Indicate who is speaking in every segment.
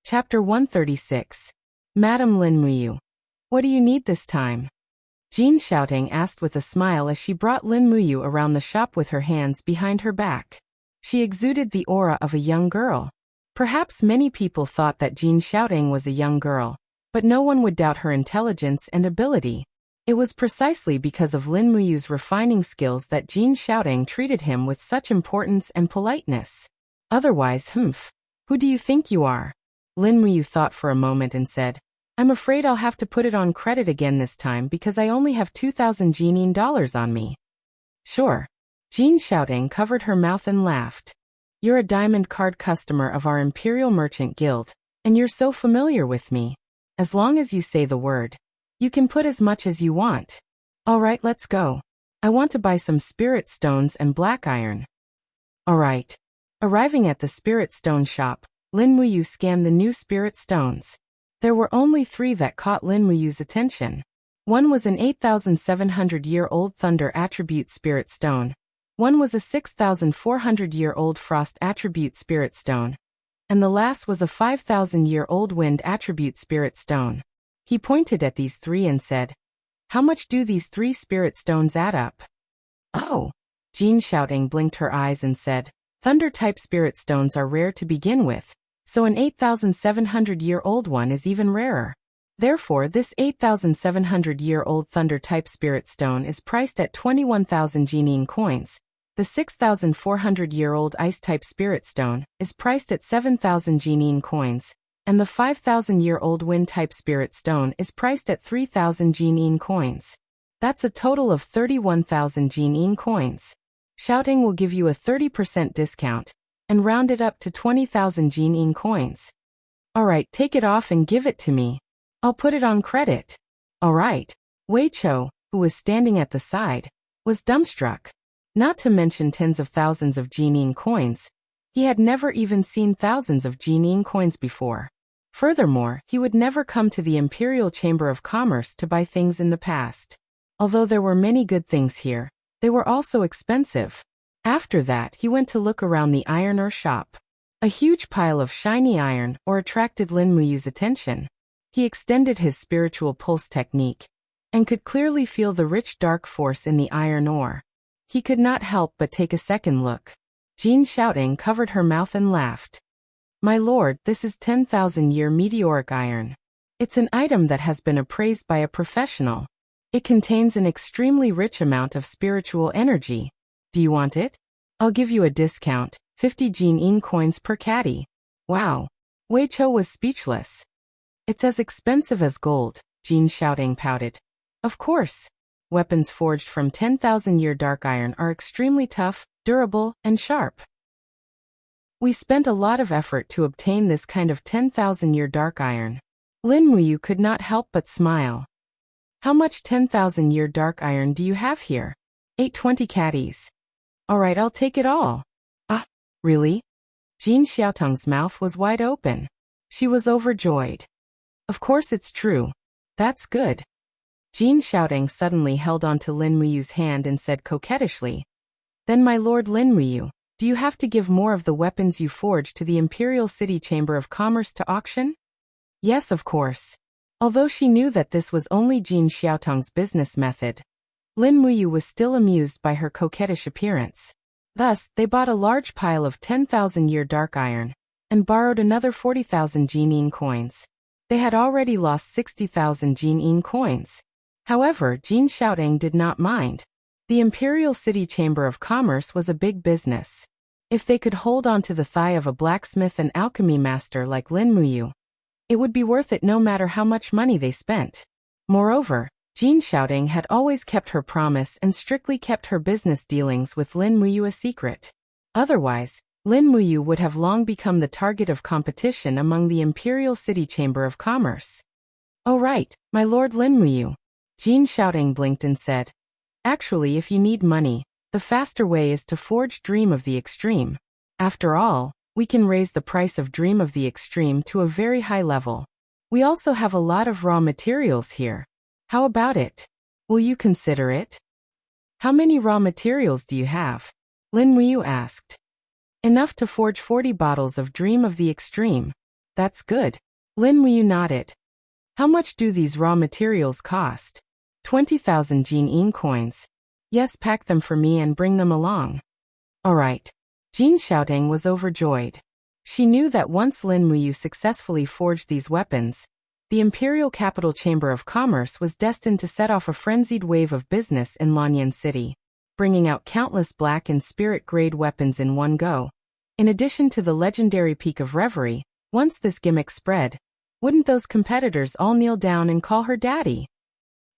Speaker 1: Chapter 136. Madame Lin Muyu. What do you need this time? Jean Shouting asked with a smile as she brought Lin Muyu around the shop with her hands behind her back. She exuded the aura of a young girl. Perhaps many people thought that Jean Shouting was a young girl, but no one would doubt her intelligence and ability. It was precisely because of Lin Muyu's refining skills that Jean Shouting treated him with such importance and politeness. Otherwise, who do you think you are? Lin Muyu thought for a moment and said, I'm afraid I'll have to put it on credit again this time because I only have 2,000 Jeanine dollars on me. Sure. Jean Shouting covered her mouth and laughed. You're a diamond card customer of our Imperial Merchant Guild, and you're so familiar with me. As long as you say the word, you can put as much as you want. Alright, let's go. I want to buy some spirit stones and black iron. Alright. Arriving at the spirit stone shop, Lin Muyu scanned the new spirit stones. There were only 3 that caught Lin Muyu's attention. One was an 8,700-year-old Thunder Attribute Spirit Stone. One was a 6,400-year-old Frost Attribute Spirit Stone. And the last was a 5,000-year-old Wind Attribute Spirit Stone. He pointed at these 3 and said, How much do these 3 spirit stones add up? Oh! Jean Shouting blinked her eyes and said, Thunder-type spirit stones are rare to begin with. So an 8,700-year-old one is even rarer. Therefore, this 8,700-year-old Thunder-type Spirit Stone is priced at 21,000 Jeanine coins. The 6,400-year-old Ice-type Spirit Stone is priced at 7,000 Jeanine coins, and the 5,000-year-old Wind-type Spirit Stone is priced at 3,000 Jeanine coins. That's a total of 31,000 Jeanine coins. Shouting will give you a 30% discount, and round it up to 20,000 Jeanine coins. Alright, take it off and give it to me. I'll put it on credit. Alright. Wei Cho, who was standing at the side, was dumbstruck. Not to mention tens of thousands of Jeanine coins. He had never even seen thousands of Jeanine coins before. Furthermore, he would never come to the Imperial Chamber of Commerce to buy things in the past. Although there were many good things here, they were also expensive. After that, he went to look around the iron ore shop. A huge pile of shiny iron ore attracted Lin Muyu's attention. He extended his spiritual pulse technique, and could clearly feel the rich dark force in the iron ore. He could not help but take a second look. Jean Shouting covered her mouth and laughed. My lord, this is 10,000-year meteoric iron. It's an item that has been appraised by a professional. It contains an extremely rich amount of spiritual energy. Do you want it? I'll give you a discount, 50 Jeanine coins per caddy. Wow. Wei Cho was speechless. It's as expensive as gold, Jean Shouting pouted. Of course. Weapons forged from 10,000-year dark iron are extremely tough, durable, and sharp. We spent a lot of effort to obtain this kind of 10,000-year dark iron. Lin Muyu could not help but smile. How much 10,000-year dark iron do you have here? 820 caddies. Alright, I'll take it all. Ah, really? Jean Xiaotong's mouth was wide open. She was overjoyed. Of course it's true. That's good. Jean Shouting suddenly held on to Lin Muyu's hand and said coquettishly, Then my lord Lin Muyu, do you have to give more of the weapons you forged to the Imperial City Chamber of Commerce to auction? Yes, of course. Although she knew that this was only Jean Xiaotong's business method, Lin Muyu was still amused by her coquettish appearance. Thus, they bought a large pile of 10,000-year dark iron, and borrowed another 40,000 Jeanine coins. They had already lost 60,000 Jeanine coins. However, Jean Shouting did not mind. The Imperial City Chamber of Commerce was a big business. If they could hold on to the thigh of a blacksmith and alchemy master like Lin Muyu, it would be worth it no matter how much money they spent. Moreover, Jean Shouting had always kept her promise and strictly kept her business dealings with Lin Muyu a secret. Otherwise, Lin Muyu would have long become the target of competition among the Imperial City Chamber of Commerce. Oh right, my lord Lin Muyu. Jean Shouting blinked and said, Actually, if you need money, the faster way is to forge Dream of the Extreme. After all, we can raise the price of Dream of the Extreme to a very high level. We also have a lot of raw materials here. How about it? Will you consider it? How many raw materials do you have? Lin Muyu asked. Enough to forge 40 bottles of Dream of the Extreme. That's good. Lin Muyu nodded. How much do these raw materials cost? 20,000 Jin coins. Yes, pack them for me and bring them along. All right. Jin Xiaotang was overjoyed. She knew that once Lin Muyu successfully forged these weapons, the Imperial Capital Chamber of Commerce was destined to set off a frenzied wave of business in Lanyan City, bringing out countless black and spirit-grade weapons in one go. In addition to the legendary Peak of Reverie, once this gimmick spread, wouldn't those competitors all kneel down and call her daddy?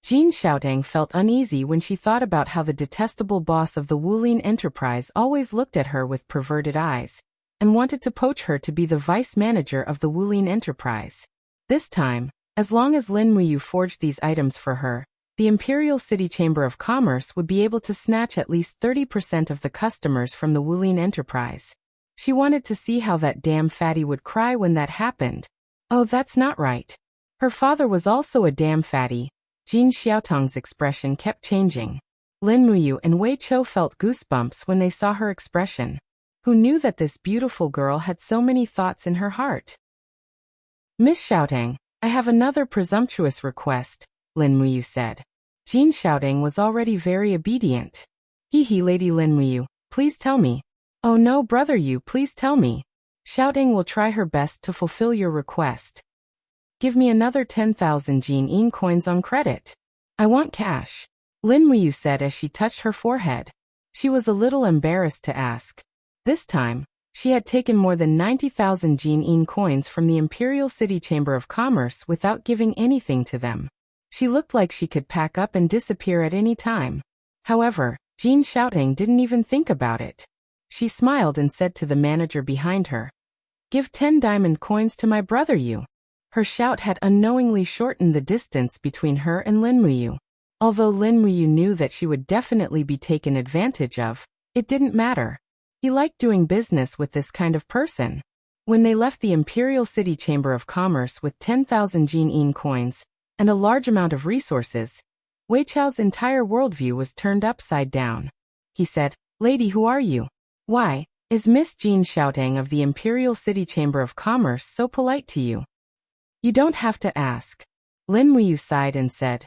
Speaker 1: Jin Xiaotang felt uneasy when she thought about how the detestable boss of the Wulin Enterprise always looked at her with perverted eyes, and wanted to poach her to be the vice manager of the Wulin Enterprise. This time, as long as Lin Muyu forged these items for her, the Imperial City Chamber of Commerce would be able to snatch at least 30% of the customers from the Wulin Enterprise. She wanted to see how that damn fatty would cry when that happened. Oh, that's not right. Her father was also a damn fatty. Jin Xiaotang's expression kept changing. Lin Muyu and Wei Chou felt goosebumps when they saw her expression. Who knew that this beautiful girl had so many thoughts in her heart? Miss Xiaotang, I have another presumptuous request, Lin Muyu said. Jin Xiaotang was already very obedient. Hee, Lady Lin Muyu, please tell me. Oh no, brother Yu, please tell me. Xiaotang will try her best to fulfill your request. Give me another 10,000 Jin coins on credit. I want cash, Lin Muyu said as she touched her forehead. She was a little embarrassed to ask. This time, she had taken more than 90,000 Jin coins from the Imperial City Chamber of Commerce without giving anything to them. She looked like she could pack up and disappear at any time. However, Jin Xiaotang didn't even think about it. She smiled and said to the manager behind her, "Give 10 diamond coins to my brother Yu." Her shout had unknowingly shortened the distance between her and Lin Muyu. Although Lin Muyu knew that she would definitely be taken advantage of, it didn't matter. He liked doing business with this kind of person. When they left the Imperial City Chamber of Commerce with 10,000 Jin coins and a large amount of resources, Wei Chou's entire worldview was turned upside down. He said, "Lady, who are you? Why is Miss Jin Xiaotang of the Imperial City Chamber of Commerce so polite to you?" "You don't have to ask." Lin Muyu sighed and said,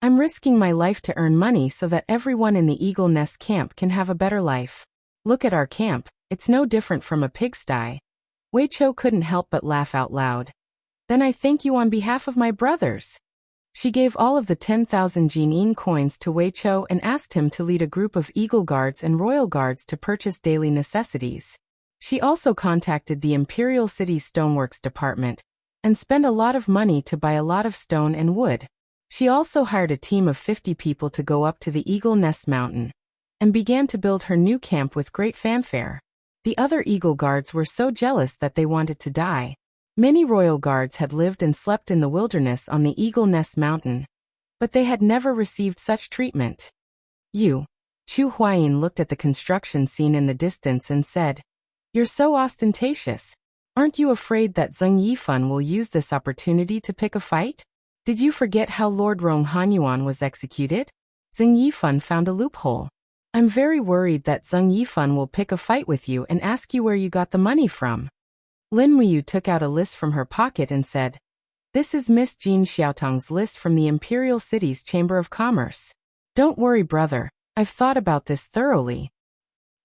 Speaker 1: "I'm risking my life to earn money so that everyone in the Eagle Nest camp can have a better life. Look at our camp, it's no different from a pigsty." Wei Chou couldn't help but laugh out loud. "Then I thank you on behalf of my brothers." She gave all of the 10,000 Jin coins to Wei Chou and asked him to lead a group of Eagle Guards and Royal Guards to purchase daily necessities. She also contacted the Imperial City Stoneworks Department and spent a lot of money to buy a lot of stone and wood. She also hired a team of 50 people to go up to the Eagle Nest Mountain and began to build her new camp with great fanfare. The other Eagle Guards were so jealous that they wanted to die. Many Royal Guards had lived and slept in the wilderness on the Eagle Nest Mountain, but they had never received such treatment. Chu Huayin looked at the construction scene in the distance and said, "You're so ostentatious. Aren't you afraid that Zheng Yifan will use this opportunity to pick a fight? Did you forget how Lord Rong Hanyuan was executed? Zheng Yifan found a loophole. I'm very worried that Zheng Yifan will pick a fight with you and ask you where you got the money from." Lin Muyu took out a list from her pocket and said, "This is Miss Jin Xiaotang's list from the Imperial City's Chamber of Commerce. Don't worry, brother, I've thought about this thoroughly."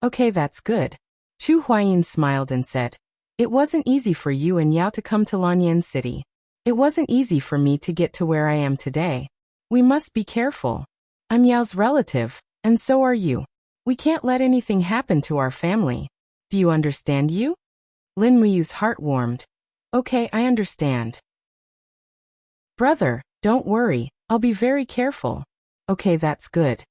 Speaker 1: "Okay, that's good." Chu Huayin smiled and said, "It wasn't easy for you and Yao to come to Lanyan City. It wasn't easy for me to get to where I am today. We must be careful. I'm Yao's relative, and so are you. We can't let anything happen to our family. Do you understand, you?" Lin Muyu's heart warmed. "Okay, I understand. Brother, don't worry, I'll be very careful." "Okay, that's good."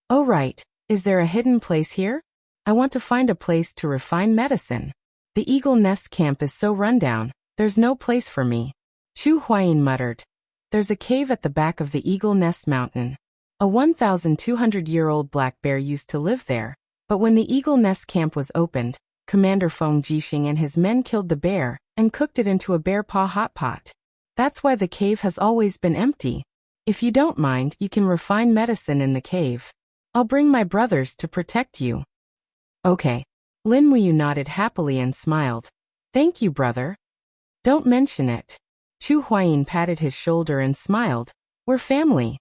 Speaker 1: "Oh right, is there a hidden place here? I want to find a place to refine medicine. The Eagle Nest camp is so rundown, there's no place for me." Chu Huayin muttered. "There's a cave at the back of the Eagle Nest Mountain. A 1,200-year-old black bear used to live there, but when the Eagle Nest camp was opened, Commander Feng Jixing and his men killed the bear and cooked it into a bear paw hot pot. That's why the cave has always been empty. If you don't mind, you can refine medicine in the cave. I'll bring my brothers to protect you." "Okay." Lin Muyu nodded happily and smiled. "Thank you, brother." Don't mention it. Chu Huayin patted his shoulder and smiled. We're family.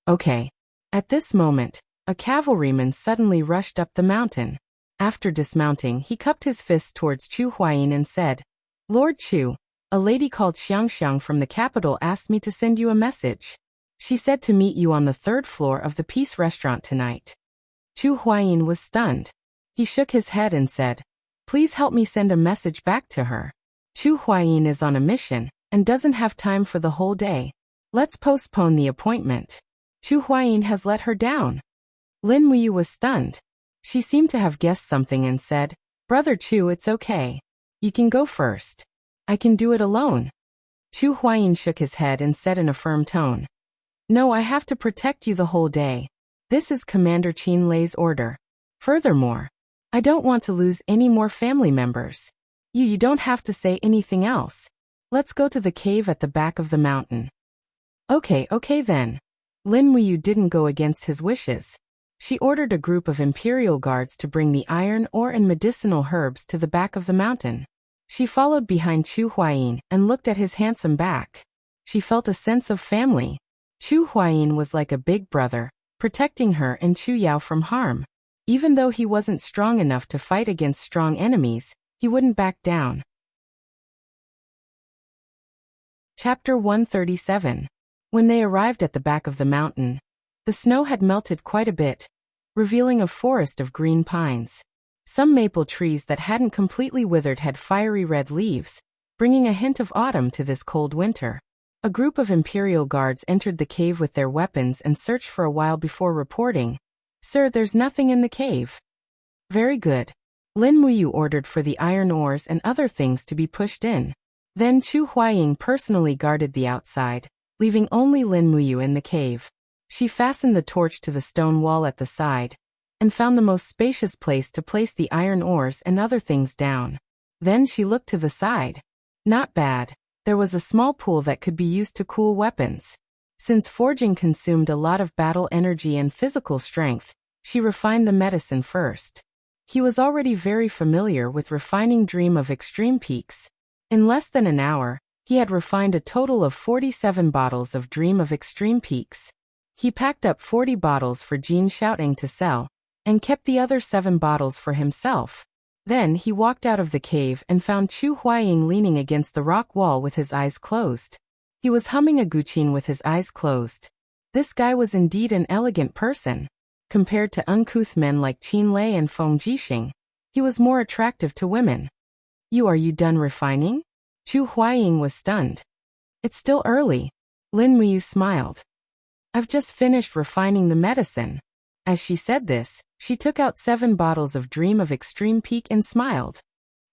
Speaker 1: Okay. At this moment, a cavalryman suddenly rushed up the mountain. After dismounting, he cupped his fists towards Chu Huayin and said, Lord Chu, a lady called Xiangxiang from the capital asked me to send you a message. She said to meet you on the 3rd floor of the Peace Restaurant tonight. Chu Huayin was stunned. He shook his head and said, Please help me send a message back to her. Chu Huayin is on a mission and doesn't have time for the whole day. Let's postpone the appointment. Chu Huayin has let her down. Lin Muyu was stunned. She seemed to have guessed something and said, Brother Chu, it's okay. You can go first. I can do it alone. Chu Huayin shook his head and said in a firm tone, No, I have to protect you the whole day. This is Commander Qin Lei's order. Furthermore, I don't want to lose any more family members. You don't have to say anything else. Let's go to the cave at the back of the mountain. Okay then. Lin Muyu didn't go against his wishes. She ordered a group of imperial guards to bring the iron ore and medicinal herbs to the back of the mountain. She followed behind Chu Huayin and looked at his handsome back. She felt a sense of family. Chu Huayin was like a big brother, protecting her and Chu Yao from harm. Even though he wasn't strong enough to fight against strong enemies, he wouldn't back down. Chapter 137. When they arrived at the back of the mountain, the snow had melted quite a bit, revealing a forest of green pines. Some maple trees that hadn't completely withered had fiery red leaves, bringing a hint of autumn to this cold winter. A group of imperial guards entered the cave with their weapons and searched for a while before reporting, Sir, there's nothing in the cave. Very good. Lin Muyu ordered for the iron ores and other things to be pushed in. Then Chu Huayin personally guarded the outside, leaving only Lin Muyu in the cave. She fastened the torch to the stone wall at the side, and found the most spacious place to place the iron ores and other things down. Then she looked to the side. Not bad. There was a small pool that could be used to cool weapons. Since forging consumed a lot of battle energy and physical strength, she refined the medicine first. He was already very familiar with refining Dream of Extreme Peaks. In less than an hour, he had refined a total of 47 bottles of Dream of Extreme Peaks. He packed up 40 bottles for Jin Xiaoting to sell, and kept the other 7 bottles for himself. Then he walked out of the cave and found Chu Huayin leaning against the rock wall with his eyes closed. He was humming a guqin with his eyes closed. This guy was indeed an elegant person. Compared to uncouth men like Qin Lei and Feng Jixing, he was more attractive to women. Are you done refining? Chu Huayin was stunned. It's still early. Lin Muyu smiled. I've just finished refining the medicine. As she said this, she took out 7 bottles of Dream of Extreme Peak and smiled.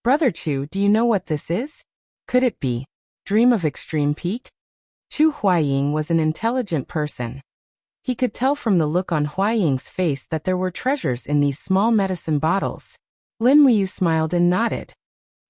Speaker 1: Brother Chu, do you know what this is? Could it be Dream of Extreme Peak? Chu Huayin was an intelligent person. He could tell from the look on Huaying's face that there were treasures in these small medicine bottles. Lin Muyu smiled and nodded.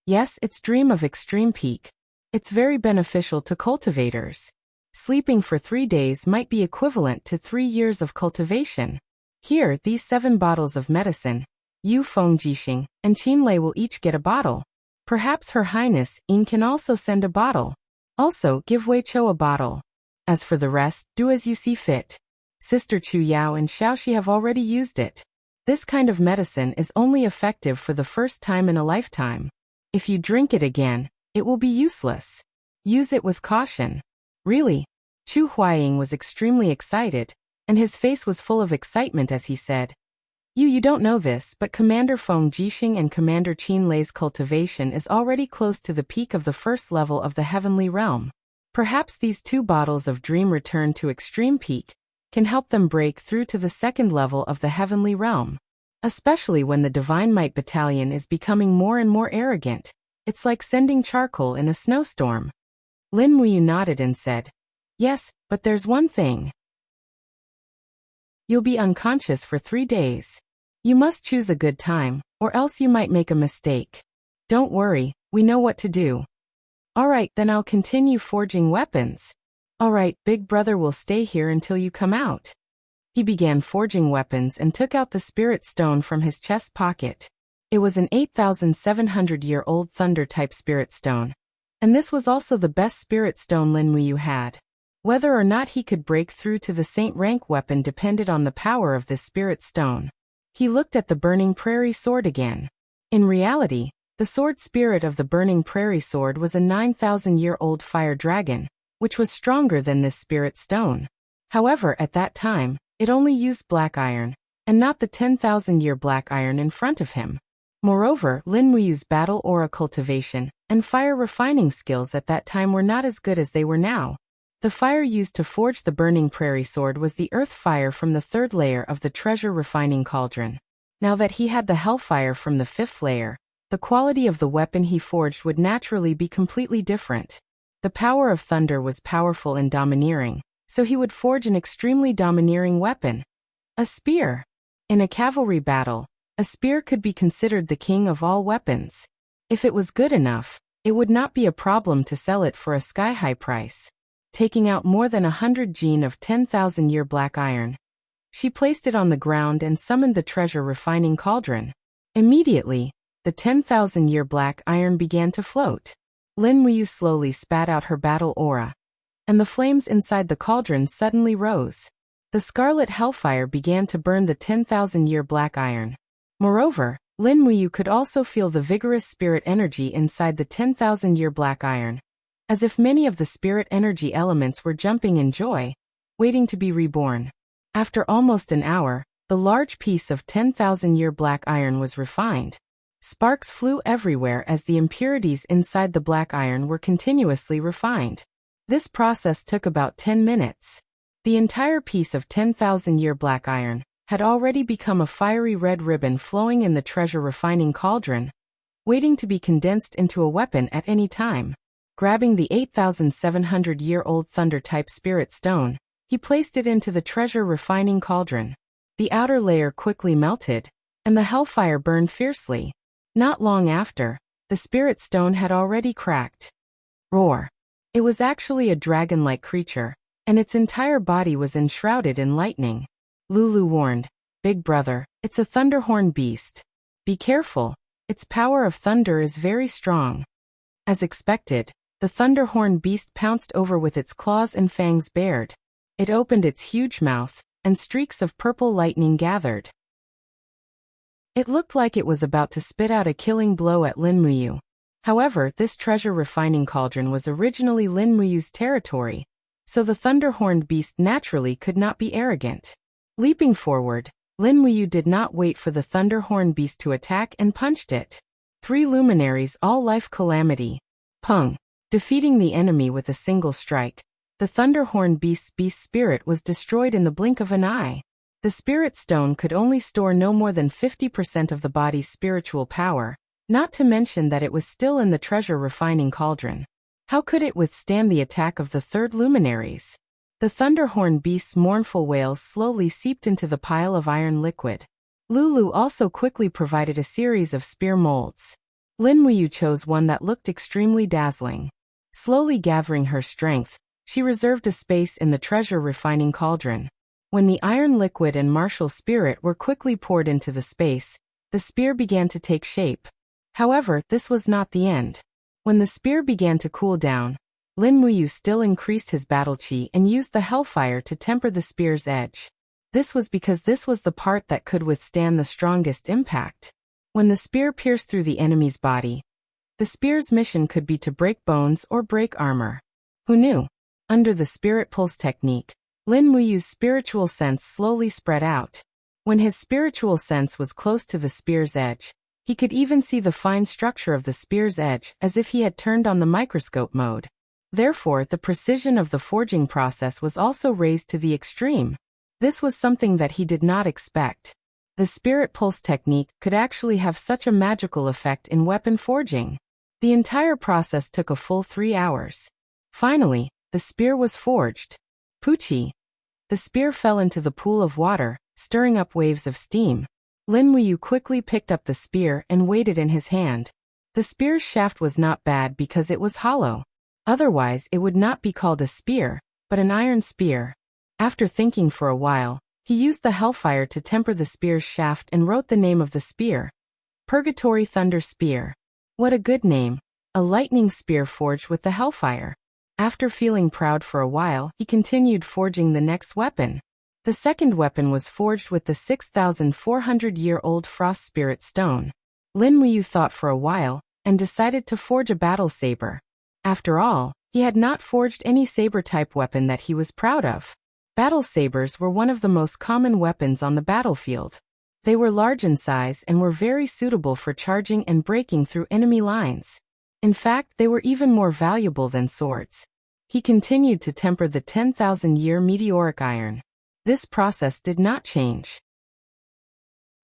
Speaker 1: Yes, it's Dream of Extreme Peak. It's very beneficial to cultivators. Sleeping for 3 days might be equivalent to 3 years of cultivation. Here, these 7 bottles of medicine, Yu Feng Jixing and Qin Lei will each get a bottle. Perhaps Her Highness Yin can also send a bottle. Also, give Wei Chou a bottle. As for the rest, do as you see fit. Sister Chu Yao and Xiaoxi have already used it. This kind of medicine is only effective for the first time in a lifetime. If you drink it again, it will be useless. Use it with caution. Really? Chu Huayin was extremely excited, and his face was full of excitement as he said, You don't know this, but Commander Feng Jixing and Commander Qin Lei's cultivation is already close to the peak of the first level of the heavenly realm. Perhaps these 2 bottles of Dream Return to Extreme Peak can help them break through to the second level of the heavenly realm. Especially when the Divine Might Battalion is becoming more and more arrogant. It's like sending charcoal in a snowstorm. Lin Muyu nodded and said, Yes, but there's one thing. You'll be unconscious for 3 days. You must choose a good time, or else you might make a mistake. Don't worry, we know what to do. Alright, then I'll continue forging weapons. Alright, Big Brother will stay here until you come out. He began forging weapons and took out the spirit stone from his chest pocket. It was an 8,700-year-old thunder-type spirit stone. And this was also the best spirit stone Lin Muyu had. Whether or not he could break through to the saint rank weapon depended on the power of this spirit stone. He looked at the burning prairie sword again. In reality, the sword spirit of the burning prairie sword was a 9,000-year-old fire dragon, which was stronger than this spirit stone. However, at that time, it only used black iron, and not the 10,000-year black iron in front of him. Moreover, Lin Muyu's battle aura cultivation and fire refining skills at that time were not as good as they were now. The fire used to forge the burning prairie sword was the earth fire from the 3rd layer of the treasure refining cauldron. Now that he had the hellfire from the 5th layer, the quality of the weapon he forged would naturally be completely different. The power of thunder was powerful and domineering, so he would forge an extremely domineering weapon. A spear. In a cavalry battle, a spear could be considered the king of all weapons. If it was good enough, it would not be a problem to sell it for a sky-high price. Taking out more than 100 gene of 10,000-year black iron, she placed it on the ground and summoned the treasure refining cauldron. Immediately, the 10,000-year black iron began to float. Lin Muyu slowly spat out her battle aura, and the flames inside the cauldron suddenly rose. The scarlet hellfire began to burn the 10,000-year black iron. Moreover, Lin Muyu could also feel the vigorous spirit energy inside the 10,000-year black iron, as if many of the spirit energy elements were jumping in joy, waiting to be reborn. After almost an hour, the large piece of 10,000-year black iron was refined. Sparks flew everywhere as the impurities inside the black iron were continuously refined. This process took about 10 minutes. The entire piece of 10,000-year black iron had already become a fiery red ribbon flowing in the treasure refining cauldron, waiting to be condensed into a weapon at any time. Grabbing the 8,700-year-old thunder-type spirit stone, he placed it into the treasure refining cauldron. The outer layer quickly melted, and the hellfire burned fiercely. Not long after, the spirit stone had already cracked. Roar! It was actually a dragon-like creature, and its entire body was enshrouded in lightning. Lulu warned, "Big brother, it's a thunderhorn beast. Be careful, its power of thunder is very strong." As expected, the thunderhorn beast pounced over with its claws and fangs bared. It opened its huge mouth, and streaks of purple lightning gathered. It looked like it was about to spit out a killing blow at Lin Muyu. However, this treasure refining cauldron was originally Lin Muyu's territory, so the thunderhorned beast naturally could not be arrogant. Leaping forward, Lin Muyu did not wait for the thunderhorn beast to attack and punched it. 3 luminaries, all life calamity. Pung. Defeating the enemy with a single strike, the thunderhorn beast's beast spirit was destroyed in the blink of an eye. The spirit stone could only store no more than 50% of the body's spiritual power, not to mention that it was still in the treasure refining cauldron. How could it withstand the attack of the 3rd luminaries? The thunderhorn beast's mournful wails slowly seeped into the pile of iron liquid. Lulu also quickly provided a series of spear molds. Lin Muyu chose one that looked extremely dazzling. Slowly gathering her strength, she reserved a space in the treasure refining cauldron. When the iron liquid and martial spirit were quickly poured into the space, the spear began to take shape. However, this was not the end. When the spear began to cool down, Lin Muyu still increased his battle chi and used the hellfire to temper the spear's edge. This was because this was the part that could withstand the strongest impact. When the spear pierced through the enemy's body, the spear's mission could be to break bones or break armor. Who knew? Under the spirit pulse technique, Lin Muyu's spiritual sense slowly spread out. When his spiritual sense was close to the spear's edge, he could even see the fine structure of the spear's edge as if he had turned on the microscope mode. Therefore, the precision of the forging process was also raised to the extreme. This was something that he did not expect. The spirit pulse technique could actually have such a magical effect in weapon forging. The entire process took a full 3 hours. Finally, the spear was forged. Poochie! The spear fell into the pool of water, stirring up waves of steam. Lin Muyu quickly picked up the spear and weighed it in his hand. The spear's shaft was not bad because it was hollow. Otherwise, it would not be called a spear, but an iron spear. After thinking for a while, he used the hellfire to temper the spear's shaft and wrote the name of the spear. Purgatory Thunder Spear. What a good name. a lightning spear forged with the hellfire. After feeling proud for a while, he continued forging the next weapon. The second weapon was forged with the 6,400-year-old frost spirit stone. Lin Muyu thought for a while, and decided to forge a battle saber. After all, he had not forged any saber-type weapon that he was proud of. Battle sabers were one of the most common weapons on the battlefield. They were large in size and were very suitable for charging and breaking through enemy lines. In fact, they were even more valuable than swords. He continued to temper the 10,000-year meteoric iron. This process did not change.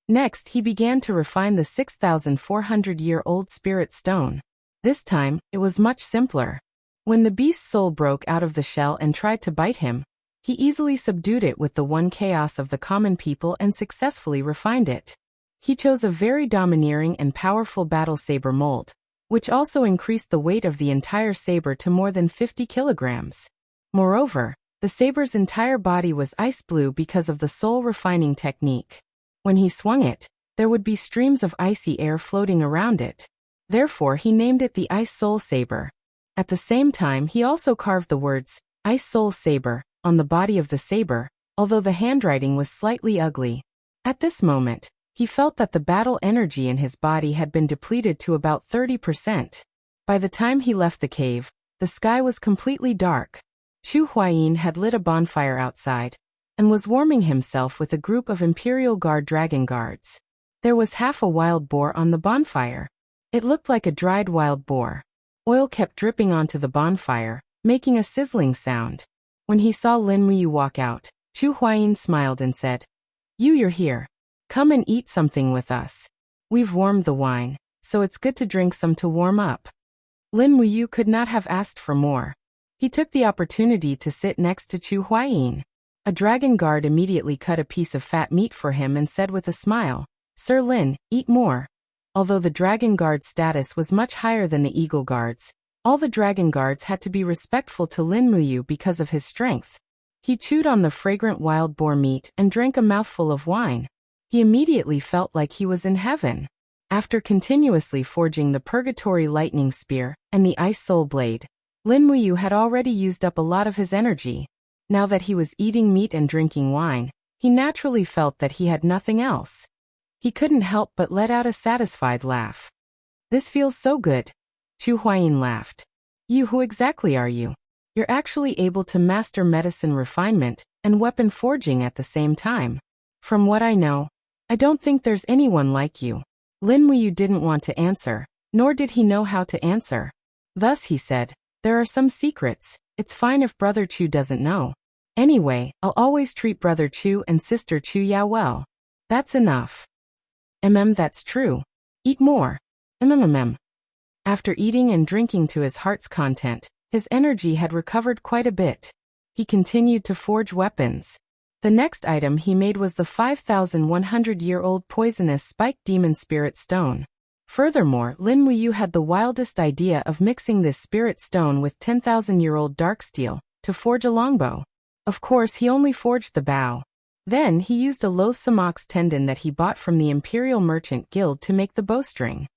Speaker 1: Next, he began to refine the 6,400-year-old spirit stone. This time, it was much simpler. When the beast's soul broke out of the shell and tried to bite him, he easily subdued it with the one chaos of the common people and successfully refined it. He chose a very domineering and powerful battle saber mold, which also increased the weight of the entire saber to more than 50 kilograms. Moreover, the saber's entire body was ice blue because of the soul refining technique. When he swung it, there would be streams of icy air floating around it. Therefore, he named it the Ice Soul Saber. At the same time, he also carved the words, Ice Soul Saber, on the body of the saber, although the handwriting was slightly ugly. At this moment, he felt that the battle energy in his body had been depleted to about 30%. By the time he left the cave, the sky was completely dark. Chu Huayin had lit a bonfire outside, and was warming himself with a group of Imperial Guard dragon guards. There was half a wild boar on the bonfire. It looked like a dried wild boar. Oil kept dripping onto the bonfire, making a sizzling sound. When he saw Lin Muyu walk out, Chu Huayin smiled and said, You're here. Come and eat something with us. We've warmed the wine, so it's good to drink some to warm up. Lin Muyu could not have asked for more. He took the opportunity to sit next to Chu Huayin. A dragon guard immediately cut a piece of fat meat for him and said with a smile, Sir Lin, eat more. Although the dragon guard's status was much higher than the eagle guards, all the dragon guards had to be respectful to Lin Muyu because of his strength. He chewed on the fragrant wild boar meat and drank a mouthful of wine. He immediately felt like he was in heaven. After continuously forging the Purgatory Lightning Spear and the Ice Soul Blade, Lin Muyu had already used up a lot of his energy. Now that he was eating meat and drinking wine, he naturally felt that he had nothing else. He couldn't help but let out a satisfied laugh. This feels so good. Chu Huayin laughed. Who exactly are you? You're actually able to master medicine refinement and weapon forging at the same time. From what I know, I don't think there's anyone like you. Lin Muyu didn't want to answer, nor did he know how to answer. Thus he said, There are some secrets. It's fine if Brother Chu doesn't know. Anyway, I'll always treat Brother Chu and Sister Chu Ya well. That's enough. That's true. Eat more. After eating and drinking to his heart's content, his energy had recovered quite a bit. He continued to forge weapons. The next item he made was the 5,100-year-old poisonous spiked demon spirit stone. Furthermore, Lin Muyu had the wildest idea of mixing this spirit stone with 10,000-year-old dark steel to forge a longbow. Of course, he only forged the bow. Then he used a loathsome ox tendon that he bought from the Imperial Merchant Guild to make the bowstring.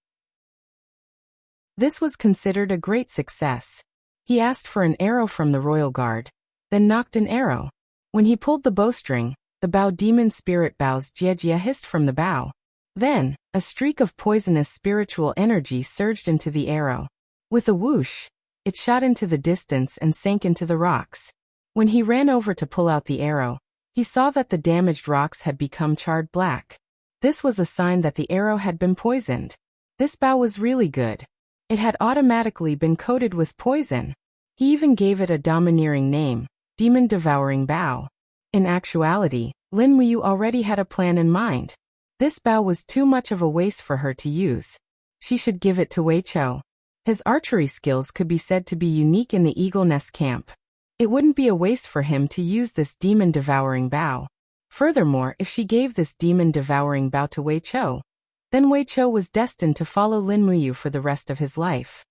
Speaker 1: This was considered a great success. He asked for an arrow from the royal guard, then knocked an arrow. When he pulled the bowstring, the bow demon spirit bows Jia hissed from the bow. Then, a streak of poisonous spiritual energy surged into the arrow. With a whoosh, it shot into the distance and sank into the rocks. When he ran over to pull out the arrow, he saw that the damaged rocks had become charred black. This was a sign that the arrow had been poisoned. This bow was really good. It had automatically been coated with poison. He even gave it a domineering name, Demon Devouring Bow. In actuality, Lin Muyu already had a plan in mind. This bow was too much of a waste for her to use. She should give it to Wei Chou. His archery skills could be said to be unique in the Eagle Nest camp. It wouldn't be a waste for him to use this Demon Devouring Bow. Furthermore, if she gave this Demon Devouring Bow to Wei Chou, then Wei Chou was destined to follow Lin Muyu for the rest of his life.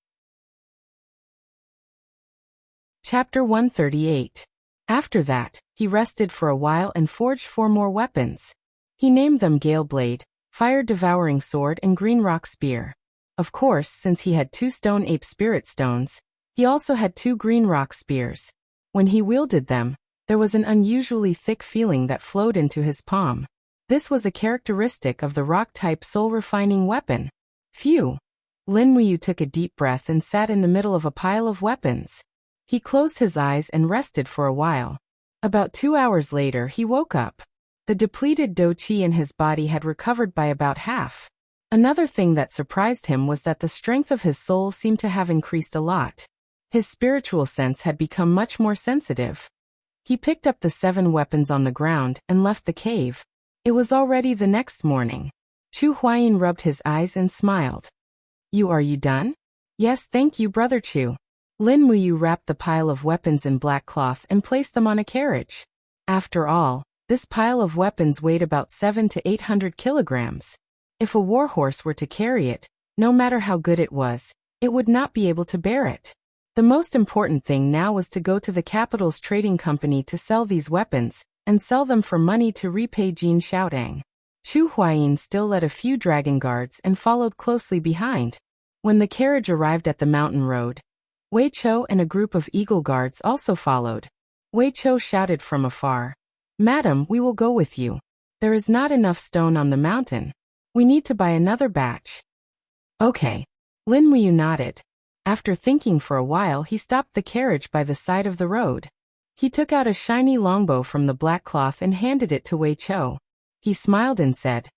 Speaker 1: Chapter 138. After that, he rested for a while and forged 4 more weapons. He named them Gale Blade, Fire Devouring Sword and Green Rock Spear. Of course, since he had 2 stone ape spirit stones, he also had 2 green rock spears. When he wielded them, there was an unusually thick feeling that flowed into his palm. This was a characteristic of the rock-type soul-refining weapon. Phew! Lin Muyu took a deep breath and sat in the middle of a pile of weapons. He closed his eyes and rested for a while. About 2 hours later he woke up. The depleted do qi in his body had recovered by about half. Another thing that surprised him was that the strength of his soul seemed to have increased a lot. His spiritual sense had become much more sensitive. He picked up the 7 weapons on the ground and left the cave. It was already the next morning. Chu Huayin rubbed his eyes and smiled. Are you done? Yes, thank you, Brother Chu. Lin Muyu wrapped the pile of weapons in black cloth and placed them on a carriage. After all, this pile of weapons weighed about 700 to 800 kilograms. If a warhorse were to carry it, no matter how good it was, it would not be able to bear it. The most important thing now was to go to the capital's trading company to sell these weapons, and sell them for money to repay Jin Xiaotang. Chu Huayin still led a few dragon guards and followed closely behind. When the carriage arrived at the mountain road, Wei Chou and a group of eagle guards also followed. Wei Chou shouted from afar, "Madam, we will go with you. There is not enough stone on the mountain. We need to buy another batch." Okay. Lin Muyu nodded. After thinking for a while, he stopped the carriage by the side of the road. He took out a shiny longbow from the black cloth and handed it to Wei Chou. He smiled and said,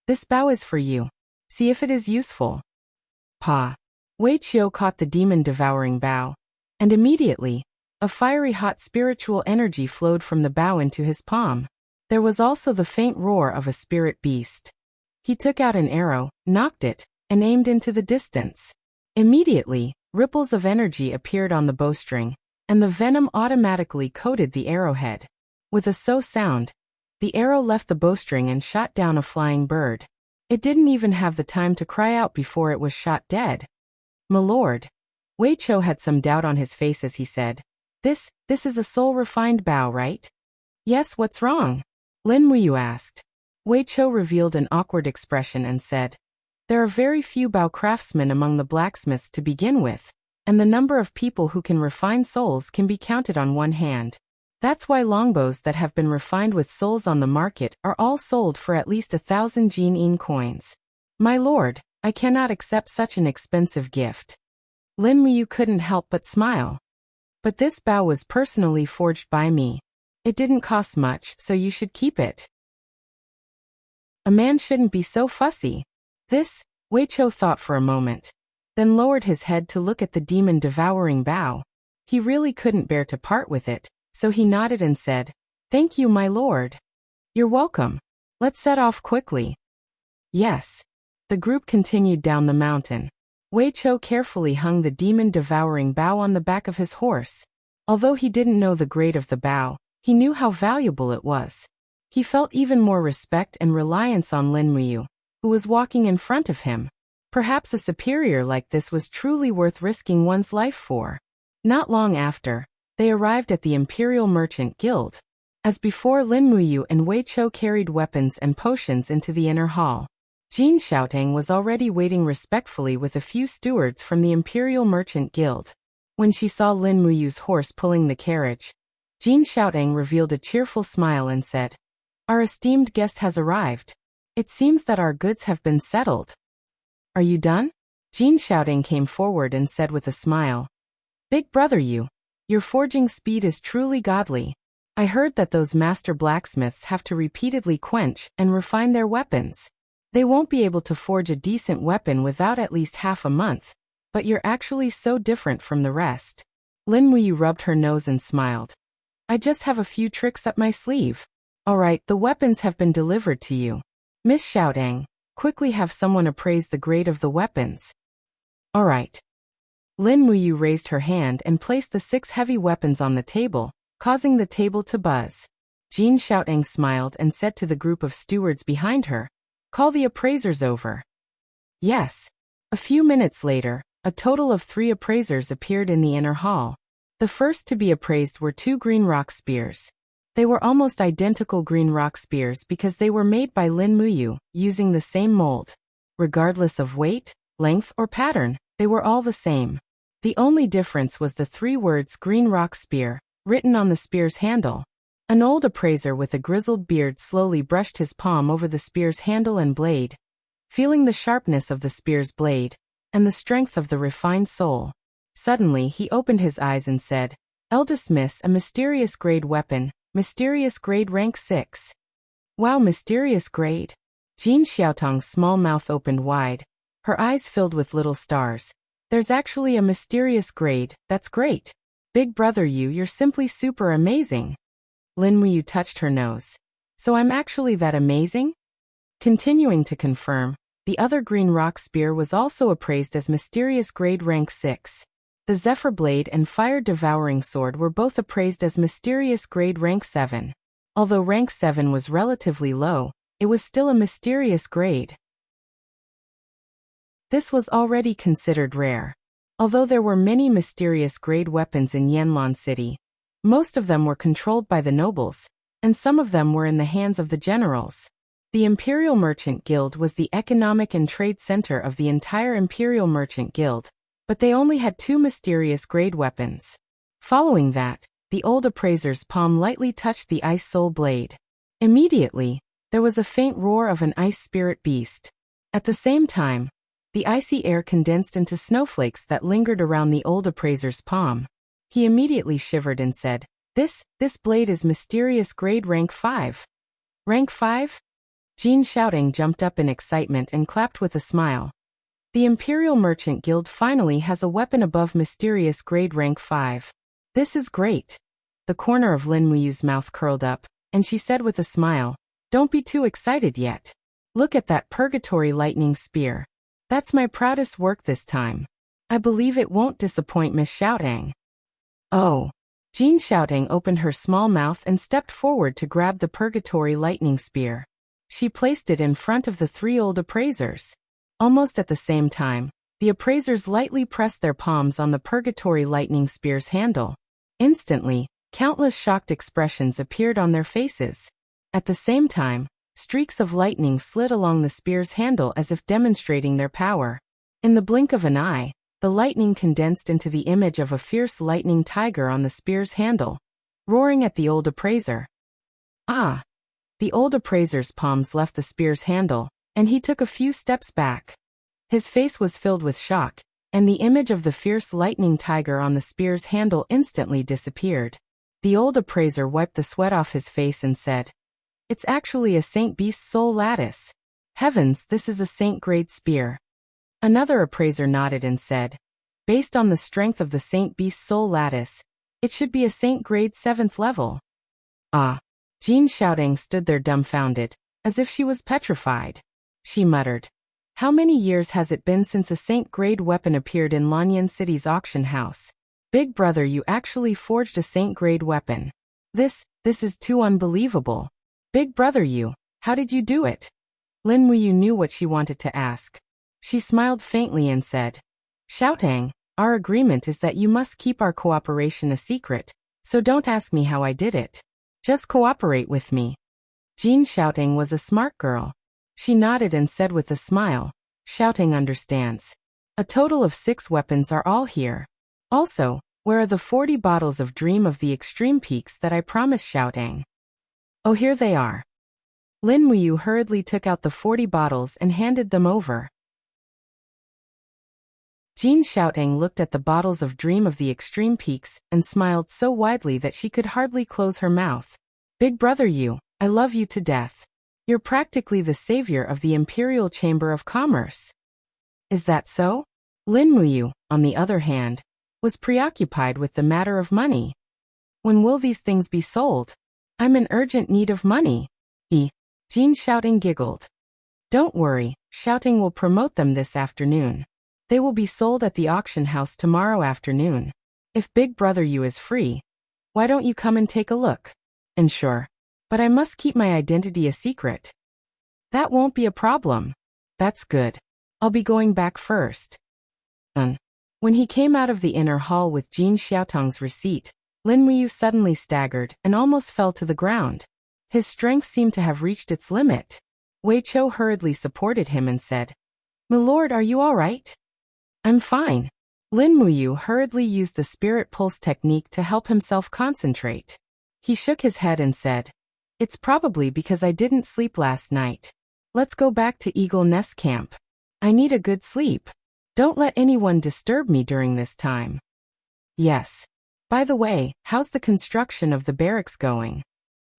Speaker 1: "This bow is for you. See if it is useful." Pa. Wei Chou caught the demon-devouring bow, and immediately, a fiery hot spiritual energy flowed from the bow into his palm. There was also the faint roar of a spirit beast. He took out an arrow, nocked it, and aimed into the distance. Immediately, ripples of energy appeared on the bowstring, and the venom automatically coated the arrowhead. With a so sound, the arrow left the bowstring and shot down a flying bird. It didn't even have the time to cry out before it was shot dead. "My lord." Wei Chou had some doubt on his face as he said, This is a soul-refined bow, right?" "Yes, what's wrong?" Lin Muyu asked. Wei Chou revealed an awkward expression and said, "There are very few bow craftsmen among the blacksmiths to begin with, and the number of people who can refine souls can be counted on one hand. That's why longbows that have been refined with souls on the market are all sold for at least 1,000 Jin coins. My lord, I cannot accept such an expensive gift." Lin Muyu couldn't help but smile. "But this bow was personally forged by me. It didn't cost much, so you should keep it." A man shouldn't be so fussy. Wei Chou thought for a moment, then lowered his head to look at the demon-devouring bow. He really couldn't bear to part with it, so he nodded and said, "Thank you, my lord." "You're welcome. Let's set off quickly." Yes. The group continued down the mountain. Wei Chou carefully hung the demon-devouring bow on the back of his horse. Although he didn't know the grade of the bow, he knew how valuable it was. He felt even more respect and reliance on Lin Muyu, who was walking in front of him. Perhaps a superior like this was truly worth risking one's life for. Not long after, they arrived at the Imperial Merchant Guild. As before, Lin Muyu and Wei Chou carried weapons and potions into the inner hall. Jin Xiaotang was already waiting respectfully with a few stewards from the Imperial Merchant Guild. When she saw Lin Muyu's horse pulling the carriage, Jin Xiaotang revealed a cheerful smile and said, "Our esteemed guest has arrived. It seems that our goods have been settled." "Are you done?" Jin Xiaotang came forward and said with a smile, "Big brother, your forging speed is truly godly. I heard that those master blacksmiths have to repeatedly quench and refine their weapons. They won't be able to forge a decent weapon without at least half a month, but you're actually so different from the rest." Lin Muyu rubbed her nose and smiled. "I just have a few tricks up my sleeve. Alright, the weapons have been delivered to you. Miss Xiaotang, quickly have someone appraise the grade of the weapons." "Alright." Lin Muyu raised her hand and placed the 6 heavy weapons on the table, causing the table to buzz. Jin Xiaotang smiled and said to the group of stewards behind her, "Call the appraisers over." Yes. A few minutes later, a total of 3 appraisers appeared in the inner hall. The first to be appraised were 2 green rock spears. They were almost identical green rock spears because they were made by Lin Muyu, using the same mold. Regardless of weight, length, or pattern, they were all the same. The only difference was the 3 words Green Rock Spear, written on the spear's handle. An old appraiser with a grizzled beard slowly brushed his palm over the spear's handle and blade, feeling the sharpness of the spear's blade, and the strength of the refined soul. Suddenly he opened his eyes and said, "Eldest Miss, a mysterious grade weapon, mysterious grade rank 6. Wow, mysterious grade." Jin Xiaotong's small mouth opened wide, her eyes filled with little stars. "There's actually a mysterious grade, that's great. Big brother you're simply super amazing." Lin Muyu touched her nose. "So I'm actually that amazing?" Continuing to confirm, the other Green Rock Spear was also appraised as mysterious grade rank 6. The Zephyr Blade and Fire Devouring Sword were both appraised as mysterious grade rank 7. Although rank 7 was relatively low, it was still a mysterious grade. This was already considered rare. Although there were many mysterious grade weapons in Yanlan City, most of them were controlled by the nobles, and some of them were in the hands of the generals. The Imperial Merchant Guild was the economic and trade center of the entire Imperial Merchant Guild, but they only had 2 mysterious grade weapons. Following that, the old appraiser's palm lightly touched the Ice Soul Blade. Immediately, there was a faint roar of an ice spirit beast. At the same time, the icy air condensed into snowflakes that lingered around the old appraiser's palm. He immediately shivered and said, This blade is mysterious grade rank 5. Rank 5? Jin Xiaoting jumped up in excitement and clapped with a smile. The Imperial Merchant Guild finally has a weapon above mysterious grade rank 5. This is great. The corner of Lin Muyu's mouth curled up, and she said with a smile, "Don't be too excited yet. Look at that Purgatory Lightning Spear. That's my proudest work this time. I believe it won't disappoint Miss Xiaoting." Oh. Jin Xiaoting opened her small mouth and stepped forward to grab the Purgatory Lightning Spear. She placed it in front of the 3 old appraisers. Almost at the same time, the appraisers lightly pressed their palms on the Purgatory Lightning Spear's handle. Instantly, countless shocked expressions appeared on their faces. At the same time, streaks of lightning slid along the spear's handle as if demonstrating their power. In the blink of an eye, the lightning condensed into the image of a fierce lightning tiger on the spear's handle, roaring at the old appraiser. Ah! The old appraiser's palms left the spear's handle, and he took a few steps back. His face was filled with shock, and the image of the fierce lightning tiger on the spear's handle instantly disappeared. The old appraiser wiped the sweat off his face and said, "It's actually a Saint Beast Soul Lattice. Heavens, this is a Saint-grade spear." Another appraiser nodded and said, "Based on the strength of the Saint Beast Soul Lattice, it should be a Saint-grade 7th level." Ah! Jin Xiaoting stood there dumbfounded, as if she was petrified. She muttered, "How many years has it been since a Saint-grade weapon appeared in Lanyan City's auction house? Big brother, you actually forged a Saint-grade weapon. This is too unbelievable. Big brother, how did you do it?" Lin Muyu knew what she wanted to ask. She smiled faintly and said, "Xiaotang, our agreement is that you must keep our cooperation a secret, so don't ask me how I did it. Just cooperate with me." Jin Xiaoting was a smart girl. She nodded and said with a smile, "Xiaoting understands. A total of 6 weapons are all here. Also, where are the 40 bottles of Dream of the Extreme Peaks that I promised Xiaoting?" "Oh, here they are." Lin Muyu hurriedly took out the 40 bottles and handed them over. Jin Xiaoting looked at the bottles of Dream of the Extreme Peaks and smiled so widely that she could hardly close her mouth. "Big brother, I love you to death. You're practically the savior of the Imperial Chamber of Commerce." "Is that so?" Lin Muyu, on the other hand, was preoccupied with the matter of money. "When will these things be sold? I'm in urgent need of money." Jin Xiaoting giggled. "Don't worry, Xiaoting will promote them this afternoon. They will be sold at the auction house tomorrow afternoon. If Big Brother is free, why don't you come and take a look?" "And sure. But I must keep my identity a secret." "That won't be a problem." "That's good. I'll be going back first." When he came out of the inner hall with Jin Xiaotong's receipt, Lin Muyu suddenly staggered and almost fell to the ground. His strength seemed to have reached its limit. Wei Chou hurriedly supported him and said, "Milord, are you all right?" "I'm fine." Lin Muyu hurriedly used the spirit pulse technique to help himself concentrate. He shook his head and said, "It's probably because I didn't sleep last night. Let's go back to Eagle Nest Camp. I need a good sleep. Don't let anyone disturb me during this time." "Yes. By the way, how's the construction of the barracks going?"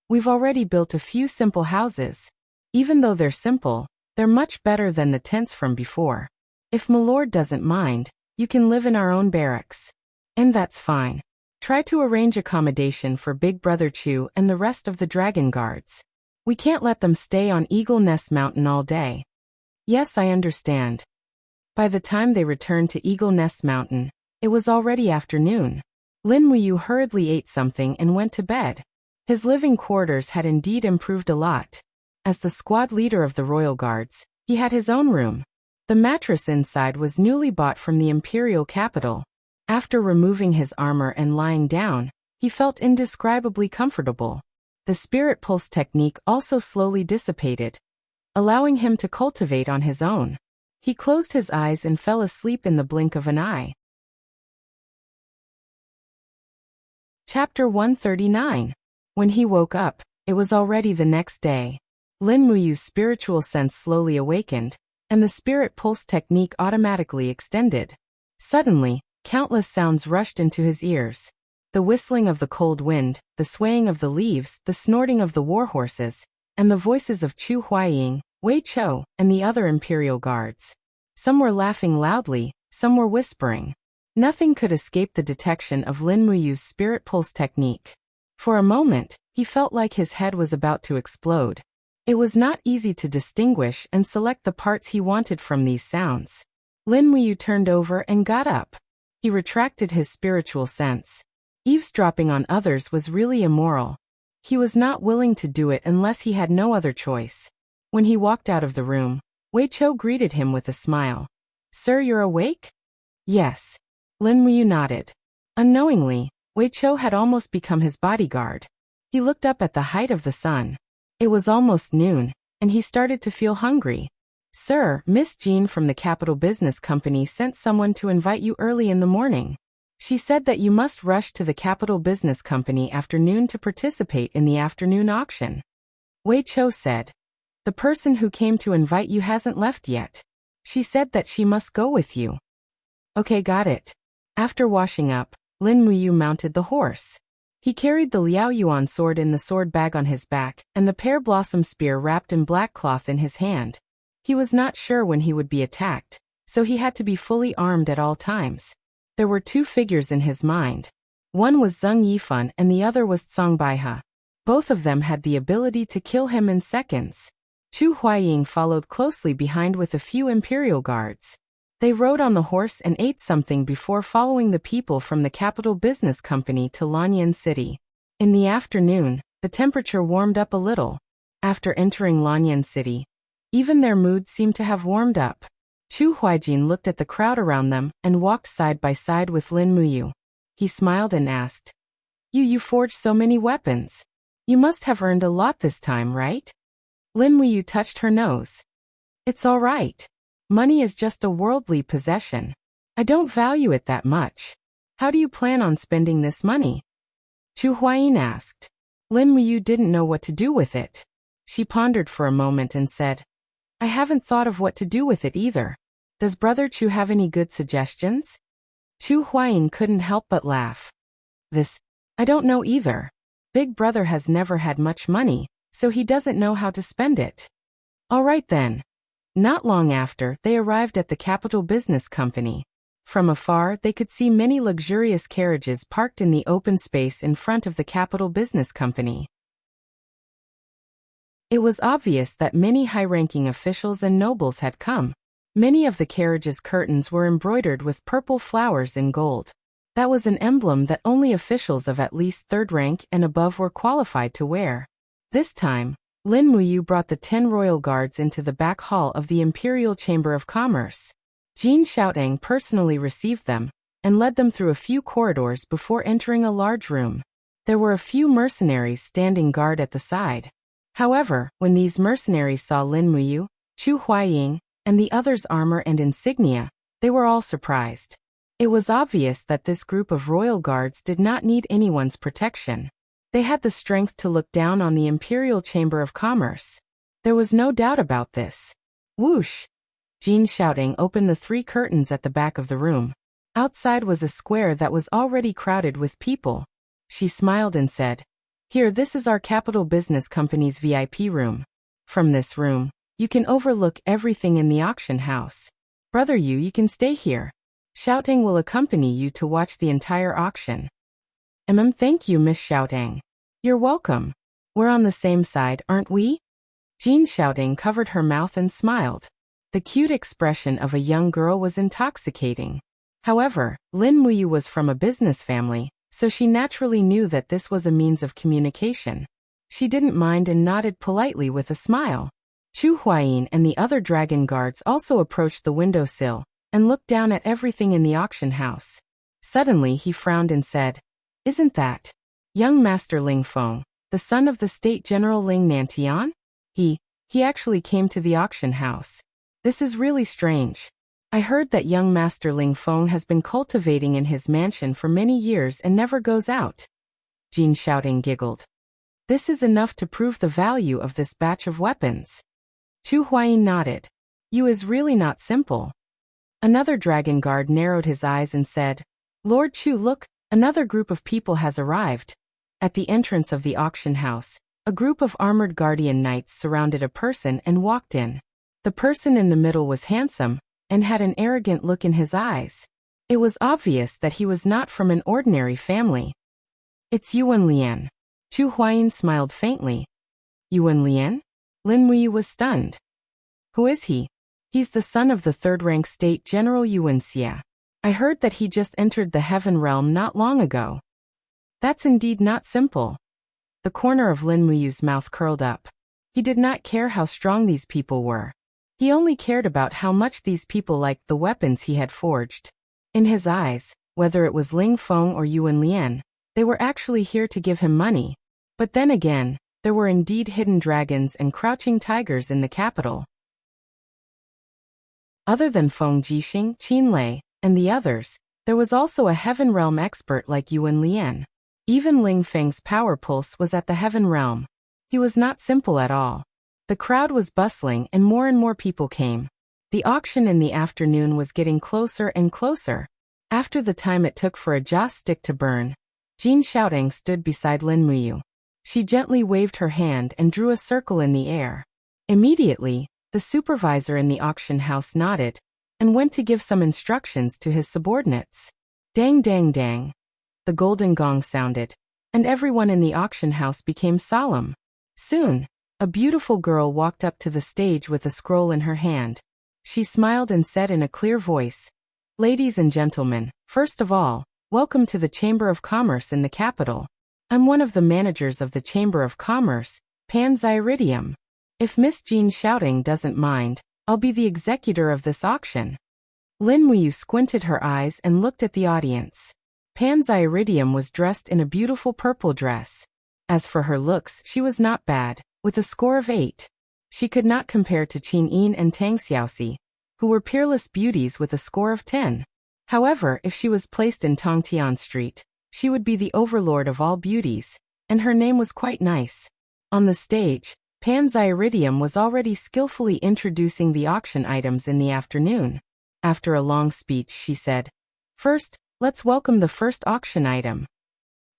Speaker 1: "We've already built a few simple houses. Even though they're simple, they're much better than the tents from before. If Milord doesn't mind, you can live in our own barracks. And that's fine. Try to arrange accommodation for Big Brother Chu and the rest of the dragon guards. We can't let them stay on Eagle Nest Mountain all day." "Yes, I understand." By the time they returned to Eagle Nest Mountain, it was already afternoon. Lin Muyu hurriedly ate something and went to bed. His living quarters had indeed improved a lot. As the squad leader of the royal guards, he had his own room. The mattress inside was newly bought from the imperial capital. After removing his armor and lying down, he felt indescribably comfortable. The spirit pulse technique also slowly dissipated, allowing him to cultivate on his own. He closed his eyes and fell asleep in the blink of an eye. Chapter 139. When he woke up, it was already the next day. Lin Muyu's spiritual sense slowly awakened, and the spirit pulse technique automatically extended. Suddenly, countless sounds rushed into his ears. The whistling of the cold wind, the swaying of the leaves, the snorting of the warhorses, and the voices of Chu Huaying, Wei Chou, and the other imperial guards. Some were laughing loudly, some were whispering. Nothing could escape the detection of Lin Muyu's spirit pulse technique. For a moment, he felt like his head was about to explode. It was not easy to distinguish and select the parts he wanted from these sounds. Lin Muyu turned over and got up. He retracted his spiritual sense. Eavesdropping on others was really immoral. He was not willing to do it unless he had no other choice. When he walked out of the room, Wei Chou greeted him with a smile. "Sir, you're awake?" "Yes." Lin Muyu nodded. Unknowingly, Wei Chou had almost become his bodyguard. He looked up at the height of the sun. It was almost noon, and he started to feel hungry. "Sir, Miss Jean from the Capital Business Company sent someone to invite you early in the morning. She said that you must rush to the Capital Business Company after noon to participate in the afternoon auction." Wei Chou said. "The person who came to invite you hasn't left yet. She said that she must go with you." "Okay, got it." After washing up, Lin Muyu mounted the horse. He carried the Liao Yuan sword in the sword bag on his back and the pear blossom spear wrapped in black cloth in his hand. He was not sure when he would be attacked, so he had to be fully armed at all times. There were two figures in his mind. One was Zheng Yifan and the other was Cang Baihe. Both of them had the ability to kill him in seconds. Chu Huaying followed closely behind with a few imperial guards. They rode on the horse and ate something before following the people from the Capital Business Company to Lanyan City. In the afternoon, the temperature warmed up a little. After entering Lanyan City, even their mood seemed to have warmed up. Chu Huaijin looked at the crowd around them and walked side by side with Lin Muyu. He smiled and asked, You forged so many weapons. You must have earned a lot this time, right?" Lin Muyu touched her nose. "It's all right. Money is just a worldly possession. I don't value it that much. How do you plan on spending this money?" Chu Huayin asked. Lin Muyu didn't know what to do with it. She pondered for a moment and said, "I haven't thought of what to do with it either. Does Brother Chu have any good suggestions?" Chu Huayin couldn't help but laugh. I don't know either. Big Brother has never had much money, so he doesn't know how to spend it." "All right then." Not long after, they arrived at the Capital Business Company. From afar, they could see many luxurious carriages parked in the open space in front of the Capital Business Company. It was obvious that many high-ranking officials and nobles had come. Many of the carriages' curtains were embroidered with purple flowers in gold. That was an emblem that only officials of at least third rank and above were qualified to wear. This time, Lin Muyu brought the 10 royal guards into the back hall of the Imperial Chamber of Commerce. Jin Xiaotang personally received them and led them through a few corridors before entering a large room. There were a few mercenaries standing guard at the side. However, when these mercenaries saw Lin Muyu, Chu Huaying, and the others' armor and insignia, they were all surprised. It was obvious that this group of royal guards did not need anyone's protection. They had the strength to look down on the Imperial Chamber of Commerce. There was no doubt about this. Whoosh! Jean shouting opened the 3 curtains at the back of the room. Outside was a square that was already crowded with people. She smiled and said, "Here, this is our Capital Business Company's VIP room. From this room, you can overlook everything in the auction house. Brother you can stay here. Xiaotang will accompany you to watch the entire auction." Thank you, Miss Xiaotang. You're welcome. We're on the same side, aren't we? Jean Xiaotang covered her mouth and smiled. The cute expression of a young girl was intoxicating. However, Lin Muyu was from a business family, so she naturally knew that this was a means of communication. She didn't mind and nodded politely with a smile. Chu Huayin and the other dragon guards also approached the windowsill and looked down at everything in the auction house. Suddenly he frowned and said, "Isn't that young Master Ling Feng, the son of the State General Ling Nantian? He actually came to the auction house. This is really strange. I heard that young Master Ling Feng has been cultivating in his mansion for many years and never goes out." Jean Xiaotang giggled. "This is enough to prove the value of this batch of weapons." Chu Huayin nodded. "You is really not simple." Another dragon guard narrowed his eyes and said, "Lord Chu, look, another group of people has arrived." At the entrance of the auction house, a group of armored guardian knights surrounded a person and walked in. The person in the middle was handsome and had an arrogant look in his eyes. It was obvious that he was not from an ordinary family. "It's Yuan Lian." Chu Huayin smiled faintly. "Yuan Lian?" Lin Muyu was stunned. "Who is he?" "He's the son of the third-rank State General Yuan Xia. I heard that he just entered the Heaven Realm not long ago." "That's indeed not simple." The corner of Lin Muyu's mouth curled up. He did not care how strong these people were. He only cared about how much these people liked the weapons he had forged. In his eyes, whether it was Ling Feng or Yuan Lian, they were actually here to give him money. But then again, there were indeed hidden dragons and crouching tigers in the capital. Other than Feng Jixing, Qin Lei, and the others, there was also a Heaven Realm expert like Yuan Lian. Even Ling Feng's power pulse was at the Heaven Realm. He was not simple at all. The crowd was bustling and more people came. The auction in the afternoon was getting closer and closer. After the time it took for a joss stick to burn, Jean Xiaotang stood beside Lin Muyu. She gently waved her hand and drew a circle in the air. Immediately, the supervisor in the auction house nodded and went to give some instructions to his subordinates. Dang dang dang. The golden gong sounded, and everyone in the auction house became solemn. Soon, a beautiful girl walked up to the stage with a scroll in her hand. She smiled and said in a clear voice, "Ladies and gentlemen, first of all, welcome to the Chamber of Commerce in the capital. I'm one of the managers of the Chamber of Commerce, Pan Zyridium. If Miss Jean Xiaotang doesn't mind, I'll be the executor of this auction." Lin Muyu squinted her eyes and looked at the audience. Pan Zyridium was dressed in a beautiful purple dress. As for her looks, she was not bad, with a score of 8. She could not compare to Qin Yin and Tang Xiaoxi, who were peerless beauties with a score of 10. However, if she was placed in Tongtian Street, she would be the overlord of all beauties, and her name was quite nice. On the stage, Pan Zyridium was already skillfully introducing the auction items in the afternoon. After a long speech, she said, "First, let's welcome the first auction item."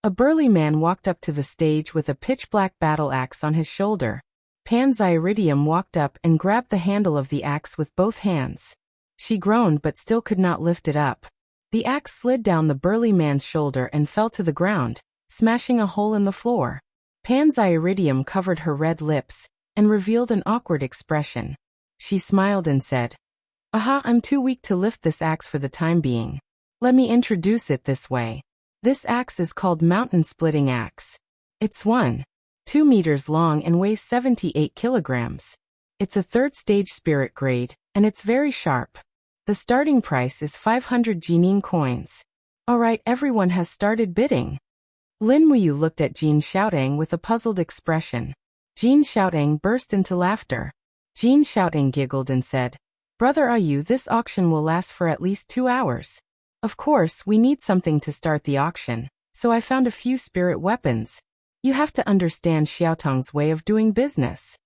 Speaker 1: A burly man walked up to the stage with a pitch-black battle axe on his shoulder. Pan Zyridium walked up and grabbed the handle of the axe with both hands. She groaned but still could not lift it up. The axe slid down the burly man's shoulder and fell to the ground, smashing a hole in the floor. Pan Zyridium covered her red lips and revealed an awkward expression. She smiled and said, "Aha, I'm too weak to lift this axe for the time being. Let me introduce it this way. This axe is called Mountain Splitting Axe. It's 1.2 meters long and weighs 78 kilograms. It's a third-stage spirit grade, and it's very sharp. The starting price is 500 Jining coins. Alright, everyone has started bidding." Lin Muyu looked at Jean Xiaotang with a puzzled expression. Jean Xiaotang burst into laughter. Jean Xiaotang giggled and said, Brother Ayu, this auction will last for at least 2 hours. Of course, we need something to start the auction, so I found a few spirit weapons. You have to understand Xiaotong's way of doing business.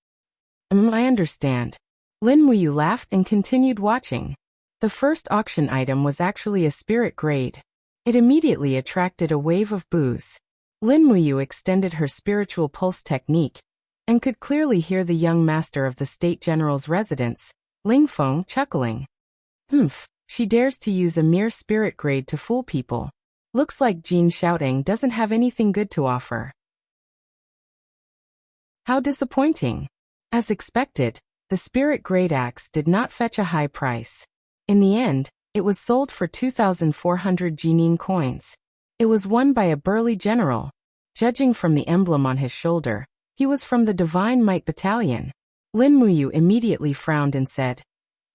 Speaker 1: I understand. Lin Muyu laughed and continued watching. The first auction item was actually a spirit grade. It immediately attracted a wave of boos. Lin Muyu extended her spiritual pulse technique and could clearly hear the young master of the state general's residence, Ling Feng, chuckling. She dares to use a mere spirit grade to fool people. Looks like Jin Xiaoting doesn't have anything good to offer. How disappointing. As expected, the spirit grade axe did not fetch a high price. In the end, it was sold for 2,400 Jinin coins. It was won by a burly general. Judging from the emblem on his shoulder, he was from the Divine Might Battalion. Lin Muyu immediately frowned and said,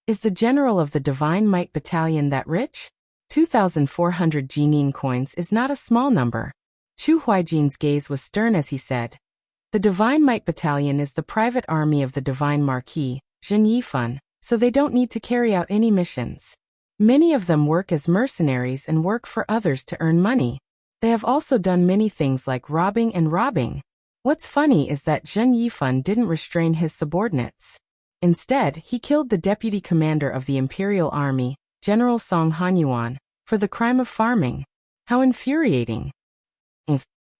Speaker 1: "Is the general of the Divine Might Battalion that rich? 2,400 Jinin coins is not a small number." Chu Huijin's gaze was stern as he said, "The Divine Might Battalion is the private army of the Divine Marquis, Zhen Yifan, so they don't need to carry out any missions. Many of them work as mercenaries and work for others to earn money. They have also done many things like robbing and robbing. What's funny is that Zhen Yifan didn't restrain his subordinates. Instead, he killed the deputy commander of the Imperial Army, General Song Hanyuan, for the crime of farming. How infuriating."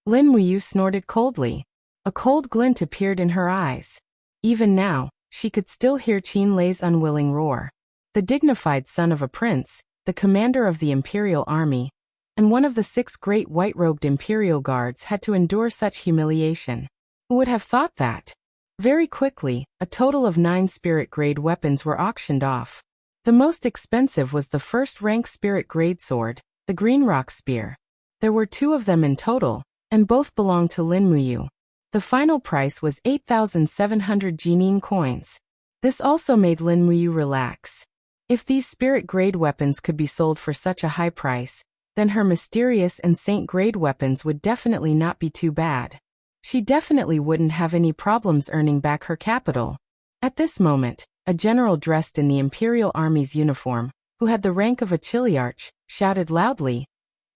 Speaker 1: Lin Muyu snorted coldly. A cold glint appeared in her eyes. Even now, she could still hear Qin Lei's unwilling roar. The dignified son of a prince, the commander of the Imperial Army, and one of the 6 great white-robed Imperial Guards had to endure such humiliation. Who would have thought that? Very quickly, a total of 9 spirit-grade weapons were auctioned off. The most expensive was the first-rank spirit-grade sword, the Green Rock Spear. There were 2 of them in total, and both belonged to Lin Muyu. The final price was 8,700 Jinin coins. This also made Lin Muyu relax. If these spirit-grade weapons could be sold for such a high price, then her mysterious and saint-grade weapons would definitely not be too bad. She definitely wouldn't have any problems earning back her capital. At this moment, a general dressed in the Imperial Army's uniform, who had the rank of a chiliarch, shouted loudly,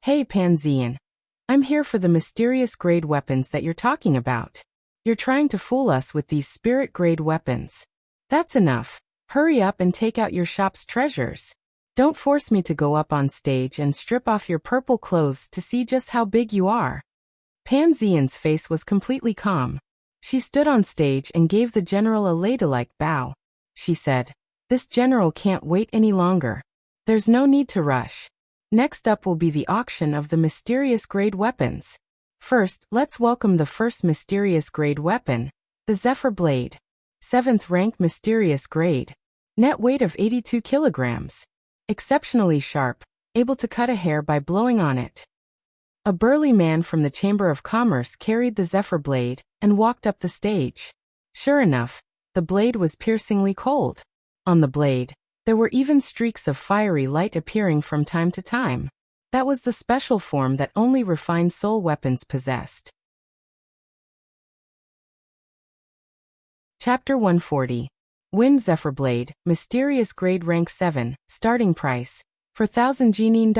Speaker 1: "Hey Pan Zian! I'm here for the mysterious grade weapons that you're talking about. You're trying to fool us with these spirit-grade weapons. That's enough. Hurry up and take out your shop's treasures. Don't force me to go up on stage and strip off your purple clothes to see just how big you are." Pan Zian's face was completely calm. She stood on stage and gave the general a ladylike bow. She said, "This general can't wait any longer. There's no need to rush. Next up will be the auction of the mysterious grade weapons. First, let's welcome the first mysterious grade weapon, the Zephyr Blade. 7th rank mysterious grade. Net weight of 82 kilograms. Exceptionally sharp, able to cut a hair by blowing on it." A burly man from the Chamber of Commerce carried the Zephyr Blade and walked up the stage. Sure enough, the blade was piercingly cold. On the blade, there were even streaks of fiery light appearing from time to time. That was the special form that only refined soul weapons possessed. Chapter 140. Wind Zephyr Blade, Mysterious Grade Rank 7, Starting Price, $4,000 Jinin.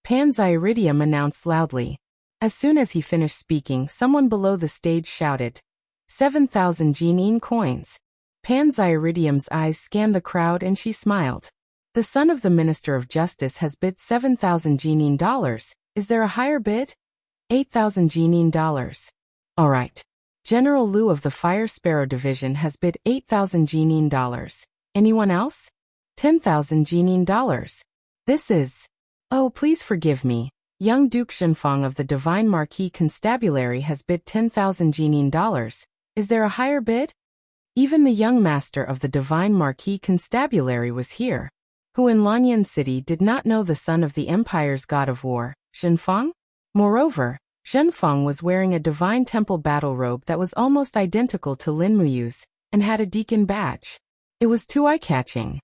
Speaker 1: Pan Zyridium announced loudly. As soon as he finished speaking, someone below the stage shouted, 7,000 Jinin coins. Pan Zyridium's eyes scanned the crowd and she smiled. The son of the Minister of Justice has bid 7,000 Jinin. Is there a higher bid? 8,000 Jinin. All right. General Liu of the Fire Sparrow Division has bid 8,000 Jinin. Anyone else? 10,000 Jinin. This is... Oh, please forgive me. Young Duke Zhenfang of the Divine Marquis Constabulary has bid 10,000 Jinin. Is there a higher bid? Even the young master of the Divine Marquis Constabulary was here. Who in Lanyan City did not know the son of the Empire's god of war, Zhenfang? Moreover, Zhenfang was wearing a Divine Temple battle robe that was almost identical to Lin Muyu's, and had a deacon badge. It was too eye-catching.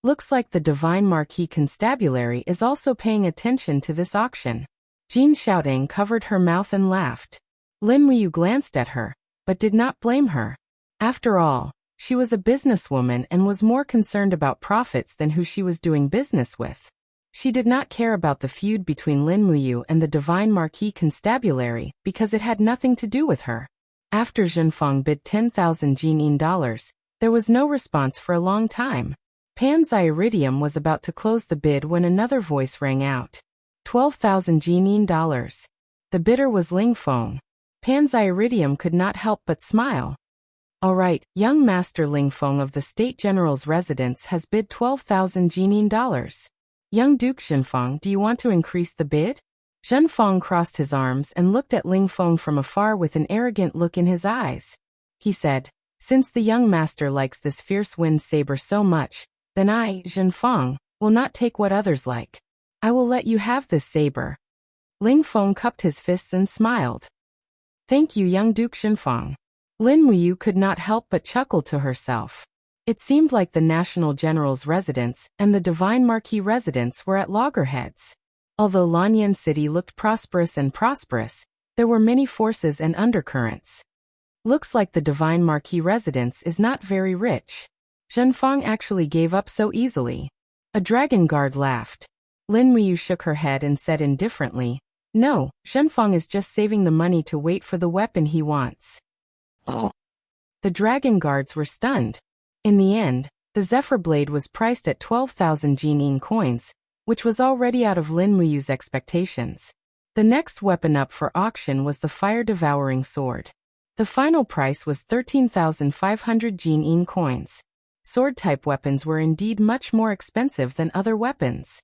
Speaker 1: Looks like the Divine Marquis Constabulary is also paying attention to this auction. Jin Xiaoting covered her mouth and laughed. Lin Muyu glanced at her, but did not blame her. After all, She was a businesswoman and was more concerned about profits than who she was doing business with. She did not care about the feud between Lin Muyu and the Divine Marquis Constabulary because it had nothing to do with her. After Zhenfang bid 10,000 Jinin dollars, there was no response for a long time. Panzai Iridium was about to close the bid when another voice rang out. 12,000 Jinin dollars. The bidder was Ling Feng. Panzai Iridium could not help but smile. All right, young Master Ling Feng of the State General's residence has bid 12,000 Jinin dollars. Young Duke Zhenfang, do you want to increase the bid? Zhenfang crossed his arms and looked at Ling Feng from afar with an arrogant look in his eyes. He said, since the young master likes this fierce wind saber so much, then I, Zhenfang, will not take what others like. I will let you have this saber. Ling Feng cupped his fists and smiled. Thank you, young Duke Zhenfang. Lin Muyu could not help but chuckle to herself. It seemed like the National General's residence and the Divine Marquis residence were at loggerheads. Although Lanyan City looked prosperous, there were many forces and undercurrents. Looks like the Divine Marquis residence is not very rich. Zhenfang actually gave up so easily. A dragon guard laughed. Lin Muyu shook her head and said indifferently, no, Zhenfang is just saving the money to wait for the weapon he wants. Oh. The dragon guards were stunned. In the end, the Zephyr Blade was priced at 12,000 Jinin coins, which was already out of Lin Muyu's expectations. The next weapon up for auction was the fire-devouring sword. The final price was 13,500 Jinin coins. Sword-type weapons were indeed much more expensive than other weapons.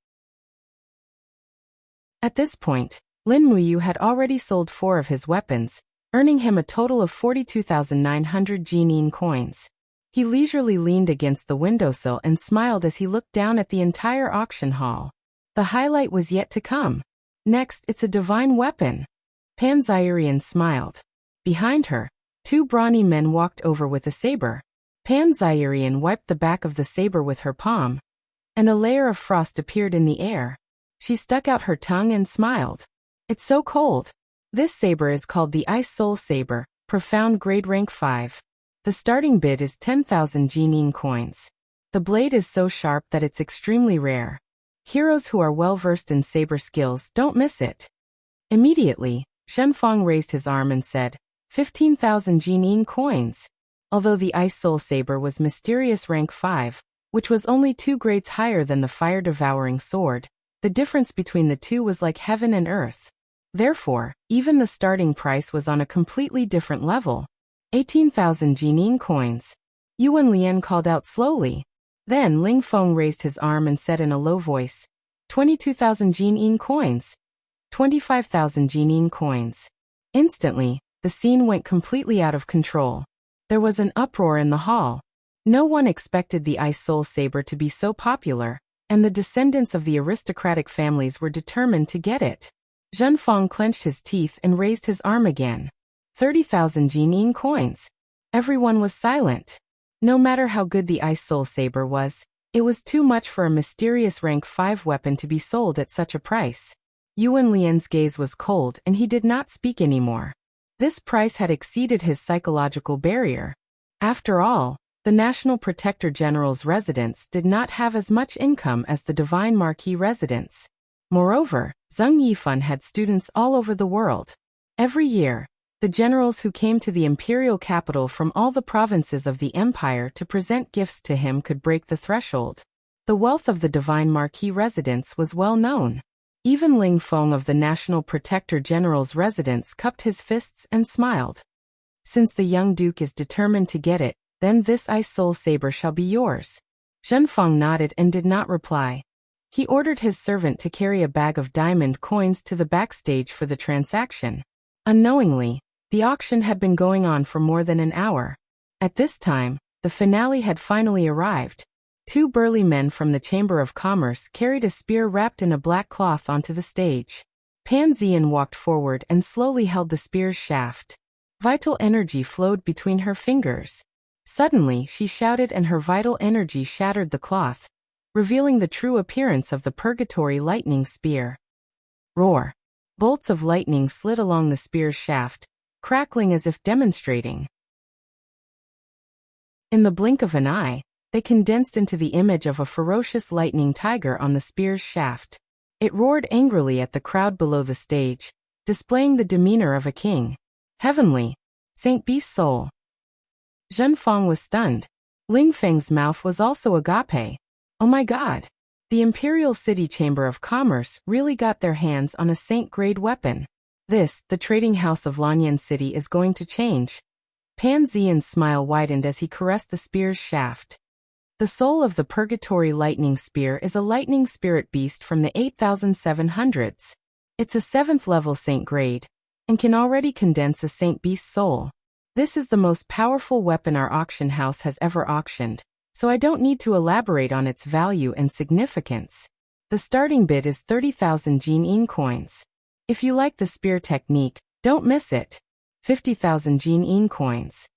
Speaker 1: At this point, Lin Muyu had already sold 4 of his weapons, earning him a total of 42,900 Jinin coins. He leisurely leaned against the windowsill and smiled as he looked down at the entire auction hall. The highlight was yet to come. Next, it's a divine weapon. Panzai smiled. Behind her, 2 brawny men walked over with a saber. Panzai wiped the back of the saber with her palm, and a layer of frost appeared in the air. She stuck out her tongue and smiled. It's so cold. This saber is called the Ice Soul Saber, Profound Grade Rank 5. The starting bid is 10,000 Jinin coins. The blade is so sharp that it's extremely rare. Heroes who are well versed in saber skills don't miss it. Immediately, Zhenfang raised his arm and said, 15,000 Jinin coins. Although the Ice Soul Saber was mysterious rank 5, which was only 2 grades higher than the fire-devouring sword, the difference between the two was like heaven and earth. Therefore, even the starting price was on a completely different level. 18,000 Jinin coins. Yuan Lian called out slowly. Then Ling Feng raised his arm and said in a low voice, 22,000 Jinin coins. 25,000 Jinin coins. Instantly, the scene went completely out of control. There was an uproar in the hall. No one expected the Ice Soul Saber to be so popular, and the descendants of the aristocratic families were determined to get it. Zhenfang clenched his teeth and raised his arm again. 30,000 Jinin coins. Everyone was silent. No matter how good the Ice Soul Saber was, it was too much for a mysterious rank 5 weapon to be sold at such a price. Yuan Lian's gaze was cold and he did not speak anymore. This price had exceeded his psychological barrier. After all, the National Protector General's residence did not have as much income as the Divine Marquis residence. Moreover, Zheng Yifan had students all over the world. Every year, the generals who came to the imperial capital from all the provinces of the empire to present gifts to him could break the threshold. The wealth of the Divine Marquis residence was well known. Even Ling Feng of the National Protector General's residence cupped his fists and smiled. Since the young duke is determined to get it, then this Ice Soul Saber shall be yours. Zhenfang nodded and did not reply. He ordered his servant to carry a bag of diamond coins to the backstage for the transaction. Unknowingly, the auction had been going on for more than an hour. At this time, the finale had finally arrived. 2 burly men from the Chamber of Commerce carried a spear wrapped in a black cloth onto the stage. Pan Zian walked forward and slowly held the spear's shaft. Vital energy flowed between her fingers. Suddenly, she shouted and her vital energy shattered the cloth, revealing the true appearance of the Purgatory Lightning Spear. Roar! Bolts of lightning slid along the spear's shaft, crackling as if demonstrating. In the blink of an eye, they condensed into the image of a ferocious lightning tiger on the spear's shaft. It roared angrily at the crowd below the stage, displaying the demeanor of a king. Heavenly. Saint Beast's soul. Zhen Fang was stunned. Ling Feng's mouth was also agape. Oh my god. The Imperial City Chamber of Commerce really got their hands on a saint-grade weapon. This, the trading house of Lanyan City, is going to change. Pan Ziyan's smile widened as he caressed the spear's shaft. The soul of the Purgatory Lightning Spear is a lightning spirit beast from the 8700s. It's a 7th level saint grade, and can already condense a saint beast's soul. This is the most powerful weapon our auction house has ever auctioned, so I don't need to elaborate on its value and significance. The starting bid is 30,000 Jin-in coins. If you like the spear technique, don't miss it. 50,000 Jin-in coins.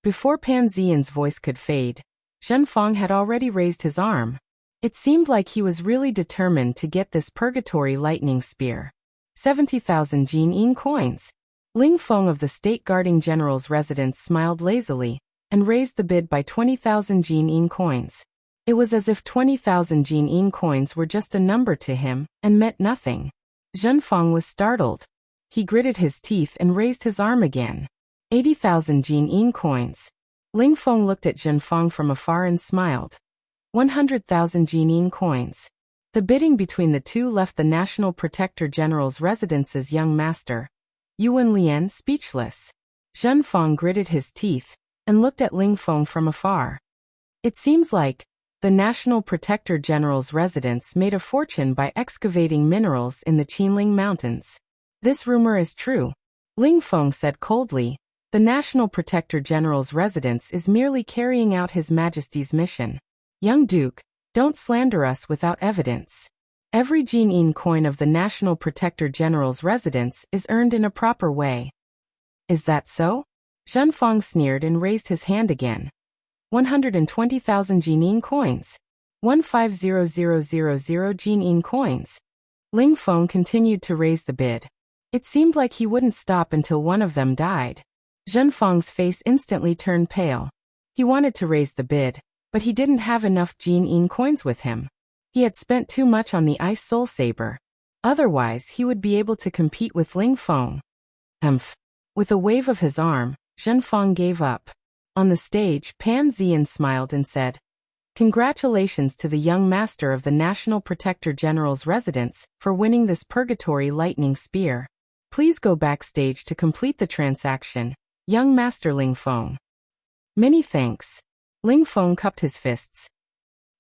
Speaker 1: Before Pan Ziyan's voice could fade, Zhen Fang had already raised his arm. It seemed like he was really determined to get this Purgatory Lightning Spear. 70,000 Jin-in coins. Ling Feng of the State Guarding General's residence smiled lazily, and raised the bid by 20,000 Jin-in coins. It was as if 20,000 Jin-in coins were just a number to him, and meant nothing. Zhen Fang was startled. He gritted his teeth and raised his arm again. 80,000 Jin-in coins. Ling Feng looked at Zhen Fang from afar and smiled. 100,000 Jin-in coins. The bidding between the two left the National Protector General's residence's young master, Yuan Lian, speechless. Zhen Fang gritted his teeth and looked at Ling Feng from afar. It seems like the National Protector General's residence made a fortune by excavating minerals in the Qinling Mountains. This rumor is true. Ling Feng said coldly. The National Protector General's residence is merely carrying out His Majesty's mission. Young Duke, don't slander us without evidence. Every Jin-in coin of the National Protector General's residence is earned in a proper way. Is that so? Zhen Fang sneered and raised his hand again. 120,000 Jin-in coins. 150000 Jin-in coins. Ling Feng continued to raise the bid. It seemed like he wouldn't stop until one of them died. Zhen Fang's face instantly turned pale. He wanted to raise the bid, but he didn't have enough Jin-in coins with him. He had spent too much on the Ice Soul Saber. Otherwise, he would be able to compete with Ling Feng. With a wave of his arm, Zhen Fang gave up. On the stage, Pan Ziyan smiled and said, "Congratulations to the young master of the National Protector General's residence for winning this Purgatory Lightning Spear. Please go backstage to complete the transaction, young Master Ling Feng." "Many thanks." Ling Feng cupped his fists.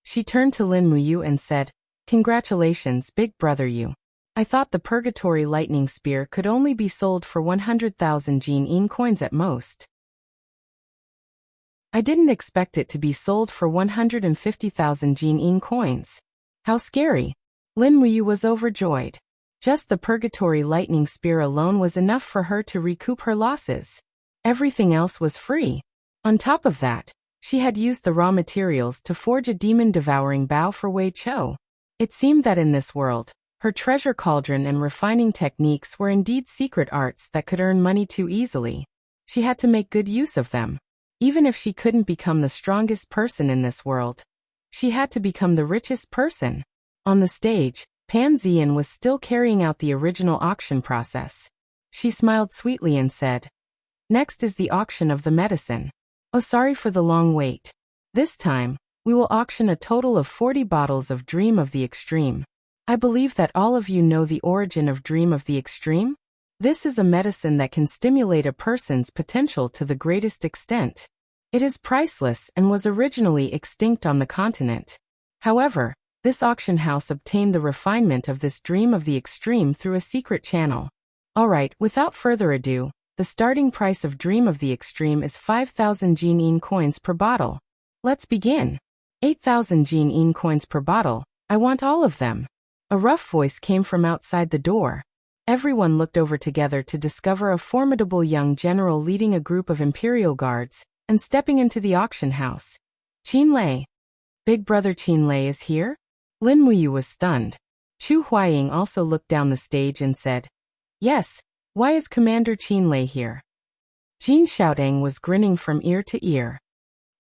Speaker 1: She turned to Lin Muyu and said, "Congratulations, big brother Yu. I thought the Purgatory Lightning Spear could only be sold for 100,000 Jin-in coins at most. I didn't expect it to be sold for 150,000 Jin-in coins. How scary." Lin Muyu was overjoyed. Just the Purgatory Lightning Spear alone was enough for her to recoup her losses. Everything else was free. On top of that, she had used the raw materials to forge a demon-devouring bow for Wei Chou. It seemed that in this world, her treasure cauldron and refining techniques were indeed secret arts that could earn money too easily. She had to make good use of them. Even if she couldn't become the strongest person in this world, she had to become the richest person. On the stage, Pan Ziyan was still carrying out the original auction process. She smiled sweetly and said, "Next is the auction of the medicine. Oh, sorry for the long wait. This time, we will auction a total of 40 bottles of Dream of the Extreme. I believe that all of you know the origin of Dream of the Extreme? This is a medicine that can stimulate a person's potential to the greatest extent. It is priceless and was originally extinct on the continent. However, this auction house obtained the refinement of this Dream of the Extreme through a secret channel. Alright, without further ado, the starting price of Dream of the Extreme is 5,000 Jin-in coins per bottle. Let's begin. 8,000 Jin-in coins per bottle. I want all of them." A rough voice came from outside the door. Everyone looked over together to discover a formidable young general leading a group of Imperial Guards and stepping into the auction house. "Qin Lei. Big brother Qin Lei is here?" Lin Muyu was stunned. Chu Huaying also looked down the stage and said, "Yes, why is Commander Qin Lei here?" Jin Xiaotang was grinning from ear to ear.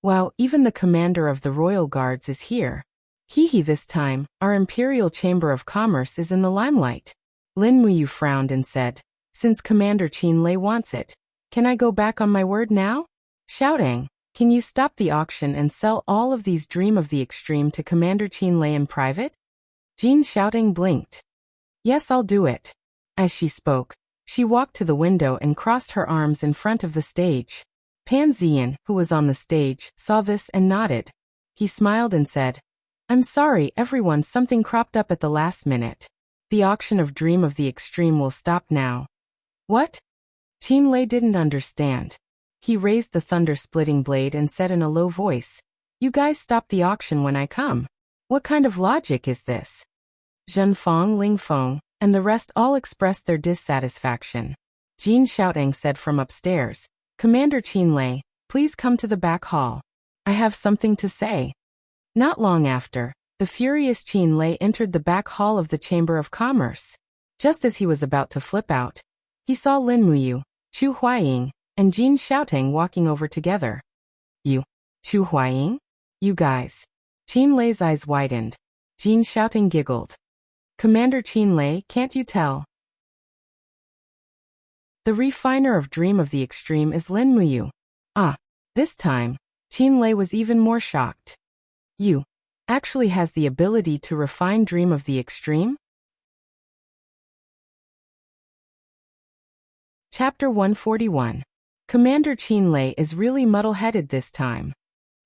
Speaker 1: Wow, even the commander of the royal guards is here. Hee this time, our Imperial Chamber of Commerce is in the limelight. Lin Muyu frowned and said, since Commander Qin wants it, can I go back on my word now? Shouting, can you stop the auction and sell all of these Dream of the Extreme to Commander Qin in private? Jin Shouting blinked. Yes, I'll do it. As she spoke, she walked to the window and crossed her arms in front of the stage. Pan Ziyan, who was on the stage, saw this and nodded. He smiled and said, I'm sorry everyone, something cropped up at the last minute. The auction of Dream of the Extreme will stop now. What? Qin Lei didn't understand. He raised the thunder-splitting blade and said in a low voice, you guys stop the auction when I come. What kind of logic is this? Zhen Feng, Ling Feng, and the rest all expressed their dissatisfaction. Jin Shouting said from upstairs, Commander Qin Lei, please come to the back hall. I have something to say. Not long after, the furious Qin Lei entered the back hall of the Chamber of Commerce. Just as he was about to flip out, he saw Lin Muyu, Chu Huaying, and Jin Shouting walking over together. You, Chu Huaying? You guys. Qin Lei's eyes widened. Jin Shouting giggled. Commander Qin Lei, can't you tell? The refiner of Dream of the Extreme is Lin Muyu. Ah, this time, Qin Lei was even more shocked. You actually has the ability to refine Dream of the Extreme? Chapter 141. Commander Qin Lei is really muddle-headed this time.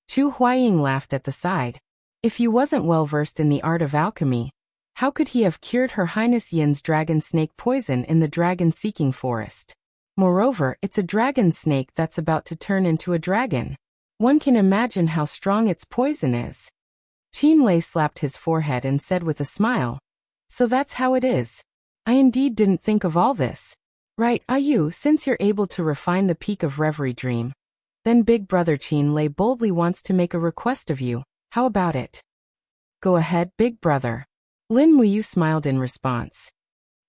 Speaker 1: Chu Huaying laughed at the side. If you wasn't well-versed in the art of alchemy, how could he have cured Her Highness Yin's dragon snake poison in the dragon-seeking forest? Moreover, it's a dragon snake that's about to turn into a dragon. One can imagine how strong its poison is. Qin Lei slapped his forehead and said with a smile, so that's how it is. I indeed didn't think of all this. Right, you, since you're able to refine the peak of Reverie Dream. Then Big Brother Qin Lei boldly wants to make a request of you. How about it? Go ahead, Big Brother. Lin Muyu smiled in response.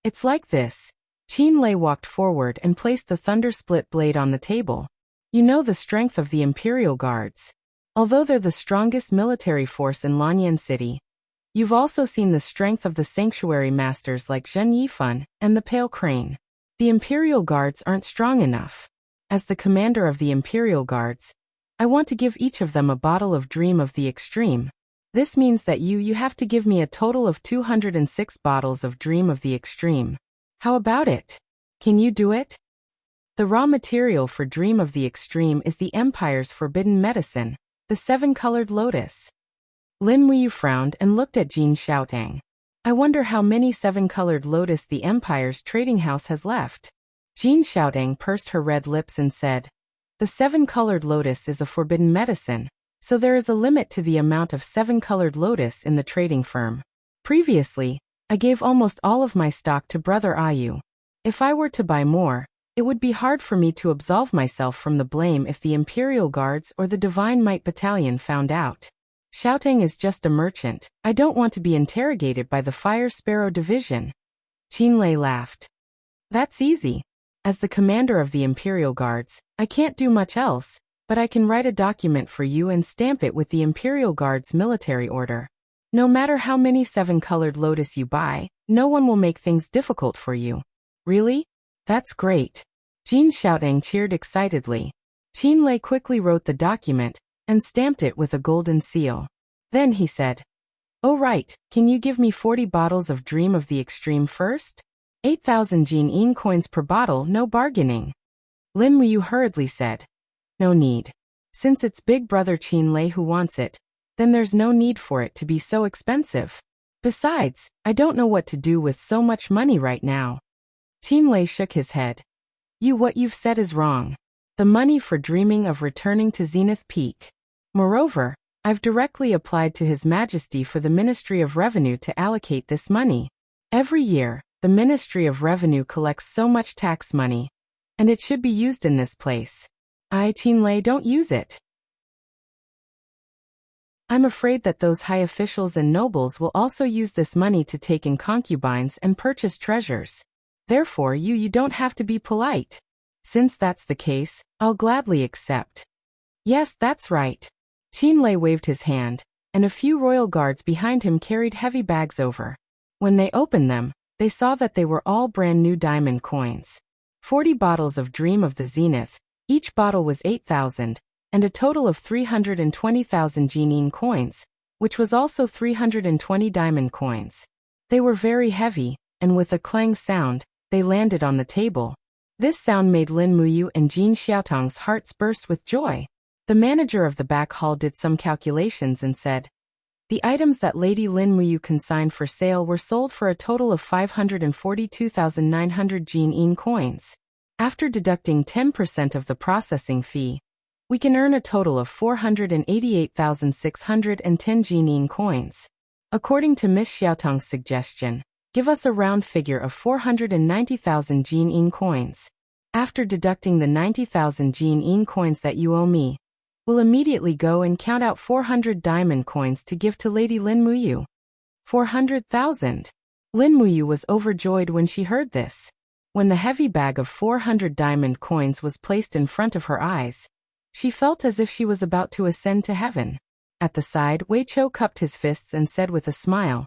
Speaker 1: It's like this. Qin Lei walked forward and placed the thunder-split blade on the table. You know the strength of the Imperial Guards. Although they're the strongest military force in Lanyan City, you've also seen the strength of the sanctuary masters like Zhen Yifan and the Pale Crane. The Imperial Guards aren't strong enough. As the commander of the Imperial Guards, I want to give each of them a bottle of Dream of the Extreme. This means that you have to give me a total of 206 bottles of Dream of the Extreme. How about it? Can you do it? The raw material for Dream of the Extreme is the Empire's forbidden medicine, the seven-colored lotus. Lin Muyu frowned and looked at Jin Shouting. I wonder how many seven-colored lotus the Empire's trading house has left. Jin Shouting pursed her red lips and said, the seven-colored lotus is a forbidden medicine, so there is a limit to the amount of seven-colored lotus in the trading firm. Previously, I gave almost all of my stock to Brother Ayu. If I were to buy more, it would be hard for me to absolve myself from the blame if the Imperial Guards or the Divine Might Battalion found out. Shouting is just a merchant. I don't want to be interrogated by the Fire Sparrow Division. Qin Lei laughed. That's easy. As the commander of the Imperial Guards, I can't do much else, but I can write a document for you and stamp it with the Imperial Guards military order. No matter how many seven-colored lotus you buy, no one will make things difficult for you. Really? That's great. Jin Shouting cheered excitedly. Qin Lei quickly wrote the document and stamped it with a golden seal. Then he said, oh right, can you give me 40 bottles of Dream of the Extreme first? 8,000 Jin coins per bottle, no bargaining. Lin Muyu hurriedly said, no need. Since it's Big Brother Qin Lei who wants it, then there's no need for it to be so expensive. Besides, I don't know what to do with so much money right now. Qin Lei shook his head. What you've said is wrong. The money for dreaming of returning to Zenith Peak. Moreover, I've directly applied to His Majesty for the Ministry of Revenue to allocate this money. Every year, the Ministry of Revenue collects so much tax money, and it should be used in this place. Qin Lei, don't use it. I'm afraid that those high officials and nobles will also use this money to take in concubines and purchase treasures. Therefore, you don't have to be polite. Since that's the case, I'll gladly accept. Yes, that's right. Qinlei waved his hand, and a few royal guards behind him carried heavy bags over. When they opened them, they saw that they were all brand new diamond coins. 40 bottles of Dream of the Zenith, each bottle was 8,000, and a total of 320,000 Jinin coins, which was also 320 diamond coins. They were very heavy, and with a clang sound, they landed on the table. This sound made Lin Muyu and Jin Xiaotong's hearts burst with joy. The manager of the back hall did some calculations and said, "The items that Lady Lin Muyu consigned for sale were sold for a total of 542,900 Jinin coins. After deducting 10% of the processing fee, we can earn a total of 488,610 Jinin coins. According to Miss Xiaotong's suggestion, give us a round figure of 490,000 Jinin coins. After deducting the 90,000 Jinin coins that you owe me, we'll immediately go and count out 400 diamond coins to give to Lady Lin Muyu." 400,000. Lin Muyu was overjoyed when she heard this. When the heavy bag of 400 diamond coins was placed in front of her eyes, she felt as if she was about to ascend to heaven. At the side, Wei Chou cupped his fists and said with a smile,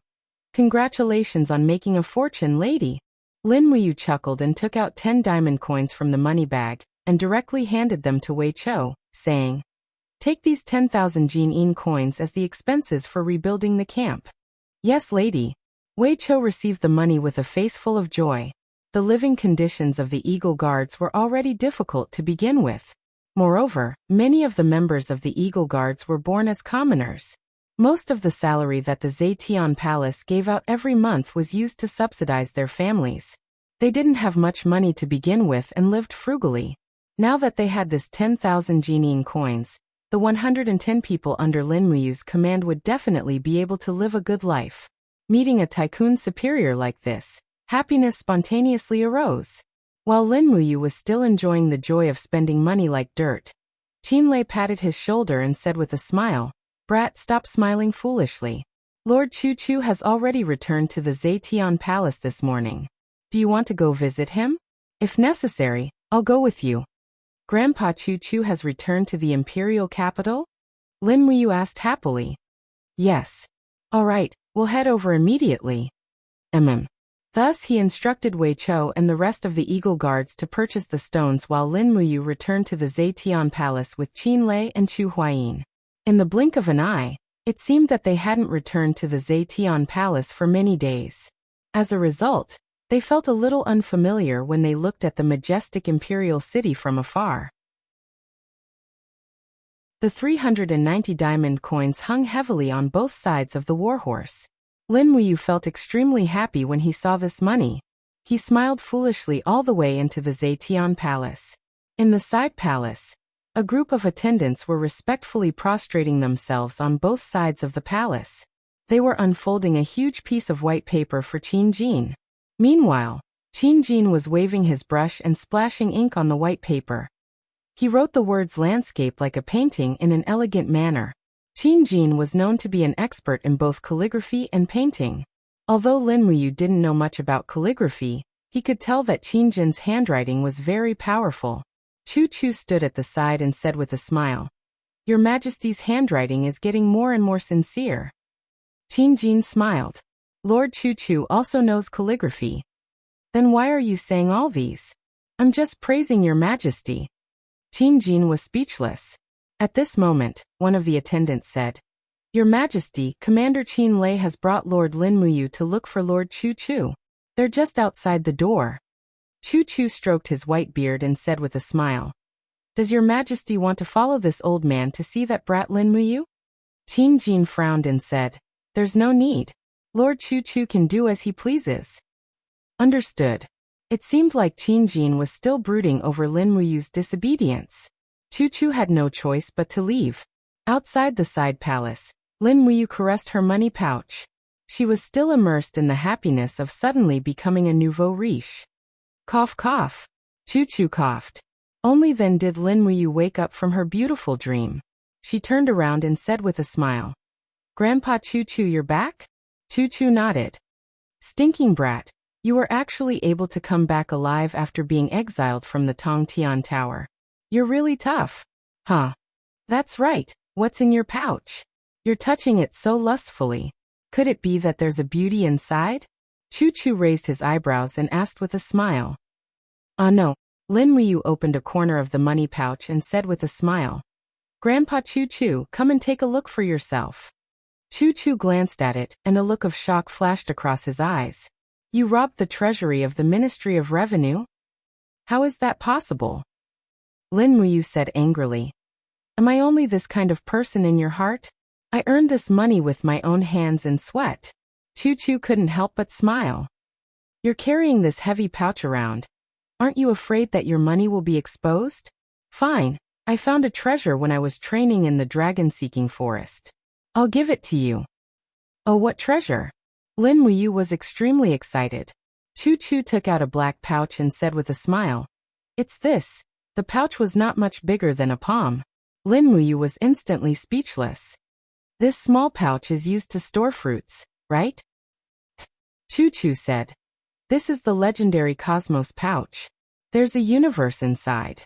Speaker 1: "Congratulations on making a fortune, lady." Lin Muyu chuckled and took out 10 diamond coins from the money bag and directly handed them to Wei Chou, saying, "Take these 10,000 Jinin coins as the expenses for rebuilding the camp." "Yes, lady." Wei Chou received the money with a face full of joy. The living conditions of the Eagle Guards were already difficult to begin with. Moreover, many of the members of the Eagle Guards were born as commoners. Most of the salary that the Zetian Palace gave out every month was used to subsidize their families. They didn't have much money to begin with and lived frugally. Now that they had this 10,000 Jinin coins, the 110 people under Lin Muyu's command would definitely be able to live a good life. Meeting a tycoon superior like this, happiness spontaneously arose. While Lin Muyu was still enjoying the joy of spending money like dirt, Qinlei patted his shoulder and said with a smile, "Brat, stop smiling foolishly. Lord Chu Chu has already returned to the Zetian Palace this morning. Do you want to go visit him? If necessary, I'll go with you." "Grandpa Chu Chu has returned to the imperial capital?" Lin Muyu asked happily. "Yes." "All right, we'll head over immediately." Thus he instructed Wei Chou and the rest of the Eagle Guards to purchase the stones while Lin Muyu returned to the Zetian Palace with Qinlei and Chu Huayin. In the blink of an eye, it seemed that they hadn't returned to the Zetian Palace for many days. As a result, they felt a little unfamiliar when they looked at the majestic imperial city from afar. The 390 diamond coins hung heavily on both sides of the warhorse. Lin Muyu felt extremely happy when he saw this money. He smiled foolishly all the way into the Zetian Palace. In the side palace, a group of attendants were respectfully prostrating themselves on both sides of the palace. They were unfolding a huge piece of white paper for Qin Jin. Meanwhile, Qin Jin was waving his brush and splashing ink on the white paper. He wrote the words "landscape" like a painting in an elegant manner. Qin Jin was known to be an expert in both calligraphy and painting. Although Lin Muyu didn't know much about calligraphy, he could tell that Qin Jin's handwriting was very powerful. Chu Chu stood at the side and said with a smile, "Your Majesty's handwriting is getting more and more sincere." Qin Jin smiled. "Lord Chu Chu also knows calligraphy." "Then why are you saying all these?" "I'm just praising your Majesty." Qin Jin was speechless. At this moment, one of the attendants said, "Your Majesty, Commander Qin Lei has brought Lord Lin Muyu to look for Lord Chu Chu. They're just outside the door." Chu Chu stroked his white beard and said with a smile, "Does your Majesty want to follow this old man to see that brat Lin Muyu?" Qin Jin frowned and said, "There's no need. Lord Chu Chu can do as he pleases." Understood. It seemed like Qin Jin was still brooding over Lin Muyu's disobedience. Chu Chu had no choice but to leave. Outside the side palace, Lin Muyu caressed her money pouch. She was still immersed in the happiness of suddenly becoming a nouveau riche. Cough cough. Chu Chu coughed. Only then did Lin Muyu wake up from her beautiful dream. She turned around and said with a smile, "Grandpa Chu Chu, you're back?" Chu Chu nodded. "Stinking brat, you were actually able to come back alive after being exiled from the Tongtian Tower. You're really tough." "Huh. That's right," What's in your pouch? You're touching it so lustfully. Could it be that there's a beauty inside? Choo Choo raised his eyebrows and asked with a smile. No. Lin Muyu opened a corner of the money pouch and said with a smile. Grandpa Choo Choo, come and take a look for yourself. Choo Choo glanced at it, and a look of shock flashed across his eyes. You robbed the treasury of the Ministry of Revenue? How is that possible? Lin Muyu said angrily. Am I only this kind of person in your heart? I earned this money with my own hands and sweat. Choo Choo couldn't help but smile. You're carrying this heavy pouch around. Aren't you afraid that your money will be exposed? Fine. I found a treasure when I was training in the dragon-seeking forest. I'll give it to you. Oh, what treasure? Lin Muyu was extremely excited. Choo Choo took out a black pouch and said with a smile. It's this. The pouch was not much bigger than a palm. Lin Muyu was instantly speechless. This small pouch is used to store fruits, right? Choo Choo said. This is the legendary Cosmos pouch. There's a universe inside.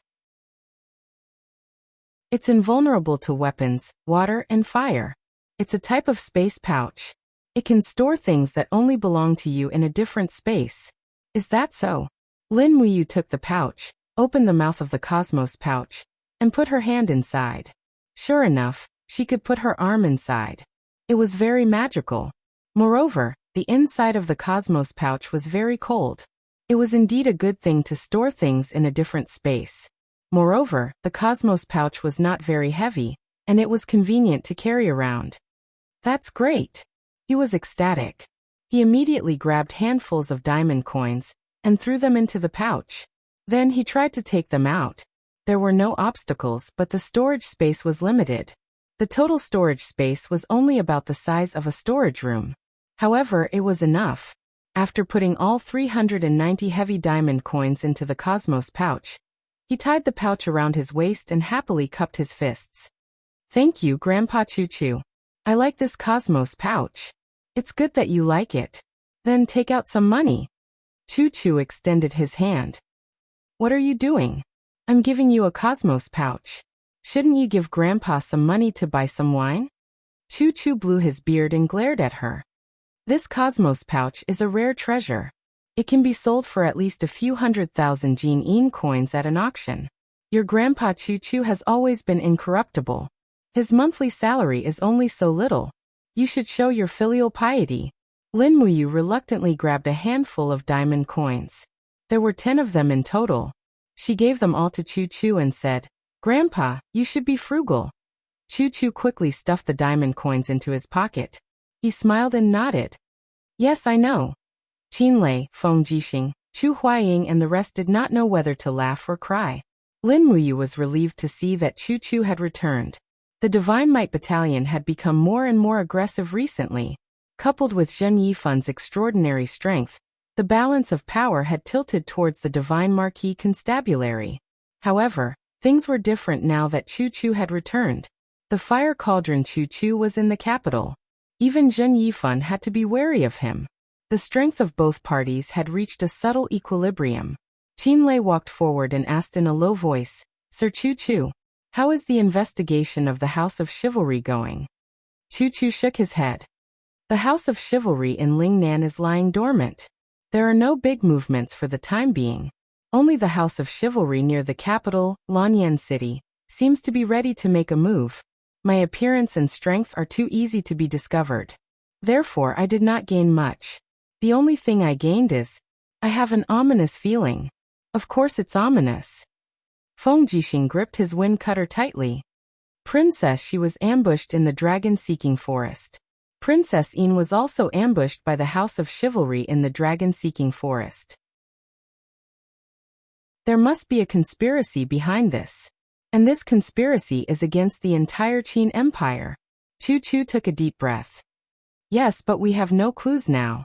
Speaker 1: It's invulnerable to weapons, water, and fire. It's a type of space pouch. It can store things that only belong to you in a different space. Is that so? Lin Muyu took the pouch, opened the mouth of the Cosmos pouch, and put her hand inside. Sure enough, she could put her arm inside. It was very magical. Moreover, the inside of the Cosmos pouch was very cold. It was indeed a good thing to store things in a different space. Moreover, the Cosmos pouch was not very heavy, and it was convenient to carry around. That's great. He was ecstatic. He immediately grabbed handfuls of diamond coins and threw them into the pouch. Then he tried to take them out. There were no obstacles, but the storage space was limited. The total storage space was only about the size of a storage room. However, it was enough. After putting all 390 heavy diamond coins into the Cosmos pouch, he tied the pouch around his waist and happily cupped his fists. Thank you, Grandpa Choo Choo. I like this Cosmos pouch. It's good that you like it. Then take out some money. Choo Choo extended his hand. What are you doing? I'm giving you a Cosmos pouch. Shouldn't you give Grandpa some money to buy some wine? Choo Choo blew his beard and glared at her. This Cosmos pouch is a rare treasure. It can be sold for at least a few 100,000 Jin coins at an auction. Your Grandpa Choo Choo has always been incorruptible. His monthly salary is only so little. You should show your filial piety. Lin Muyu reluctantly grabbed a handful of diamond coins. There were 10 of them in total. She gave them all to Choo Choo and said, Grandpa, you should be frugal. Choo Choo quickly stuffed the diamond coins into his pocket. He smiled and nodded. Yes, I know. Qinlei, Feng Jixing, Chu Huaying and the rest did not know whether to laugh or cry. Lin Muyu was relieved to see that Choo Choo had returned. The Divine Might Battalion had become more and more aggressive recently. Coupled with Zhen Yifan's extraordinary strength, the balance of power had tilted towards the Divine Marquis Constabulary. However, things were different now that Choo Choo had returned. The fire cauldron Choo Choo was in the capital. Even Zhen Yifan had to be wary of him. The strength of both parties had reached a subtle equilibrium. Qinlei walked forward and asked in a low voice, Sir Choo Choo, how is the investigation of the House of Chivalry going? Choo Choo shook his head. The House of Chivalry in Lingnan is lying dormant. There are no big movements for the time being. Only the House of Chivalry near the capital, Lanyan City, seems to be ready to make a move. My appearance and strength are too easy to be discovered. Therefore, I did not gain much. The only thing I gained is, I have an ominous feeling. Of course it's ominous. Feng Jixing gripped his wind cutter tightly. Princess She was ambushed in the dragon-seeking forest. Princess Yin was also ambushed by the House of Chivalry in the dragon-seeking forest. There must be a conspiracy behind this. And this conspiracy is against the entire Qin Empire. Choo Choo took a deep breath. Yes, but we have no clues now.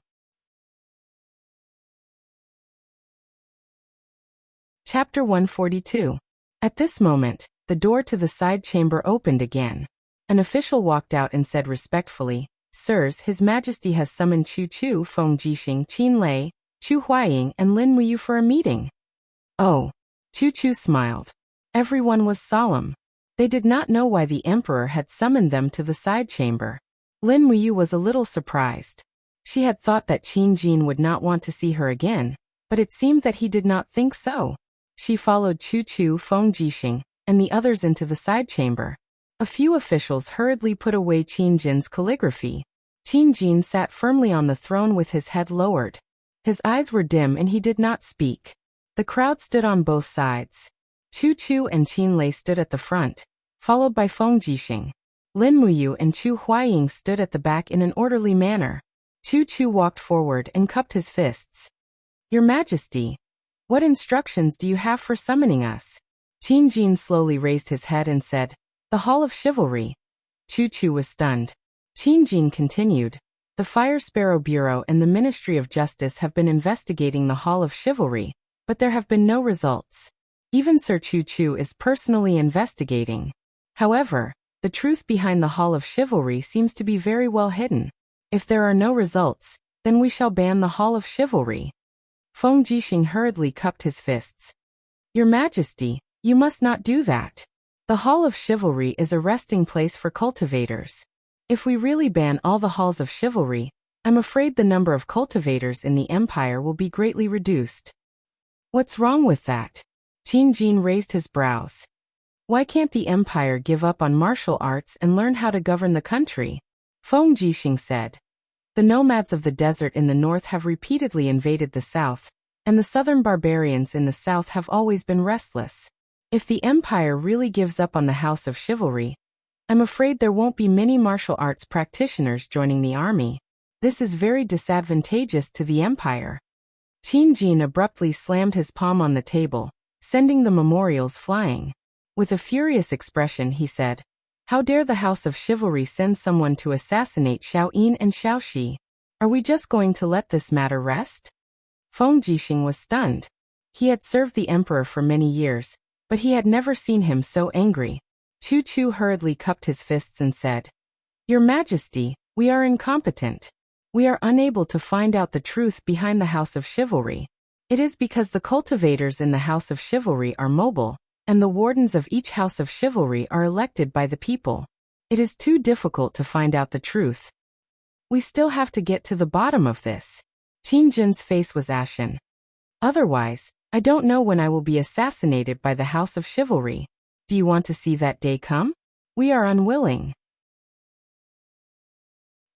Speaker 1: Chapter 142. At this moment, the door to the side chamber opened again. An official walked out and said respectfully, Sirs, His Majesty has summoned Choo Choo, Feng Jixing, Qinlei, Chu Huaying, and Lin Muyu for a meeting. Oh. Choo Choo smiled. Everyone was solemn. They did not know why the emperor had summoned them to the side chamber. Lin Muyu was a little surprised. She had thought that Qin Jin would not want to see her again, but it seemed that he did not think so. She followed Chu, Feng Jixing, and the others into the side chamber. A few officials hurriedly put away Qin Jin's calligraphy. Qin Jin sat firmly on the throne with his head lowered. His eyes were dim and he did not speak. The crowd stood on both sides. Chu and Qin Lei stood at the front, followed by Feng Jixing. Lin Muyu and Chu Huaying stood at the back in an orderly manner. Chu walked forward and cupped his fists. Your Majesty, what instructions do you have for summoning us? Qin Jin slowly raised his head and said, the Hall of Chivalry. Chu was stunned. Qin Jin continued, the Fire Sparrow Bureau and the Ministry of Justice have been investigating the Hall of Chivalry, but there have been no results. Even Sir Chu is personally investigating. However, the truth behind the Hall of Chivalry seems to be very well hidden. If there are no results, then we shall ban the Hall of Chivalry. Feng Jixing hurriedly cupped his fists. Your Majesty, you must not do that. The Hall of Chivalry is a resting place for cultivators. If we really ban all the halls of chivalry, I'm afraid the number of cultivators in the empire will be greatly reduced. What's wrong with that? Qin Jin raised his brows. Why can't the empire give up on martial arts and learn how to govern the country? Feng Jixing said. The nomads of the desert in the north have repeatedly invaded the south, and the southern barbarians in the south have always been restless. If the empire really gives up on the House of Chivalry, I'm afraid there won't be many martial arts practitioners joining the army. This is very disadvantageous to the empire. Qin Jin abruptly slammed his palm on the table, sending the memorials flying. With a furious expression he said, how dare the House of Chivalry send someone to assassinate Xiao Yin and Xiao Shi? Are we just going to let this matter rest? Feng Jixing was stunned. He had served the emperor for many years, but he had never seen him so angry. Chu hurriedly cupped his fists and said, Your Majesty, we are incompetent. We are unable to find out the truth behind the House of Chivalry. It is because the cultivators in the House of Chivalry are mobile, and the wardens of each House of Chivalry are elected by the people. It is too difficult to find out the truth. We still have to get to the bottom of this. Qin Jin's face was ashen. Otherwise, I don't know when I will be assassinated by the House of Chivalry. Do you want to see that day come? We are unwilling.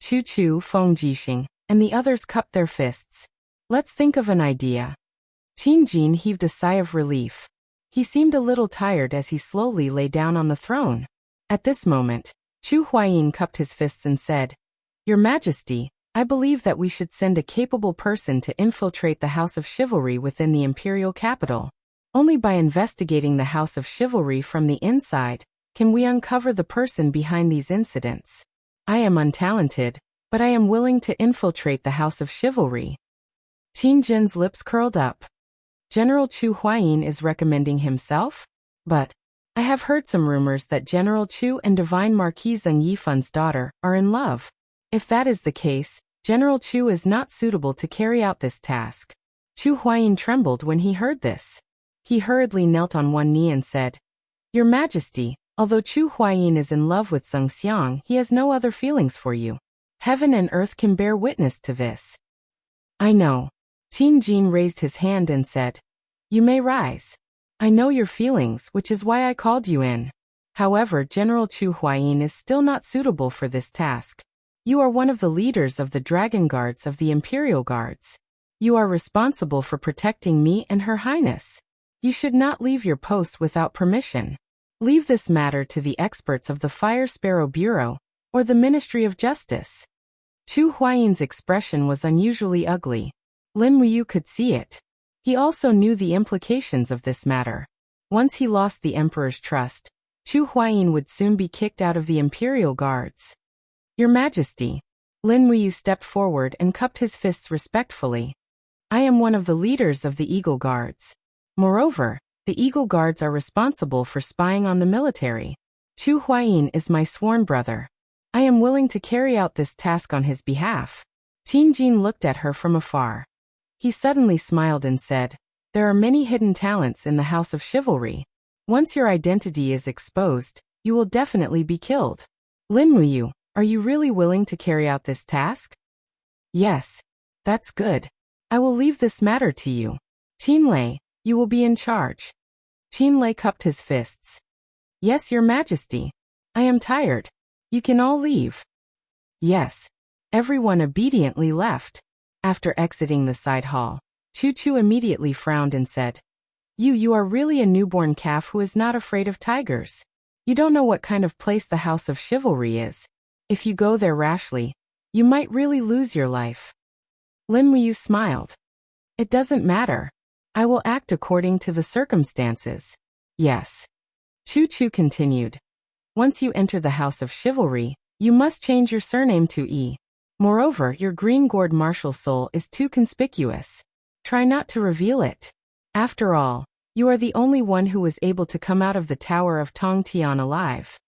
Speaker 1: Chu, Feng Jixing, and the others cupped their fists. Let's think of an idea. Qin Jin heaved a sigh of relief. He seemed a little tired as he slowly lay down on the throne. At this moment, Chu Huayin cupped his fists and said, Your Majesty, I believe that we should send a capable person to infiltrate the House of Chivalry within the imperial capital. Only by investigating the House of Chivalry from the inside can we uncover the person behind these incidents. I am untalented, but I am willing to infiltrate the House of Chivalry. Qin Jin's lips curled up. General Chu Huayin is recommending himself? But I have heard some rumors that General Chu and Divine Marquise Zheng Yifun's daughter are in love. If that is the case, General Chu is not suitable to carry out this task. Chu Huayin trembled when he heard this. He hurriedly knelt on one knee and said, Your Majesty, although Chu Huayin is in love with Zheng Xiang, he has no other feelings for you. Heaven and earth can bear witness to this. I know. Qin Jin raised his hand and said, You may rise. I know your feelings, which is why I called you in. However, General Chu Huayin is still not suitable for this task. You are one of the leaders of the Dragon Guards of the Imperial Guards. You are responsible for protecting me and Her Highness. You should not leave your post without permission. Leave this matter to the experts of the Fire Sparrow Bureau, or the Ministry of Justice. Chu Huayin's expression was unusually ugly. Lin Muyu could see it. He also knew the implications of this matter. Once he lost the Emperor's trust, Chu Huayin would soon be kicked out of the Imperial Guards. Your Majesty. Lin Muyu stepped forward and cupped his fists respectfully. I am one of the leaders of the Eagle Guards. Moreover, the Eagle Guards are responsible for spying on the military. Chu Huayin is my sworn brother. I am willing to carry out this task on his behalf. Qin Jin looked at her from afar. He suddenly smiled and said, There are many hidden talents in the House of Chivalry. Once your identity is exposed, you will definitely be killed. Lin Muyu, are you really willing to carry out this task? Yes. That's good. I will leave this matter to you. Qin Lei, you will be in charge. Qin Lei cupped his fists. Yes, Your Majesty. I am tired. You can all leave. Yes. Everyone obediently left. After exiting the side hall, Chu Chu immediately frowned and said, You are really a newborn calf who is not afraid of tigers. You don't know what kind of place the House of Chivalry is. If you go there rashly, you might really lose your life. Lin Muyu smiled. It doesn't matter. I will act according to the circumstances. Yes. Chu Chu continued. Once you enter the House of Chivalry, you must change your surname to E. Moreover, your green gourd martial soul is too conspicuous. Try not to reveal it. After all, you are the only one who was able to come out of the Tower of Tongtian alive.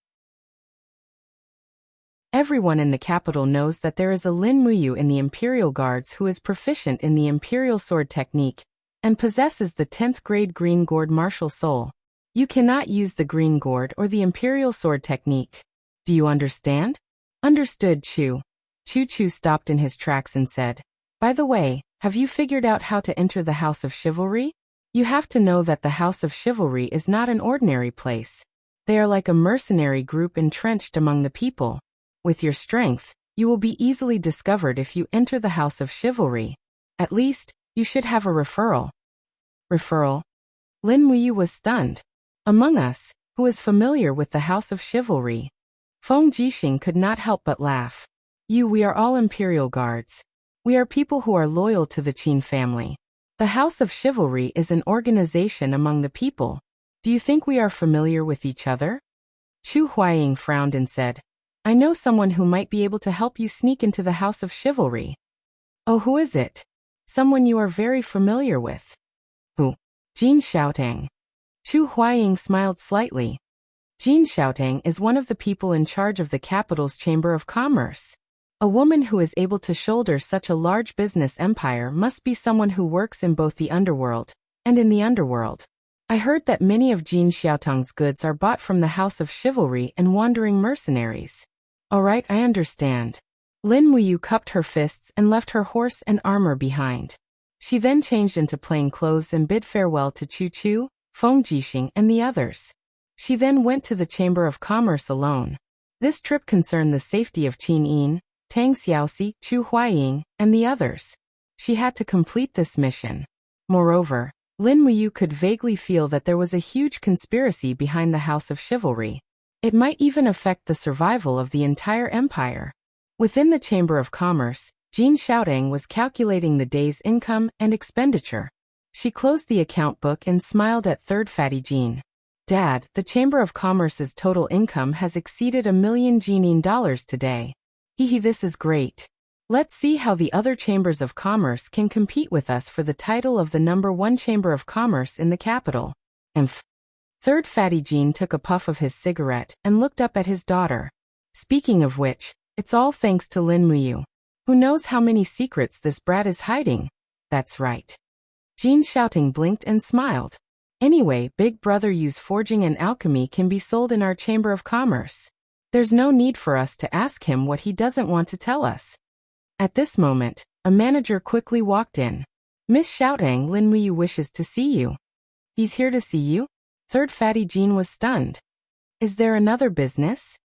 Speaker 1: Everyone in the capital knows that there is a Lin Muyu in the Imperial Guards who is proficient in the Imperial Sword technique and possesses the 10th grade Green Gourd martial soul. You cannot use the Green Gourd or the Imperial Sword technique. Do you understand? Understood, Chu. Chu Chu stopped in his tracks and said, By the way, have you figured out how to enter the House of Chivalry? You have to know that the House of Chivalry is not an ordinary place. They are like a mercenary group entrenched among the people. With your strength, you will be easily discovered if you enter the House of Chivalry. At least, you should have a referral. Referral? Lin Muyu was stunned. Among us, who is familiar with the House of Chivalry? Feng Jixing could not help but laugh. We are all Imperial Guards. We are people who are loyal to the Qin family. The House of Chivalry is an organization among the people. Do you think we are familiar with each other? Chu Huaying frowned and said, I know someone who might be able to help you sneak into the House of Chivalry. Oh, who is it? Someone you are very familiar with. Who? Jin Xiaotang. Chu Huaying smiled slightly. Jin Xiaotang is one of the people in charge of the capital's Chamber of Commerce. A woman who is able to shoulder such a large business empire must be someone who works in both the underworld and in the underworld. I heard that many of Jin Xiaotang's goods are bought from the House of Chivalry and wandering mercenaries. All right, I understand. Lin Muyu cupped her fists and left her horse and armor behind. She then changed into plain clothes and bid farewell to Chu Chu, Feng Jixing, and the others. She then went to the Chamber of Commerce alone. This trip concerned the safety of Qin Yin, Tang Xiaoxi, Chu Huaying, and the others. She had to complete this mission. Moreover, Lin Muyu could vaguely feel that there was a huge conspiracy behind the House of Chivalry. It might even affect the survival of the entire empire. Within the Chamber of Commerce, Jin Xiaotang was calculating the day's income and expenditure. She closed the account book and smiled at Third Fatty Jin. Dad, the Chamber of Commerce's total income has exceeded $1 million today. This is great. Let's see how the other chambers of commerce can compete with us for the title of the #1 Chamber of Commerce in the capital. Third Fatty Jean took a puff of his cigarette and looked up at his daughter. Speaking of which, it's all thanks to Lin Muyu. Who knows how many secrets this brat is hiding? That's right. Jin Xiaoting blinked and smiled. Anyway, Big Brother Yu's forging and alchemy can be sold in our Chamber of Commerce. There's no need for us to ask him what he doesn't want to tell us. At this moment, a manager quickly walked in. Miss Xiaotang, Lin Muyu wishes to see you. He's here to see you? Third Fatty Jean was stunned. Is there another business?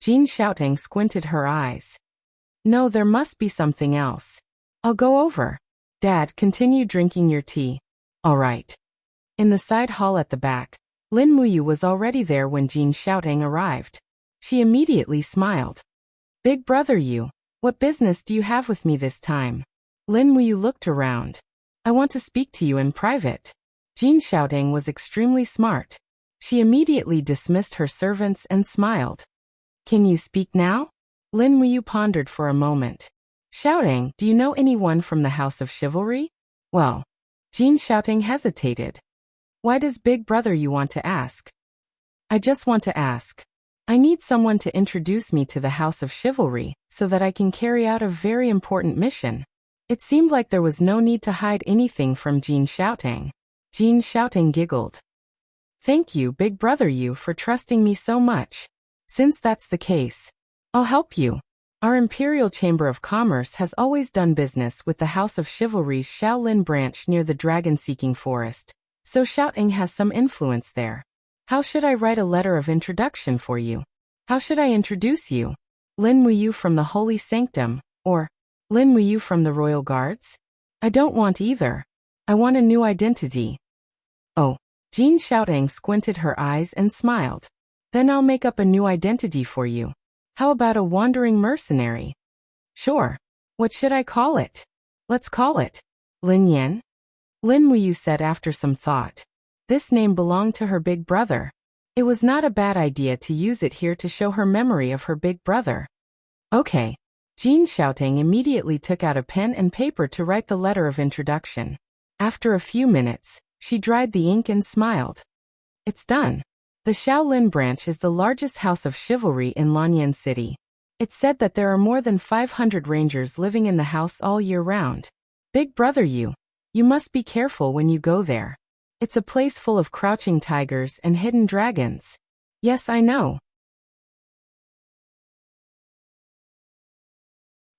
Speaker 1: Jin Xiaotang squinted her eyes. No, there must be something else. I'll go over. Dad, continue drinking your tea. All right. In the side hall at the back, Lin Muyu was already there when Jin Xiaotang arrived. She immediately smiled. Big Brother Yu, what business do you have with me this time? Lin Muyu looked around. I want to speak to you in private. Jin Xiaotang was extremely smart. She immediately dismissed her servants and smiled. Can you speak now? Lin Muyu pondered for a moment. Xiaotang, do you know anyone from the House of Chivalry? Well, Jin Xiaotang hesitated. Why does Big Brother Yu want to ask? I just want to ask. I need someone to introduce me to the House of Chivalry so that I can carry out a very important mission. It seemed like there was no need to hide anything from Jin Xiaotang. Jin Xiaotang giggled. Thank you, Big Brother Yu, for trusting me so much. Since that's the case, I'll help you. Our Imperial Chamber of Commerce has always done business with the House of Chivalry's Shaolin branch near the dragon-seeking forest, so Shouting has some influence there. How should I write a letter of introduction for you? How should I introduce you? Lin Muyu from the Holy Sanctum, or Lin Muyu from the Royal Guards? I don't want either. I want a new identity. Oh, Jean Shouting squinted her eyes and smiled. Then I'll make up a new identity for you. How about a wandering mercenary? Sure. What should I call it? Let's call it Lin Yan. Lin Muyu said after some thought. This name belonged to her big brother. It was not a bad idea to use it here to show her memory of her big brother. Okay. Jean Shouting immediately took out a pen and paper to write the letter of introduction. After a few minutes, she dried the ink and smiled. It's done. The Shaolin branch is the largest house of chivalry in Lanyan City. It's said that there are more than 500 rangers living in the house all year round. Big Brother Yu, you must be careful when you go there. It's a place full of crouching tigers and hidden dragons. Yes, I know.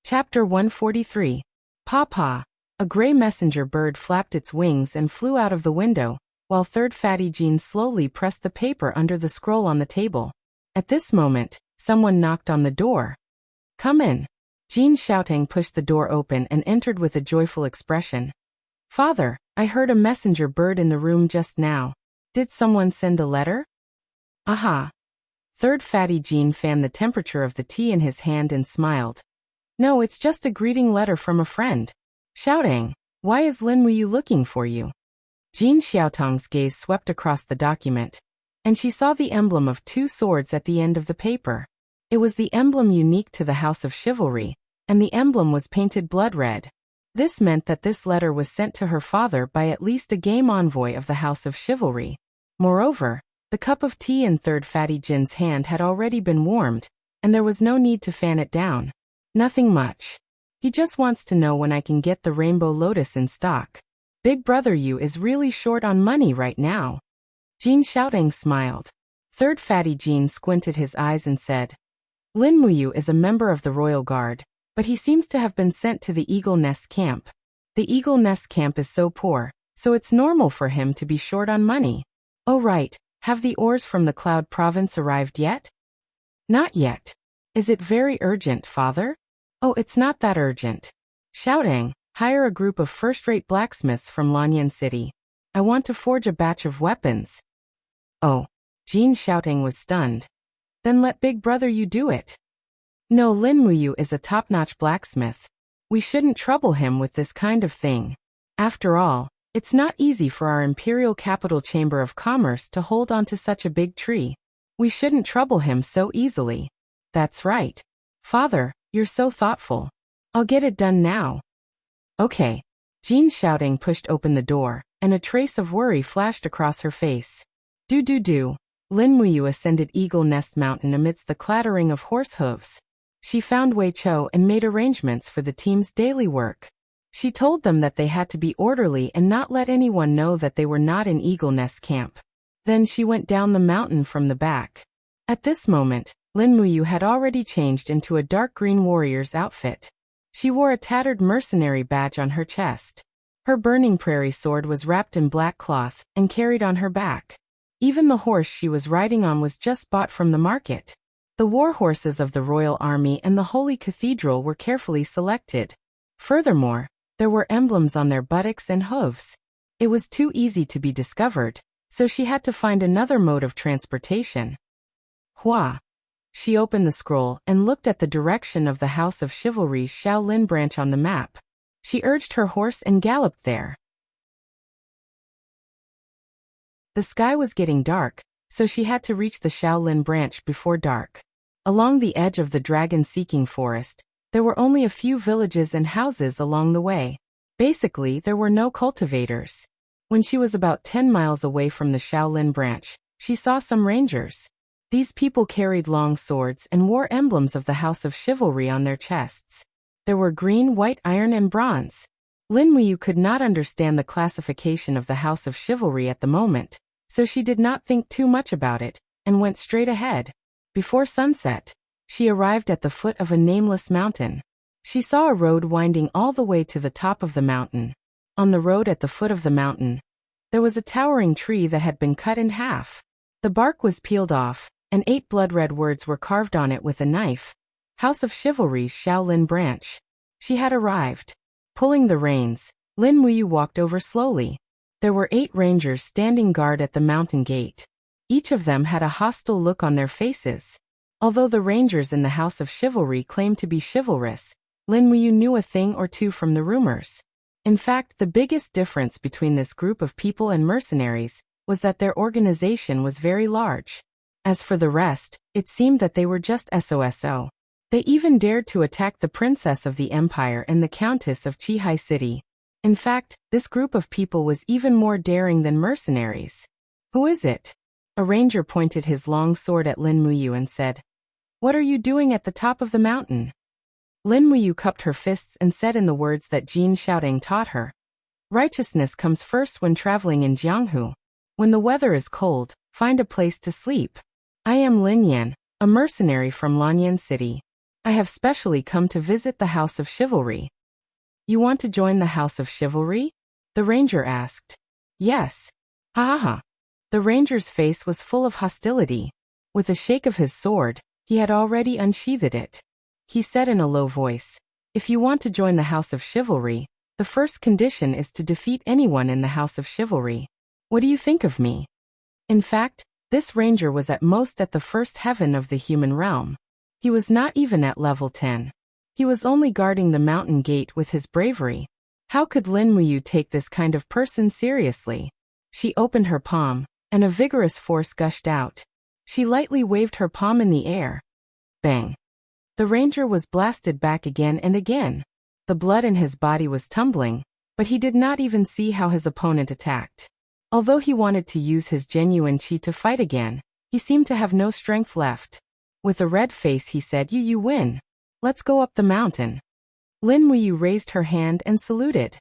Speaker 1: Chapter 143. Papa. A gray messenger bird flapped its wings and flew out of the window, while Third Fatty Jean slowly pressed the paper under the scroll on the table. At this moment, someone knocked on the door. Come in. Jean Shouting pushed the door open and entered with a joyful expression. Father, I heard a messenger bird in the room just now. Did someone send a letter? Aha. Third Fatty Jean fanned the temperature of the tea in his hand and smiled. No, it's just a greeting letter from a friend. Shouting, why is Lin Muyu looking for you? Jean Xiaotong's gaze swept across the document, and she saw the emblem of two swords at the end of the paper. It was the emblem unique to the House of Chivalry, and the emblem was painted blood red. This meant that this letter was sent to her father by at least a game envoy of the House of Chivalry. Moreover, the cup of tea in Third Fatty Jin's hand had already been warmed, and there was no need to fan it down. Nothing much. He just wants to know when I can get the Rainbow Lotus in stock. Big Brother Yu is really short on money right now. Jean Shouting smiled. Third Fatty Jean squinted his eyes and said, Lin Muyu is a member of the Royal Guard, but he seems to have been sent to the Eagle Nest camp. The Eagle Nest camp is so poor, so it's normal for him to be short on money. Oh right, have the ores from the Cloud Province arrived yet? Not yet. Is it very urgent, father? Oh, it's not that urgent. Shouting, hire a group of first-rate blacksmiths from Lanyan City. I want to forge a batch of weapons. Oh, Jean Shouting was stunned. Then let Big Brother Yu do it. No, Lin Muyu is a top-notch blacksmith. We shouldn't trouble him with this kind of thing. After all, it's not easy for our Imperial Capital Chamber of Commerce to hold on to such a big tree. We shouldn't trouble him so easily. That's right. Father, you're so thoughtful. I'll get it done now. Okay. Jean Shouting pushed open the door, and a trace of worry flashed across her face. Do. Lin Muyu ascended Eagle Nest Mountain amidst the clattering of horse hooves. She found Wei Chou and made arrangements for the team's daily work. She told them that they had to be orderly and not let anyone know that they were not in Eagle Nest camp. Then she went down the mountain from the back. At this moment, Lin Muyu had already changed into a dark green warrior's outfit. She wore a tattered mercenary badge on her chest. Her burning prairie sword was wrapped in black cloth and carried on her back. Even the horse she was riding on was just bought from the market. The war horses of the Royal Army and the Holy Cathedral were carefully selected. Furthermore, there were emblems on their buttocks and hooves. It was too easy to be discovered, so she had to find another mode of transportation. Hua. She opened the scroll and looked at the direction of the House of Chivalry's Shaolin branch on the map. She urged her horse and galloped there. The sky was getting dark, so she had to reach the Shaolin branch before dark. Along the edge of the dragon-seeking forest, there were only a few villages and houses along the way. Basically, there were no cultivators. When she was about 10 miles away from the Shaolin branch, she saw some rangers. These people carried long swords and wore emblems of the House of Chivalry on their chests. There were green, white, iron, and bronze. Lin Muyu could not understand the classification of the House of Chivalry at the moment, So she did not think too much about it, and went straight ahead. Before sunset, she arrived at the foot of a nameless mountain. She saw a road winding all the way to the top of the mountain. On the road at the foot of the mountain, there was a towering tree that had been cut in half. The bark was peeled off, and 8 blood-red words were carved on it with a knife. House of Chivalry's Shaolin branch. She had arrived. Pulling the reins, Lin Muyu walked over slowly. There were 8 rangers standing guard at the mountain gate. Each of them had a hostile look on their faces. Although the rangers in the House of Chivalry claimed to be chivalrous, Lin Muyu knew a thing or two from the rumors. In fact, the biggest difference between this group of people and mercenaries was that their organization was very large. As for the rest, it seemed that they were just SOSO. They even dared to attack the princess of the empire and the countess of Chihai City. In fact, this group of people was even more daring than mercenaries. Who is it? A ranger pointed his long sword at Lin Muyu and said, "What are you doing at the top of the mountain?" Lin Muyu cupped her fists and said in the words that Jin Xiaotang taught her, "Righteousness comes first when traveling in Jianghu. When the weather is cold, find a place to sleep. I am Lin Yan, a mercenary from Lanyan City. I have specially come to visit the House of Chivalry." "You want to join the House of Chivalry?" the ranger asked. "Yes." "Ha ha ha." The ranger's face was full of hostility. With a shake of his sword, he had already unsheathed it. He said in a low voice, "If you want to join the House of Chivalry, the first condition is to defeat anyone in the House of Chivalry. What do you think of me?" In fact, this ranger was at most at the first heaven of the human realm. He was not even at level 10. He was only guarding the mountain gate with his bravery. How could Lin Muyu take this kind of person seriously? She opened her palm, and a vigorous force gushed out. She lightly waved her palm in the air. Bang! The ranger was blasted back again and again. The blood in his body was tumbling, but he did not even see how his opponent attacked. Although he wanted to use his genuine chi to fight again, he seemed to have no strength left. With a red face he said, You win. Let's go up the mountain." Lin Muyu raised her hand and saluted.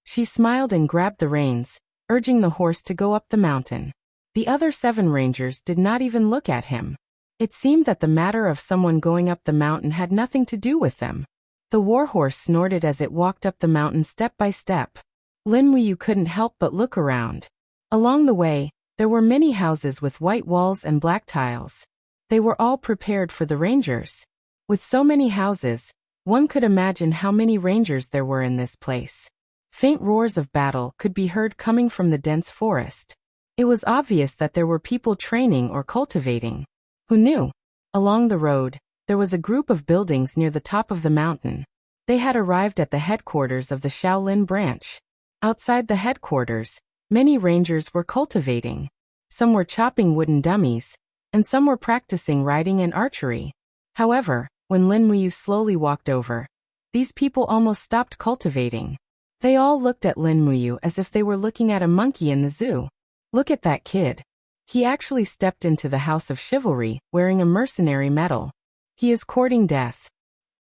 Speaker 1: She smiled and grabbed the reins, urging the horse to go up the mountain. The other 7 rangers did not even look at him. It seemed that the matter of someone going up the mountain had nothing to do with them. The warhorse snorted as it walked up the mountain step by step. Lin Muyu couldn't help but look around. Along the way, there were many houses with white walls and black tiles. They were all prepared for the rangers. With so many houses, one could imagine how many rangers there were in this place. Faint roars of battle could be heard coming from the dense forest. It was obvious that there were people training or cultivating. Who knew? Along the road, there was a group of buildings near the top of the mountain. They had arrived at the headquarters of the Shaolin branch. Outside the headquarters, many rangers were cultivating. Some were chopping wooden dummies, and some were practicing riding and archery. However, when Lin Muyu slowly walked over, these people almost stopped cultivating. They all looked at Lin Muyu as if they were looking at a monkey in the zoo. "Look at that kid. He actually stepped into the House of Chivalry, wearing a mercenary medal. He is courting death.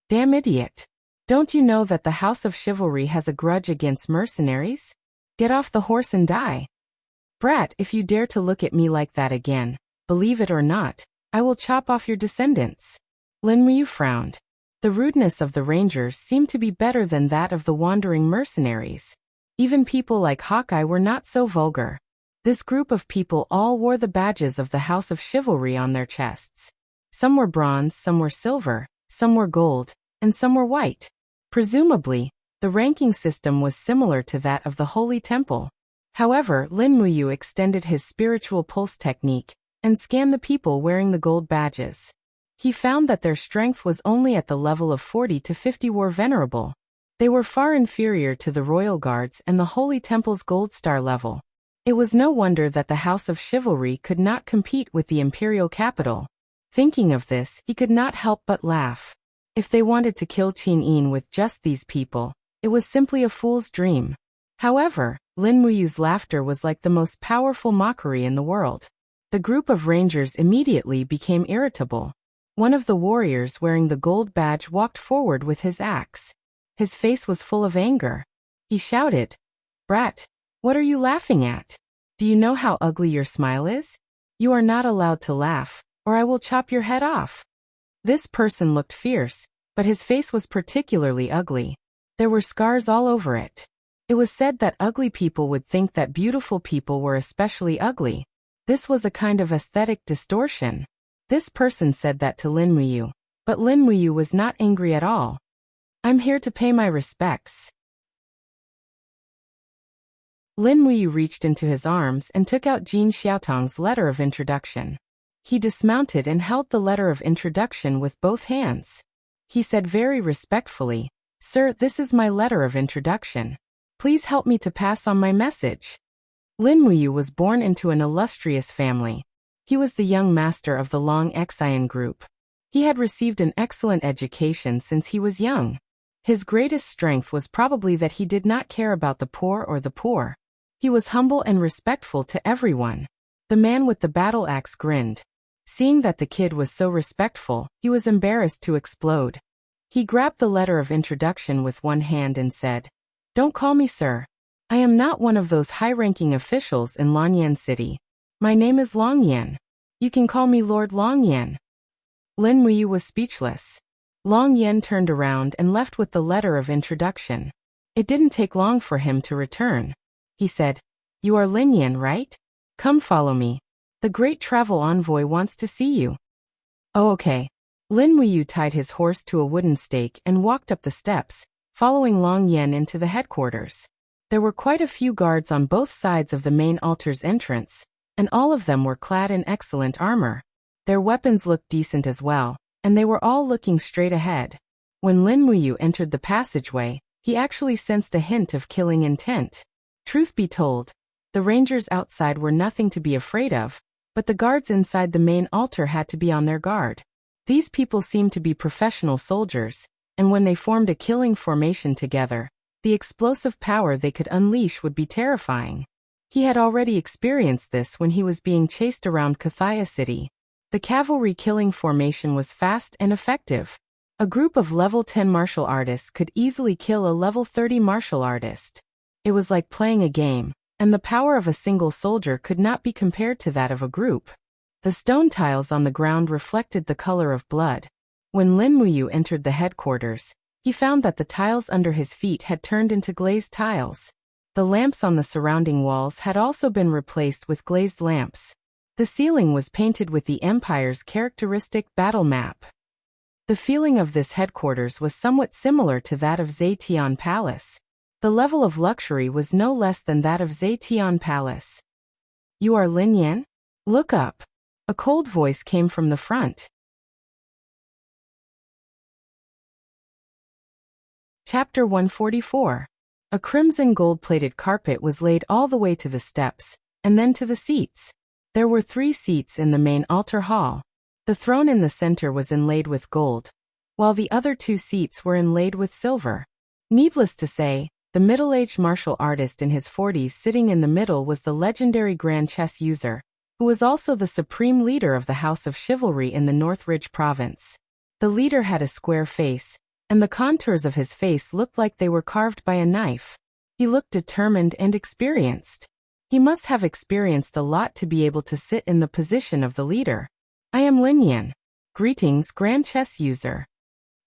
Speaker 1: Damn idiot. Don't you know that the House of Chivalry has a grudge against mercenaries? Get off the horse and die. Brat, if you dare to look at me like that again, believe it or not, I will chop off your descendants." Lin Muyu frowned. The rudeness of the rangers seemed to be better than that of the wandering mercenaries. Even people like Hawkeye were not so vulgar. This group of people all wore the badges of the House of Chivalry on their chests. Some were bronze, some were silver, some were gold, and some were white. Presumably, the ranking system was similar to that of the Holy Temple. However, Lin Muyu extended his spiritual pulse technique and scanned the people wearing the gold badges. He found that their strength was only at the level of 40 to 50 were venerable. They were far inferior to the royal guards and the Holy Temple's gold star level. It was no wonder that the House of Chivalry could not compete with the imperial capital. Thinking of this, he could not help but laugh. If they wanted to kill Qin Yin with just these people, it was simply a fool's dream. However, Lin Muyu's laughter was like the most powerful mockery in the world. The group of rangers immediately became irritable. One of the warriors wearing the gold badge walked forward with his axe. His face was full of anger. He shouted, "Brat, What are you laughing at? Do you know how ugly your smile is? You are not allowed to laugh, or I will chop your head off. This person looked fierce, but his face was particularly ugly. There were scars all over it. It was said that ugly people would think that beautiful people were especially ugly. This was a kind of aesthetic distortion. This person said that to Lin Muyu, but Lin Muyu was not angry at all. I'm here to pay my respects. Lin Muyu reached into his arms and took out Jin Xiaotong's letter of introduction. He dismounted and held the letter of introduction with both hands. He said very respectfully, "Sir, this is my letter of introduction. Please help me to pass on my message." Lin Muyu was born into an illustrious family. He was the young master of the Long Xian group. He had received an excellent education since he was young. His greatest strength was probably that he did not care about the poor or the poor. He was humble and respectful to everyone. The man with the battle axe grinned. Seeing that the kid was so respectful, he was embarrassed to explode. He grabbed the letter of introduction with one hand and said, "Don't call me sir. I am not one of those high-ranking officials in Longyan City. My name is Longyan. You can call me Lord Longyan." Lin Muyu was speechless. Longyan turned around and left with the letter of introduction. It didn't take long for him to return. He said, "You are Lin Yan, right? Come follow me. The great travel envoy wants to see you." "Oh, okay." Lin Muyu tied his horse to a wooden stake and walked up the steps, following Long Yan into the headquarters. There were quite a few guards on both sides of the main altar's entrance, and all of them were clad in excellent armor. Their weapons looked decent as well, and they were all looking straight ahead. When Lin Muyu entered the passageway, he actually sensed a hint of killing intent. Truth be told, the rangers outside were nothing to be afraid of, but the guards inside the main altar had to be on their guard. These people seemed to be professional soldiers, and when they formed a killing formation together, the explosive power they could unleash would be terrifying. He had already experienced this when he was being chased around Kathaya City. The cavalry killing formation was fast and effective. A group of level 10 martial artists could easily kill a level 30 martial artist. It was like playing a game, and the power of a single soldier could not be compared to that of a group. The stone tiles on the ground reflected the color of blood. When Lin Muyu entered the headquarters, he found that the tiles under his feet had turned into glazed tiles. The lamps on the surrounding walls had also been replaced with glazed lamps. The ceiling was painted with the Empire's characteristic battle map. The feeling of this headquarters was somewhat similar to that of Zetian Palace. The level of luxury was no less than that of Zetian Palace. "You are Lin Yan? Look up." A cold voice came from the front. Chapter 144. A crimson gold-plated carpet was laid all the way to the steps, and then to the seats. There were 3 seats in the main altar hall. The throne in the center was inlaid with gold, while the other 2 seats were inlaid with silver. Needless to say, the middle-aged martial artist in his 40s sitting in the middle was the legendary Grand Chess user, who was also the supreme leader of the House of Chivalry in the North Ridge province. The leader had a square face, and the contours of his face looked like they were carved by a knife. He looked determined and experienced. He must have experienced a lot to be able to sit in the position of the leader. "I am Lin Yan. Greetings, Grand Chess user."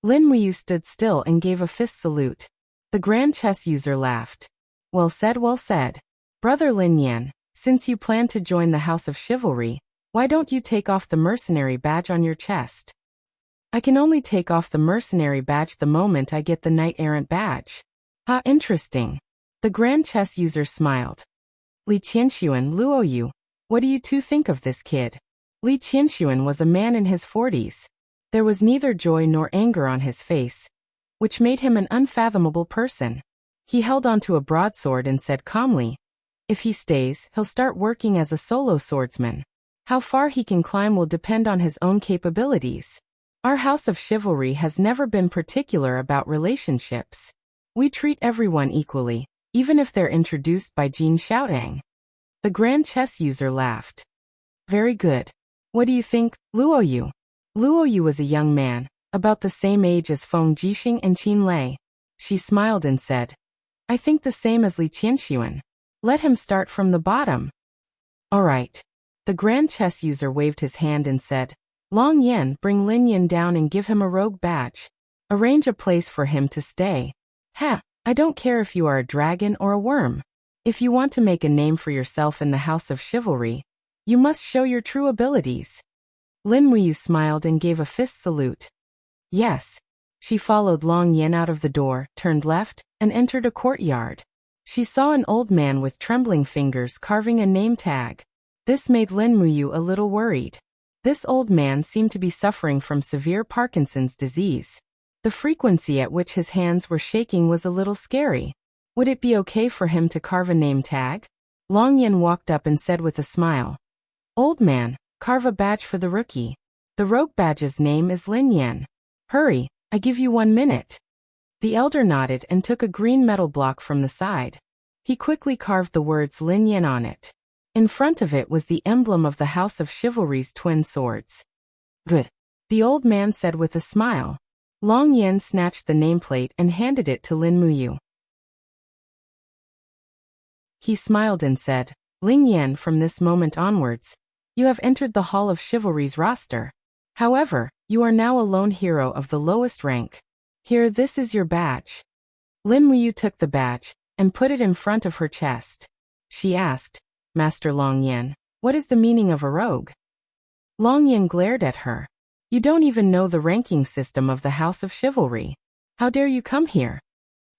Speaker 1: Lin Muyu stood still and gave a fist salute. The Grand Chess user laughed. "Well said, well said. Brother Lin Yan, since you plan to join the House of Chivalry, why don't you take off the mercenary badge on your chest?" "I can only take off the mercenary badge the moment I get the knight-errant badge." "Ah, interesting." The Grand Chess user smiled. "Li Qianxuan, Luo Yu, what do you two think of this kid?" Li Qianxuan was a man in his 40s. There was neither joy nor anger on his face, which made him an unfathomable person. He held onto a broadsword and said calmly, "If he stays, he'll start working as a solo swordsman. How far he can climb will depend on his own capabilities. Our House of Chivalry has never been particular about relationships. We treat everyone equally, even if they're introduced by Jin Xiaotang." The Grand Chess user laughed. "Very good. What do you think, Luo Yu?" Luo Yu was a young man, about the same age as Feng Jixing and Qin Lei. She smiled and said, "I think the same as Li Qianxuan." Let him start from the bottom. All right. The grand chess user waved his hand and said, Long Yen, bring Lin Yin down and give him a rogue badge. Arrange a place for him to stay. I don't care if you are a dragon or a worm. If you want to make a name for yourself in the House of Chivalry, you must show your true abilities. Lin Muyu smiled and gave a fist salute. Yes. She followed Long Yen out of the door, turned left, and entered a courtyard. She saw an old man with trembling fingers carving a name tag. This made Lin Muyu a little worried. This old man seemed to be suffering from severe Parkinson's disease. The frequency at which his hands were shaking was a little scary. Would it be okay for him to carve a name tag? Long Yen walked up and said with a smile, Old man, carve a badge for the rookie. The rogue badge's name is Lin Yen. Hurry, I give you 1 minute. The elder nodded and took a green metal block from the side. He quickly carved the words Lin Yen on it. In front of it was the emblem of the House of Chivalry's twin swords. Good. The old man said with a smile. Long Yen snatched the nameplate and handed it to Lin Muyu. He smiled and said, Lin Yen, from this moment onwards, you have entered the Hall of Chivalry's roster. However, you are now a lone hero of the lowest rank. Here, this is your badge. Lin Muyu took the badge and put it in front of her chest. She asked, Master Long Yen, what is the meaning of a rogue? Long Yen glared at her. You don't even know the ranking system of the House of Chivalry. How dare you come here?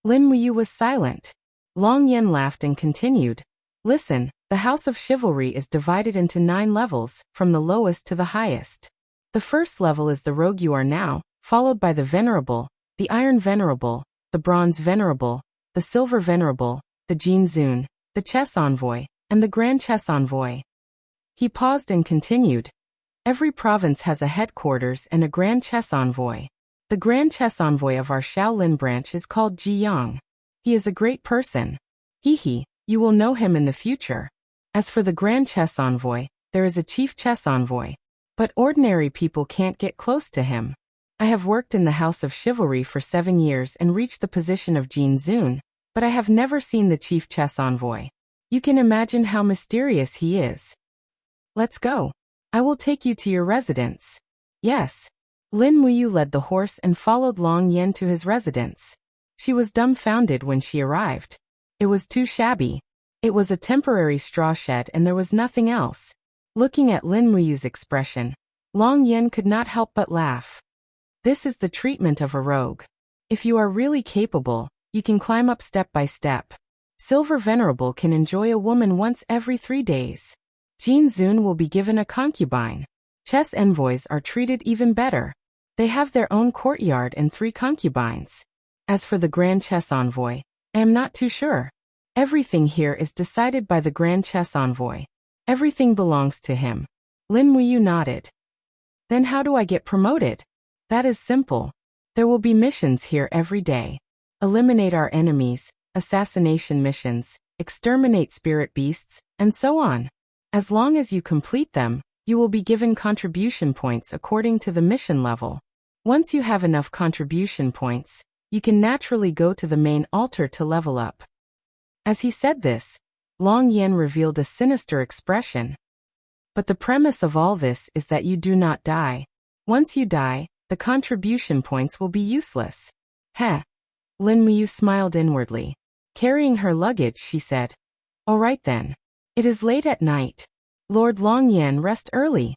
Speaker 1: Lin Muyu was silent. Long Yen laughed and continued. Listen, the House of Chivalry is divided into 9 levels, from the lowest to the highest. The first level is the rogue you are now, followed by the Venerable, the Iron Venerable, the Bronze Venerable, the Silver Venerable, the Jinzun, the Chess Envoy, and the Grand Chess Envoy. He paused and continued. Every province has a headquarters and a Grand Chess Envoy. The Grand Chess Envoy of our Shaolin branch is called Ji Yang. He is a great person. You will know him in the future. As for the Grand Chess Envoy, there is a Chief Chess Envoy. But ordinary people can't get close to him. I have worked in the House of Chivalry for 7 years and reached the position of Jinzun, but I have never seen the Chief Chess Envoy. You can imagine how mysterious he is. Let's go. I will take you to your residence. Yes. Lin Muyu led the horse and followed Long Yen to his residence. She was dumbfounded when she arrived. It was too shabby. It was a temporary straw shed and there was nothing else. Looking at Lin Muyu's expression, Long Yen could not help but laugh. This is the treatment of a rogue. If you are really capable, you can climb up step by step. Silver Venerable can enjoy a woman once every 3 days. Jinzun will be given a concubine. Chess envoys are treated even better. They have their own courtyard and 3 concubines. As for the Grand Chess Envoy, I am not too sure. Everything here is decided by the Grand Chess Envoy. Everything belongs to him. Lin Muyu nodded. Then how do I get promoted? That is simple. There will be missions here every day. Eliminate our enemies, assassination missions, exterminate spirit beasts, and so on. As long as you complete them, you will be given contribution points according to the mission level. Once you have enough contribution points, you can naturally go to the main altar to level up. As he said this, Long Yen revealed a sinister expression. But the premise of all this is that you do not die. Once you die, the contribution points will be useless. Heh. Lin Muyu smiled inwardly. Carrying her luggage, she said, All right then. It is late at night. Lord Long Yen, rest early.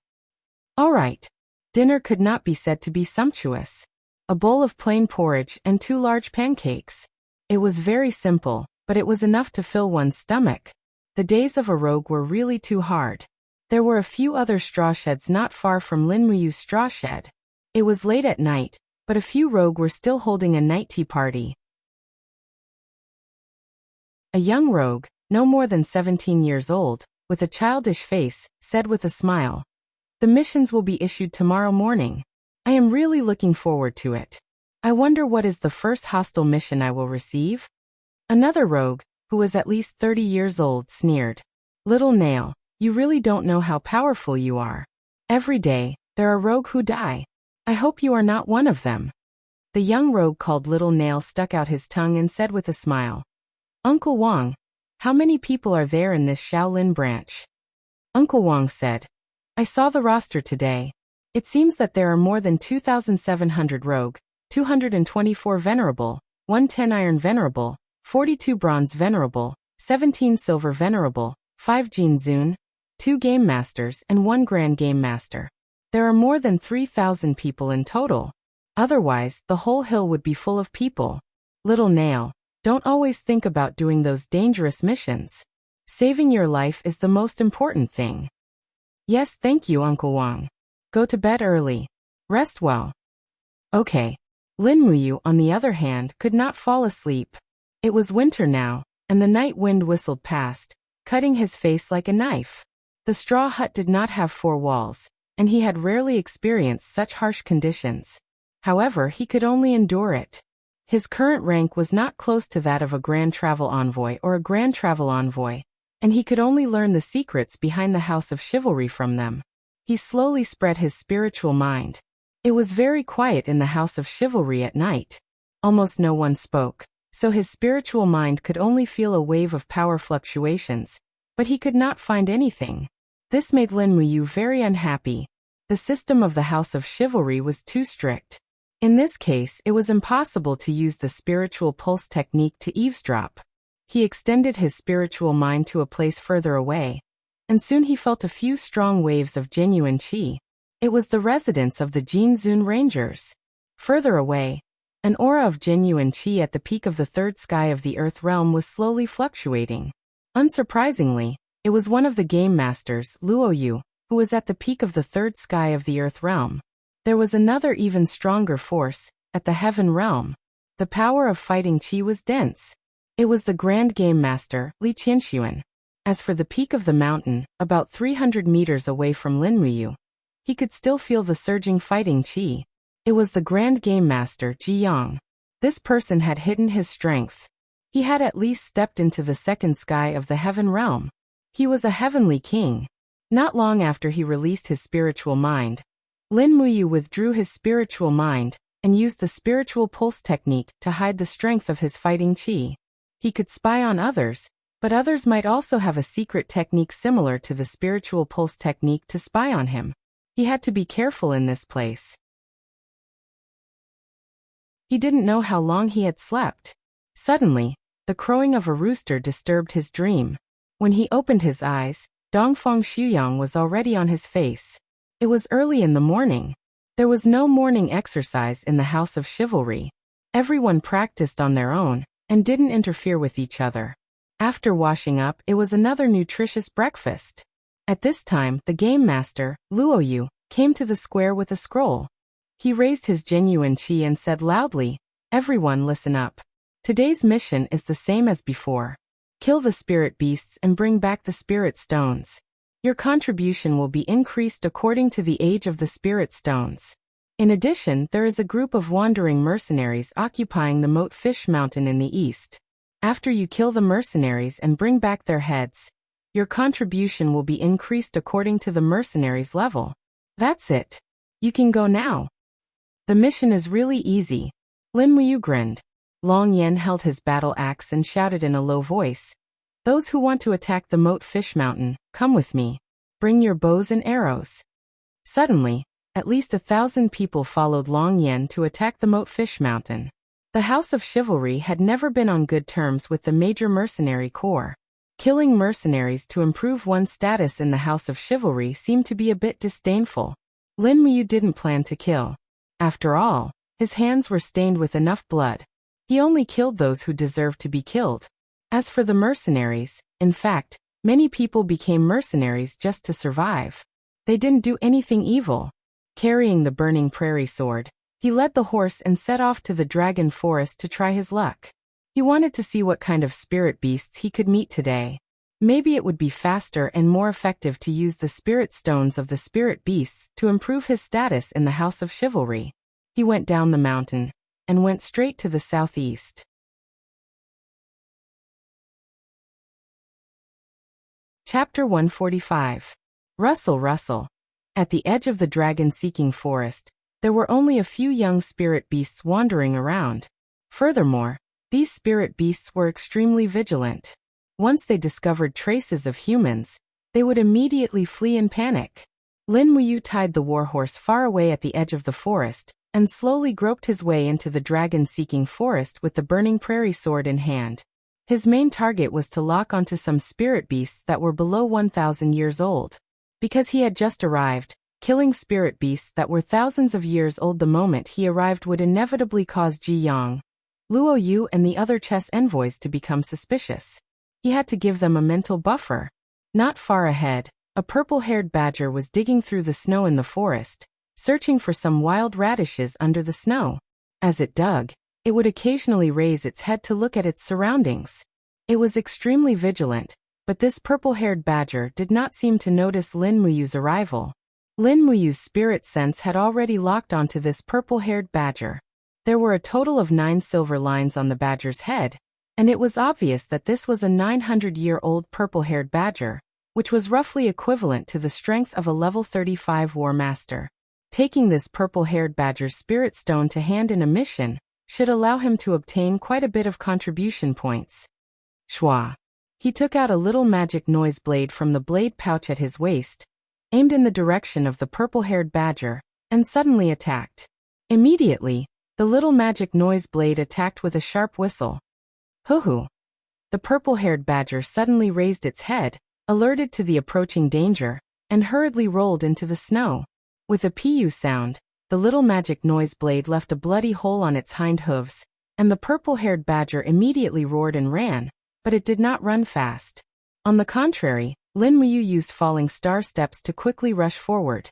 Speaker 1: All right. Dinner could not be said to be sumptuous. A bowl of plain porridge and 2 large pancakes. It was very simple, but it was enough to fill one's stomach. The days of a rogue were really too hard. There were a few other straw sheds not far from Lin Muyu's straw shed. It was late at night, but a few rogue were still holding a night tea party. A young rogue, no more than 17 years old, with a childish face, said with a smile, The missions will be issued tomorrow morning. I am really looking forward to it. I wonder what is the first hostile mission I will receive? Another rogue, who was at least 30 years old, sneered. Little Nail, you really don't know how powerful you are. Every day, there are rogue who die. I hope you are not one of them. The young rogue called Little Nail stuck out his tongue and said with a smile, Uncle Wang, How many people are there in this Shaolin branch? Uncle Wang said. I saw the roster today. It seems that there are more than 2,700 rogue, 224 venerable, 110 iron venerable, 42 bronze venerable, 17 silver venerable, 5 Jin Zun, 2 game masters and 1 grand game master. There are more than 3,000 people in total. Otherwise, the whole hill would be full of people. Little Nail, don't always think about doing those dangerous missions. Saving your life is the most important thing. Yes, thank you, Uncle Wang. Go to bed early. Rest well. Okay. Lin Muyu, on the other hand, could not fall asleep. It was winter now, and the night wind whistled past, cutting his face like a knife. The straw hut did not have 4 walls, and he had rarely experienced such harsh conditions. However, he could only endure it. His current rank was not close to that of a Grand Travel Envoy or a Grand Travel Envoy, and he could only learn the secrets behind the House of Chivalry from them. He slowly spread his spiritual mind. It was very quiet in the House of Chivalry at night. Almost no one spoke, so his spiritual mind could only feel a wave of power fluctuations, but he could not find anything. This made Lin Muyu very unhappy. The system of the House of Chivalry was too strict. In this case, it was impossible to use the spiritual pulse technique to eavesdrop. He extended his spiritual mind to a place further away, and soon he felt a few strong waves of genuine qi. It was the residence of the Jin Zun Rangers. Further away, an aura of genuine qi at the peak of the third sky of the Earth realm was slowly fluctuating. Unsurprisingly, it was one of the game masters, Luo Yu, who was at the peak of the third sky of the Earth realm. There was another even stronger force, at the heaven realm. The power of fighting qi was dense. It was the Grand Game Master, Li Qianxuan. As for the peak of the mountain, about 300 meters away from Lin Muyu, he could still feel the surging fighting qi. It was the Grand Game Master, Ji Yang. This person had hidden his strength. He had at least stepped into the second sky of the heaven realm. He was a heavenly king. Not long after he released his spiritual mind, Lin Muyu withdrew his spiritual mind and used the spiritual pulse technique to hide the strength of his fighting qi. He could spy on others, but others might also have a secret technique similar to the spiritual pulse technique to spy on him. He had to be careful in this place. He didn't know how long he had slept. Suddenly, the crowing of a rooster disturbed his dream. When he opened his eyes, Dongfang Xuyang was already on his face. It was early in the morning. There was no morning exercise in the House of Chivalry. Everyone practiced on their own and didn't interfere with each other. After washing up, it was another nutritious breakfast. At this time, the game master, Luo Yu, came to the square with a scroll. He raised his genuine qi and said loudly, "Everyone listen up. Today's mission is the same as before. Kill the spirit beasts and bring back the spirit stones. Your contribution will be increased according to the age of the spirit stones. In addition, there is a group of wandering mercenaries occupying the Moat Fish Mountain in the east. After you kill the mercenaries and bring back their heads, your contribution will be increased according to the mercenaries' level. That's it. You can go now." The mission is really easy. Lin Muyu grinned. Long Yen held his battle axe and shouted in a low voice, "Those who want to attack the Moat Fish Mountain, come with me. Bring your bows and arrows." Suddenly, at least 1,000 people followed Long Yen to attack the Moat Fish Mountain. The House of Chivalry had never been on good terms with the major mercenary corps. Killing mercenaries to improve one's status in the House of Chivalry seemed to be a bit disdainful. Lin Muyu didn't plan to kill. After all, his hands were stained with enough blood. He only killed those who deserved to be killed. As for the mercenaries, in fact, many people became mercenaries just to survive. They didn't do anything evil. Carrying the burning prairie sword, he led the horse and set off to the dragon forest to try his luck. He wanted to see what kind of spirit beasts he could meet today. Maybe it would be faster and more effective to use the spirit stones of the spirit beasts to improve his status in the House of Chivalry. He went down the mountain and went straight to the southeast. Chapter 145. Rustle, rustle. At the edge of the dragon-seeking forest, there were only a few young spirit beasts wandering around. Furthermore, these spirit beasts were extremely vigilant. Once they discovered traces of humans, they would immediately flee in panic. Lin Muyu tied the warhorse far away at the edge of the forest, and slowly groped his way into the dragon-seeking forest with the burning prairie sword in hand. His main target was to lock onto some spirit beasts that were below 1,000 years old. Because he had just arrived, killing spirit beasts that were thousands of years old the moment he arrived would inevitably cause Ji Yang, Luo Yu and the other chess envoys to become suspicious. He had to give them a mental buffer. Not far ahead, a purple-haired badger was digging through the snow in the forest, searching for some wild radishes under the snow. As it dug, it would occasionally raise its head to look at its surroundings. It was extremely vigilant, but this purple-haired badger did not seem to notice Lin Muyu's arrival. Lin Muyu's spirit sense had already locked onto this purple-haired badger. There were a total of 9 silver lines on the badger's head, and it was obvious that this was a 900-year-old purple-haired badger, which was roughly equivalent to the strength of a level 35 war master. Taking this purple-haired badger's spirit stone to hand in a mission should allow him to obtain quite a bit of contribution points. Shwa. He took out a little magic noise blade from the blade pouch at his waist, aimed in the direction of the purple-haired badger, and suddenly attacked. Immediately, the little magic noise blade attacked with a sharp whistle. Hoo-hoo. The purple-haired badger suddenly raised its head, alerted to the approaching danger, and hurriedly rolled into the snow. With a pu sound, the little magic noise blade left a bloody hole on its hind hooves, and the purple-haired badger immediately roared and ran, but it did not run fast. On the contrary, Lin Muyu used falling star steps to quickly rush forward.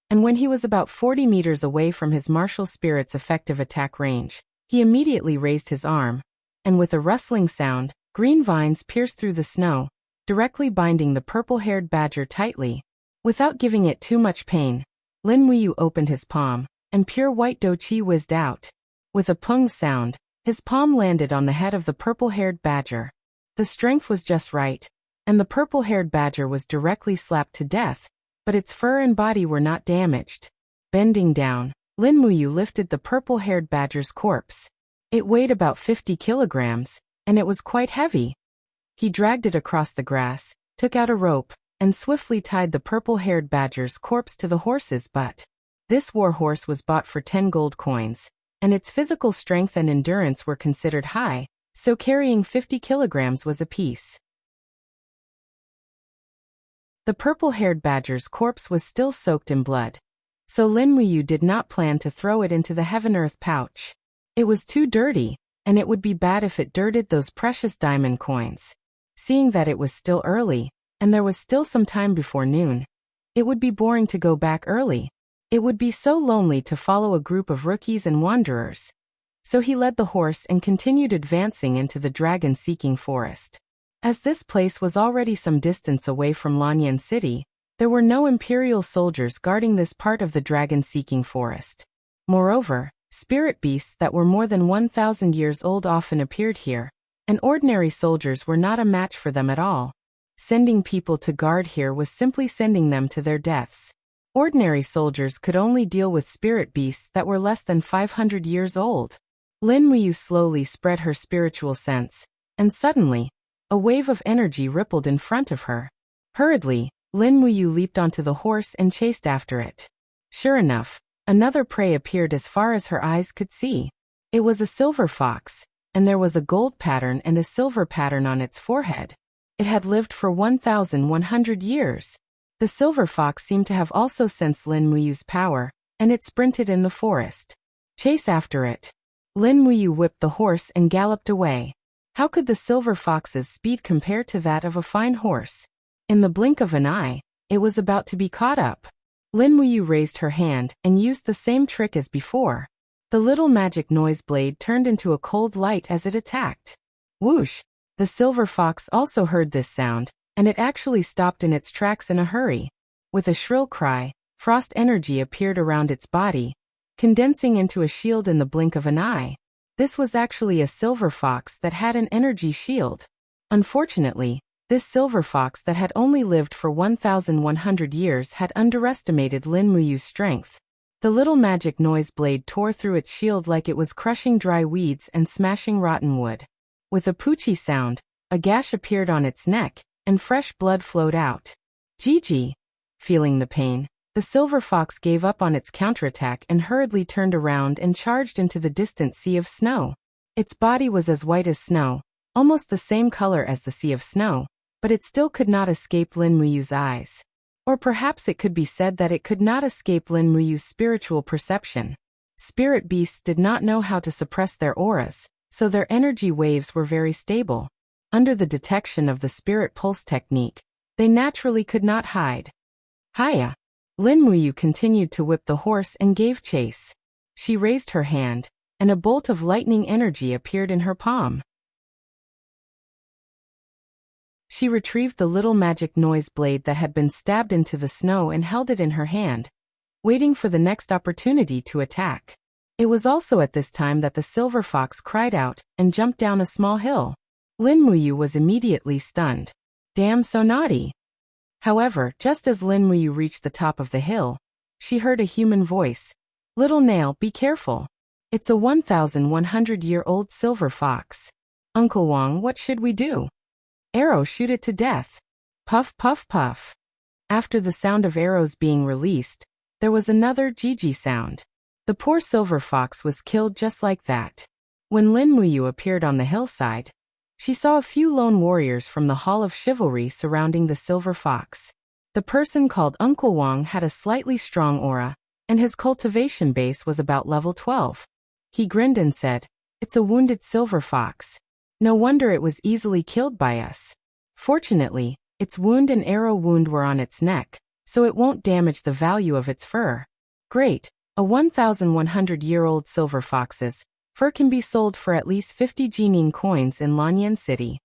Speaker 1: And when he was about 40 meters away from his martial spirit's effective attack range, he immediately raised his arm, and with a rustling sound, green vines pierced through the snow, directly binding the purple-haired badger tightly. Without giving it too much pain, Lin Muyu opened his palm, and pure white do qi whizzed out. With a pung sound, his palm landed on the head of the purple-haired badger. The strength was just right, and the purple-haired badger was directly slapped to death, but its fur and body were not damaged. Bending down, Lin Muyu lifted the purple-haired badger's corpse. It weighed about 50 kilograms, and it was quite heavy. He dragged it across the grass, took out a rope, and swiftly tied the purple-haired badger's corpse to the horse's butt. This warhorse was bought for 10 gold coins, and its physical strength and endurance were considered high, so carrying 50 kilograms was a piece. The purple-haired badger's corpse was still soaked in blood, so Lin Muyu did not plan to throw it into the heaven-earth pouch. It was too dirty, and it would be bad if it dirted those precious diamond coins. Seeing that it was still early, and there was still some time before noon, it would be boring to go back early. It would be so lonely to follow a group of rookies and wanderers. So he led the horse and continued advancing into the dragon-seeking forest. As this place was already some distance away from Lanyan City, there were no imperial soldiers guarding this part of the dragon-seeking forest. Moreover, spirit beasts that were more than 1,000 years old often appeared here, and ordinary soldiers were not a match for them at all. Sending people to guard here was simply sending them to their deaths. Ordinary soldiers could only deal with spirit beasts that were less than 500 years old. Lin Muyu slowly spread her spiritual sense, and suddenly, a wave of energy rippled in front of her. Hurriedly, Lin Muyu leaped onto the horse and chased after it. Sure enough, another prey appeared as far as her eyes could see. It was a silver fox, and there was a gold pattern and a silver pattern on its forehead. It had lived for 1,100 years. The silver fox seemed to have also sensed Lin Muyu's power, and it sprinted in the forest. Chase after it. Lin Muyu whipped the horse and galloped away. How could the silver fox's speed compare to that of a fine horse? In the blink of an eye, it was about to be caught up. Lin Muyu raised her hand and used the same trick as before. The little magic noise blade turned into a cold light as it attacked. Whoosh! The silver fox also heard this sound, and it actually stopped in its tracks in a hurry. With a shrill cry, frost energy appeared around its body, condensing into a shield in the blink of an eye. This was actually a silver fox that had an energy shield. Unfortunately, this silver fox that had only lived for 1,100 years had underestimated Lin Muyu's strength. The little magic noise blade tore through its shield like it was crushing dry weeds and smashing rotten wood. With a poochie sound, A gash appeared on its neck, and fresh blood flowed out. Gigi. Feeling the pain, the silver fox gave up on its counterattack and hurriedly turned around and charged into the distant sea of snow. Its body was as white as snow, almost the same color as the sea of snow, but it still could not escape Lin Muyu's eyes. Or perhaps it could be said that it could not escape Lin Muyu's spiritual perception. Spirit beasts did not know how to suppress their auras, so their energy waves were very stable. Under the detection of the spirit pulse technique, they naturally could not hide. Hiya! Lin Muyu continued to whip the horse and gave chase. She raised her hand, and a bolt of lightning energy appeared in her palm. She retrieved the little magic noise blade that had been stabbed into the snow and held it in her hand, waiting for the next opportunity to attack. It was also at this time that the silver fox cried out and jumped down a small hill. Lin Muyu was immediately stunned. Damn, so naughty! However, just as Lin Muyu reached the top of the hill, she heard a human voice. Little Nail, be careful. It's a 1,100-year-old silver fox. Uncle Wang, what should we do? Arrow, shoot it to death. Puff, puff, puff. After the sound of arrows being released, there was another Gigi sound. The poor silver fox was killed just like that. When Lin Muyu appeared on the hillside, she saw a few lone warriors from the Hall of Chivalry surrounding the silver fox. The person called Uncle Wang had a slightly strong aura, and his cultivation base was about level 12. He grinned and said, "It's a wounded silver fox. No wonder it was easily killed by us. Fortunately, its wound and arrow wound were on its neck, so it won't damage the value of its fur." Great, a 1,100-year-old silver fox's fur can be sold for at least 50 Jining coins in Lanyan City.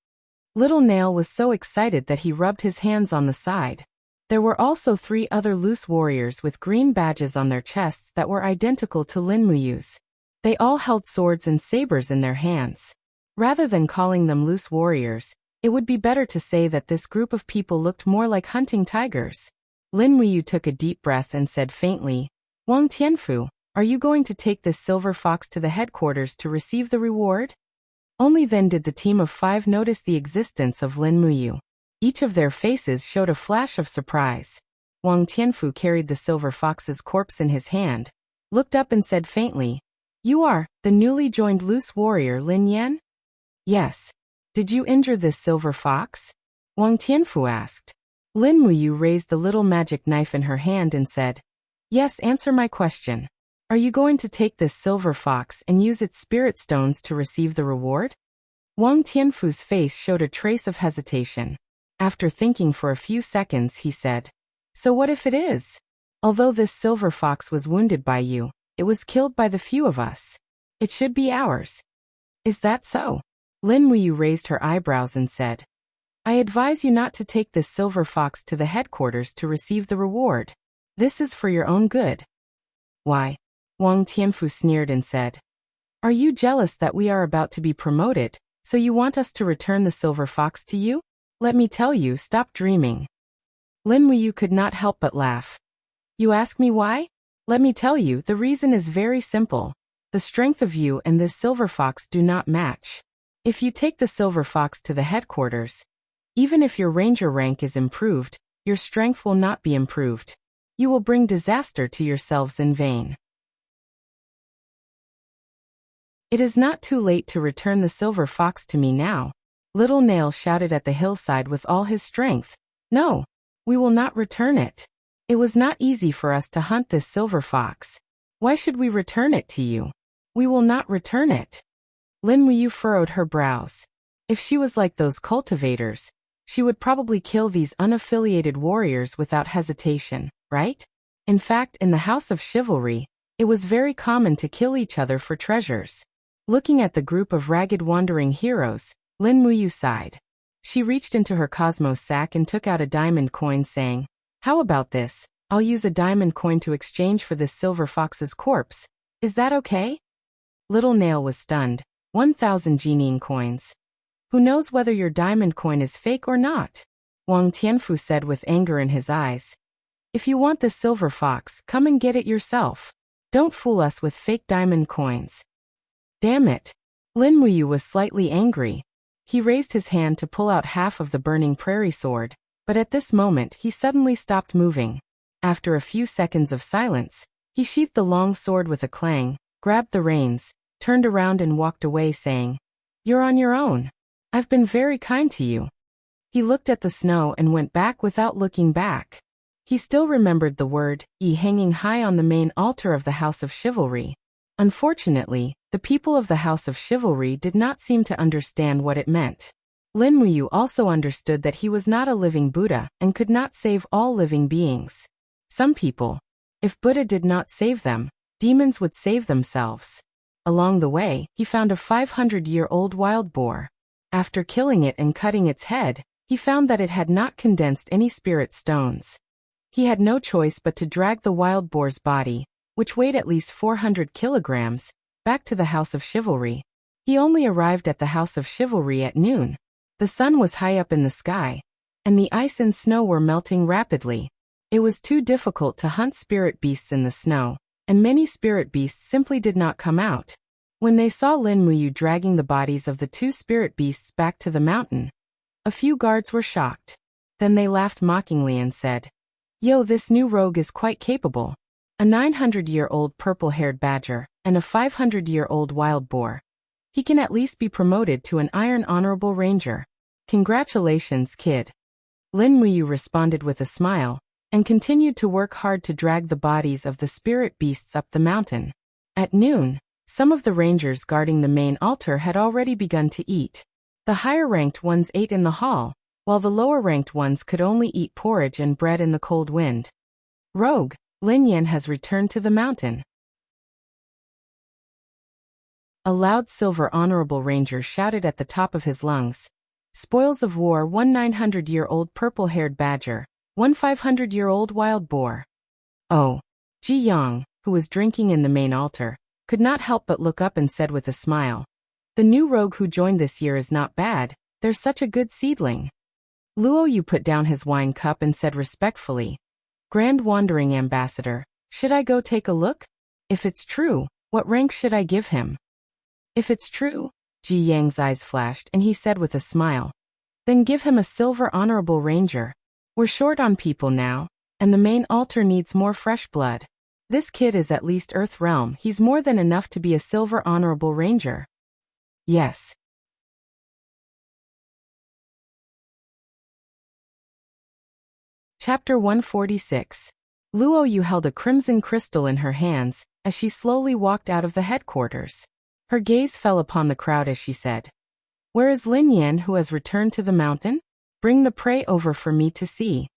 Speaker 1: Little Nail was so excited that he rubbed his hands on the side. There were also 3 other loose warriors with green badges on their chests that were identical to Lin Muyu's. They all held swords and sabers in their hands. Rather than calling them loose warriors, it would be better to say that this group of people looked more like hunting tigers. Lin Muyu took a deep breath and said faintly, "Wang Tianfu, are you going to take this silver fox to the headquarters to receive the reward?" Only then did the team of 5 notice the existence of Lin Muyu. Each of their faces showed a flash of surprise. Wang Tianfu carried the silver fox's corpse in his hand, looked up and said faintly, "You are the newly joined loose warrior Lin Yan?" "Yes. Did you injure this silver fox?" Wang Tianfu asked. Lin Muyu raised the little magic knife in her hand and said, "Yes, answer my question. Are you going to take this silver fox and use its spirit stones to receive the reward?" Wang Tianfu's face showed a trace of hesitation. After thinking for a few seconds, he said, "So what if it is? Although this silver fox was wounded by you, it was killed by the few of us. It should be ours. Is that so?" Lin Muyu raised her eyebrows and said, "I advise you not to take this silver fox to the headquarters to receive the reward. This is for your own good." "Why?" Wang Tianfu sneered and said, "Are you jealous that we are about to be promoted, so you want us to return the silver fox to you? Let me tell you, stop dreaming." Lin Muyu could not help but laugh. "You ask me why? Let me tell you, the reason is very simple. The strength of you and this silver fox do not match. If you take the silver fox to the headquarters, even if your ranger rank is improved, your strength will not be improved. You will bring disaster to yourselves in vain. It is not too late to return the silver fox to me now." Little Nail shouted at the hillside with all his strength. "No, we will not return it. It was not easy for us to hunt this silver fox. Why should we return it to you? We will not return it." Lin Muyu furrowed her brows. If she was like those cultivators, she would probably kill these unaffiliated warriors without hesitation, right? In fact, in the House of Chivalry, it was very common to kill each other for treasures. Looking at the group of ragged wandering heroes, Lin Muyu sighed. She reached into her cosmos sack and took out a diamond coin, saying, "How about this? I'll use a diamond coin to exchange for this silver fox's corpse. Is that okay?" Little Nail was stunned. 1,000 Jining coins. Who knows whether your diamond coin is fake or not? Wang Tianfu said with anger in his eyes. "If you want this silver fox, come and get it yourself. Don't fool us with fake diamond coins." Damn it. Lin Muyu was slightly angry. He raised his hand to pull out half of the burning prairie sword, but at this moment he suddenly stopped moving. After a few seconds of silence, he sheathed the long sword with a clang, grabbed the reins, turned around and walked away saying, "You're on your own. I've been very kind to you." He looked at the snow and went back without looking back. He still remembered the word "E" hanging high on the main altar of the House of Chivalry. Unfortunately, the people of the House of Chivalry did not seem to understand what it meant. Lin Muyu also understood that he was not a living Buddha and could not save all living beings. Some people, if Buddha did not save them, demons would save themselves. Along the way, he found a 500-year-old wild boar. After killing it and cutting its head, he found that it had not condensed any spirit stones. He had no choice but to drag the wild boar's body, which weighed at least 400 kilograms, back to the House of Chivalry. He only arrived at the House of Chivalry at noon. The sun was high up in the sky, and the ice and snow were melting rapidly. It was too difficult to hunt spirit beasts in the snow, and many spirit beasts simply did not come out. When they saw Lin Muyu dragging the bodies of the two spirit beasts back to the mountain, a few guards were shocked. Then they laughed mockingly and said, "Yo, this new rogue is quite capable. A 900-year-old purple-haired badger, and a 500-year-old wild boar. He can at least be promoted to an Iron Honorable Ranger. Congratulations, kid." Lin Muyu responded with a smile, and continued to work hard to drag the bodies of the spirit beasts up the mountain. At noon, some of the rangers guarding the main altar had already begun to eat. The higher-ranked ones ate in the hall, while the lower-ranked ones could only eat porridge and bread in the cold wind. "Rogue, Lin Yan has returned to the mountain." A loud silver honorable ranger shouted at the top of his lungs. "Spoils of war, 1 900-year-old purple-haired badger, 1 500-year-old wild boar." Oh, Ji Yang, who was drinking in the main altar, could not help but look up and said with a smile, "The new rogue who joined this year is not bad, there's such a good seedling." Luo Yu put down his wine cup and said respectfully, "Grand Wandering Ambassador, should I go take a look? If it's true, what rank should I give him?" "If it's true," Ji Yang's eyes flashed and he said with a smile, "then give him a silver honorable ranger. We're short on people now, and the main altar needs more fresh blood. This kid is at least Earth Realm, he's more than enough to be a silver honorable ranger." "Yes." Chapter 146. Luo Yu held a crimson crystal in her hands as she slowly walked out of the headquarters. Her gaze fell upon the crowd as she said, "Where is Lin Yan who has returned to the mountain? Bring the prey over for me to see."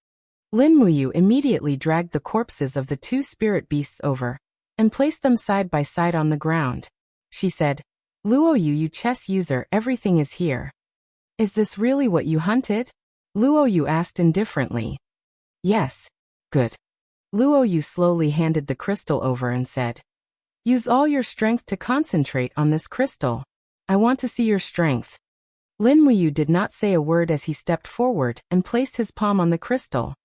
Speaker 1: Lin Muyu immediately dragged the corpses of the two spirit beasts over and placed them side by side on the ground. She said, "Luo Yu, you chess user, everything is here." "Is this really what you hunted?" Luo Yu asked indifferently. "Yes." "Good." Luo Yu slowly handed the crystal over and said, "Use all your strength to concentrate on this crystal. I want to see your strength." Lin Muyu did not say a word as he stepped forward and placed his palm on the crystal.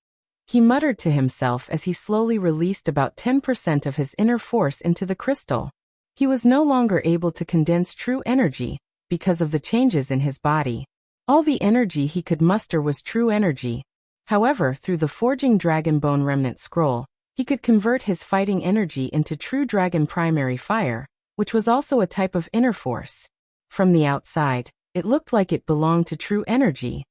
Speaker 1: He muttered to himself as he slowly released about 10% of his inner force into the crystal. He was no longer able to condense true energy because of the changes in his body. All the energy he could muster was true energy. However, through the Forging Dragon Bone Remnant Scroll, he could convert his fighting energy into true dragon primary fire, which was also a type of inner force. From the outside, it looked like it belonged to true energy.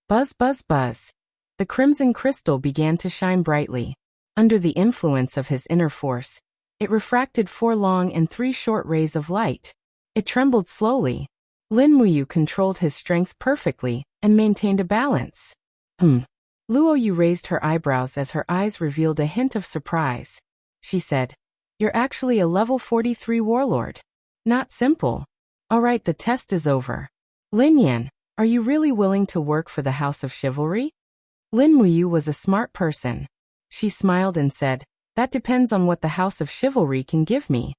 Speaker 1: Buzz, buzz, buzz. The crimson crystal began to shine brightly. Under the influence of his inner force, it refracted 4 long and 3 short rays of light. It trembled slowly. Lin Muyu controlled his strength perfectly and maintained a balance. Luo Yu raised her eyebrows as her eyes revealed a hint of surprise. She said, "You're actually a level 43 warlord. Not simple. Alright, the test is over. Lin Yan, are you really willing to work for the House of Chivalry?" Lin Muyu was a smart person. She smiled and said, "That depends on what the House of Chivalry can give me."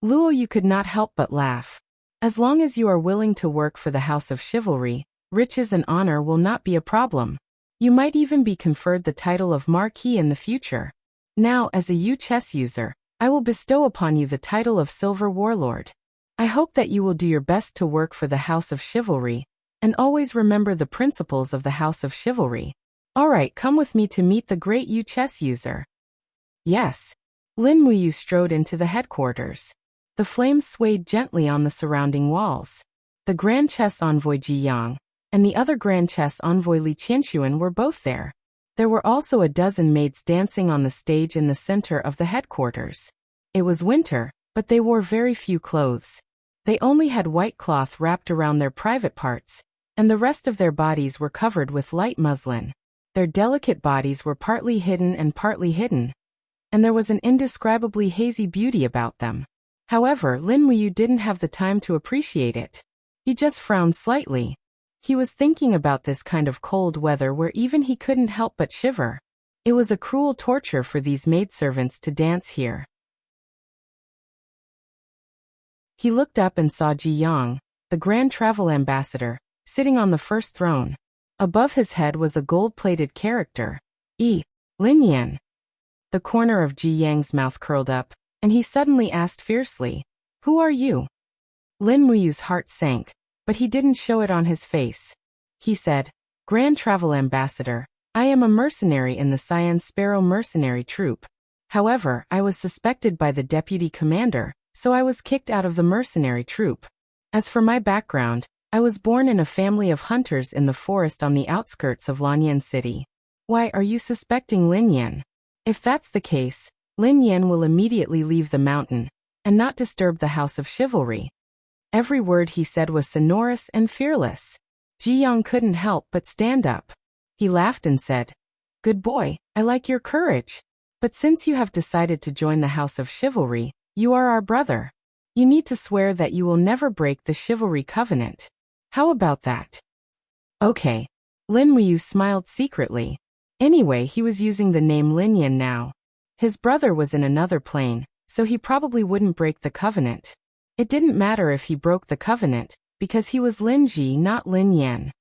Speaker 1: Luo Yu could not help but laugh. "As long as you are willing to work for the House of Chivalry, riches and honor will not be a problem. You might even be conferred the title of Marquis in the future. Now, as a Yu chess user, I will bestow upon you the title of Silver Warlord. I hope that you will do your best to work for the House of Chivalry And always remember the principles of the House of Chivalry. Alright, come with me to meet the great Yu chess user. Yes. Lin Muyu strode into the headquarters. The flames swayed gently on the surrounding walls. The Grand Chess Envoy Ji Yang and the other Grand Chess Envoy Li Qianxuan were both there. There were also a dozen maids dancing on the stage in the center of the headquarters. It was winter, but they wore very few clothes. They only had white cloth wrapped around their private parts, and the rest of their bodies were covered with light muslin. Their delicate bodies were partly hidden, and there was an indescribably hazy beauty about them. However, Lin Muyu didn't have the time to appreciate it. He just frowned slightly. He was thinking about this kind of cold weather where even he couldn't help but shiver. It was a cruel torture for these maidservants to dance here. He looked up and saw Ji Yang, the Grand Travel Ambassador, sitting on the first throne. Above his head was a gold-plated character. Lin Yan. The corner of Ji Yang's mouth curled up, and he suddenly asked fiercely, "Who are you?" Lin Muyu's heart sank, but he didn't show it on his face. He said, "Grand Travel Ambassador, I am a mercenary in the Cyan Sparrow mercenary troop. However, I was suspected by the deputy commander, so I was kicked out of the mercenary troop. As for my background, I was born in a family of hunters in the forest on the outskirts of Lanyan City. Why are you suspecting Lin Yan? If that's the case, Lin Yan will immediately leave the mountain and not disturb the House of Chivalry." Every word he said was sonorous and fearless. Ji Yang couldn't help but stand up. He laughed and said, "Good boy, I like your courage. But since you have decided to join the House of Chivalry, you are our brother. You need to swear that you will never break the Chivalry Covenant. How about that?" Okay. Lin Muyu smiled secretly. Anyway, he was using the name Lin Yan now. His brother was in another plane, so he probably wouldn't break the covenant. It didn't matter if he broke the covenant, because he was Lin Ji, not Lin Yan.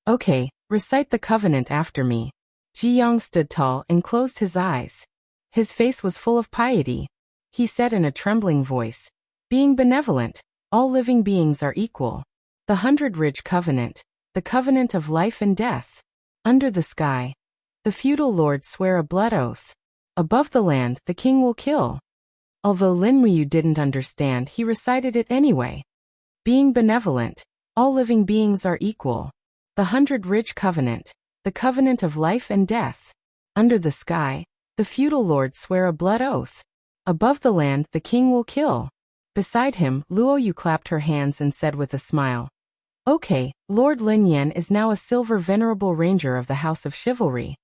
Speaker 1: "Okay, recite the covenant after me." Ji Yang stood tall and closed his eyes. His face was full of piety. He said in a trembling voice, "Being benevolent, all living beings are equal. The 100 Ridge Covenant, the covenant of life and death. Under the sky, the feudal lords swear a blood oath. Above the land, the king will kill." Although Lin Muyu didn't understand, he recited it anyway. Being benevolent, all living beings are equal. The 100 Ridge Covenant, the covenant of life and death. Under the sky, the feudal lords swear a blood oath. Above the land, the king will kill. Beside him, Luo Yu clapped her hands and said with a smile, "Okay, Lord Lin Yan is now a silver venerable ranger of the House of Chivalry.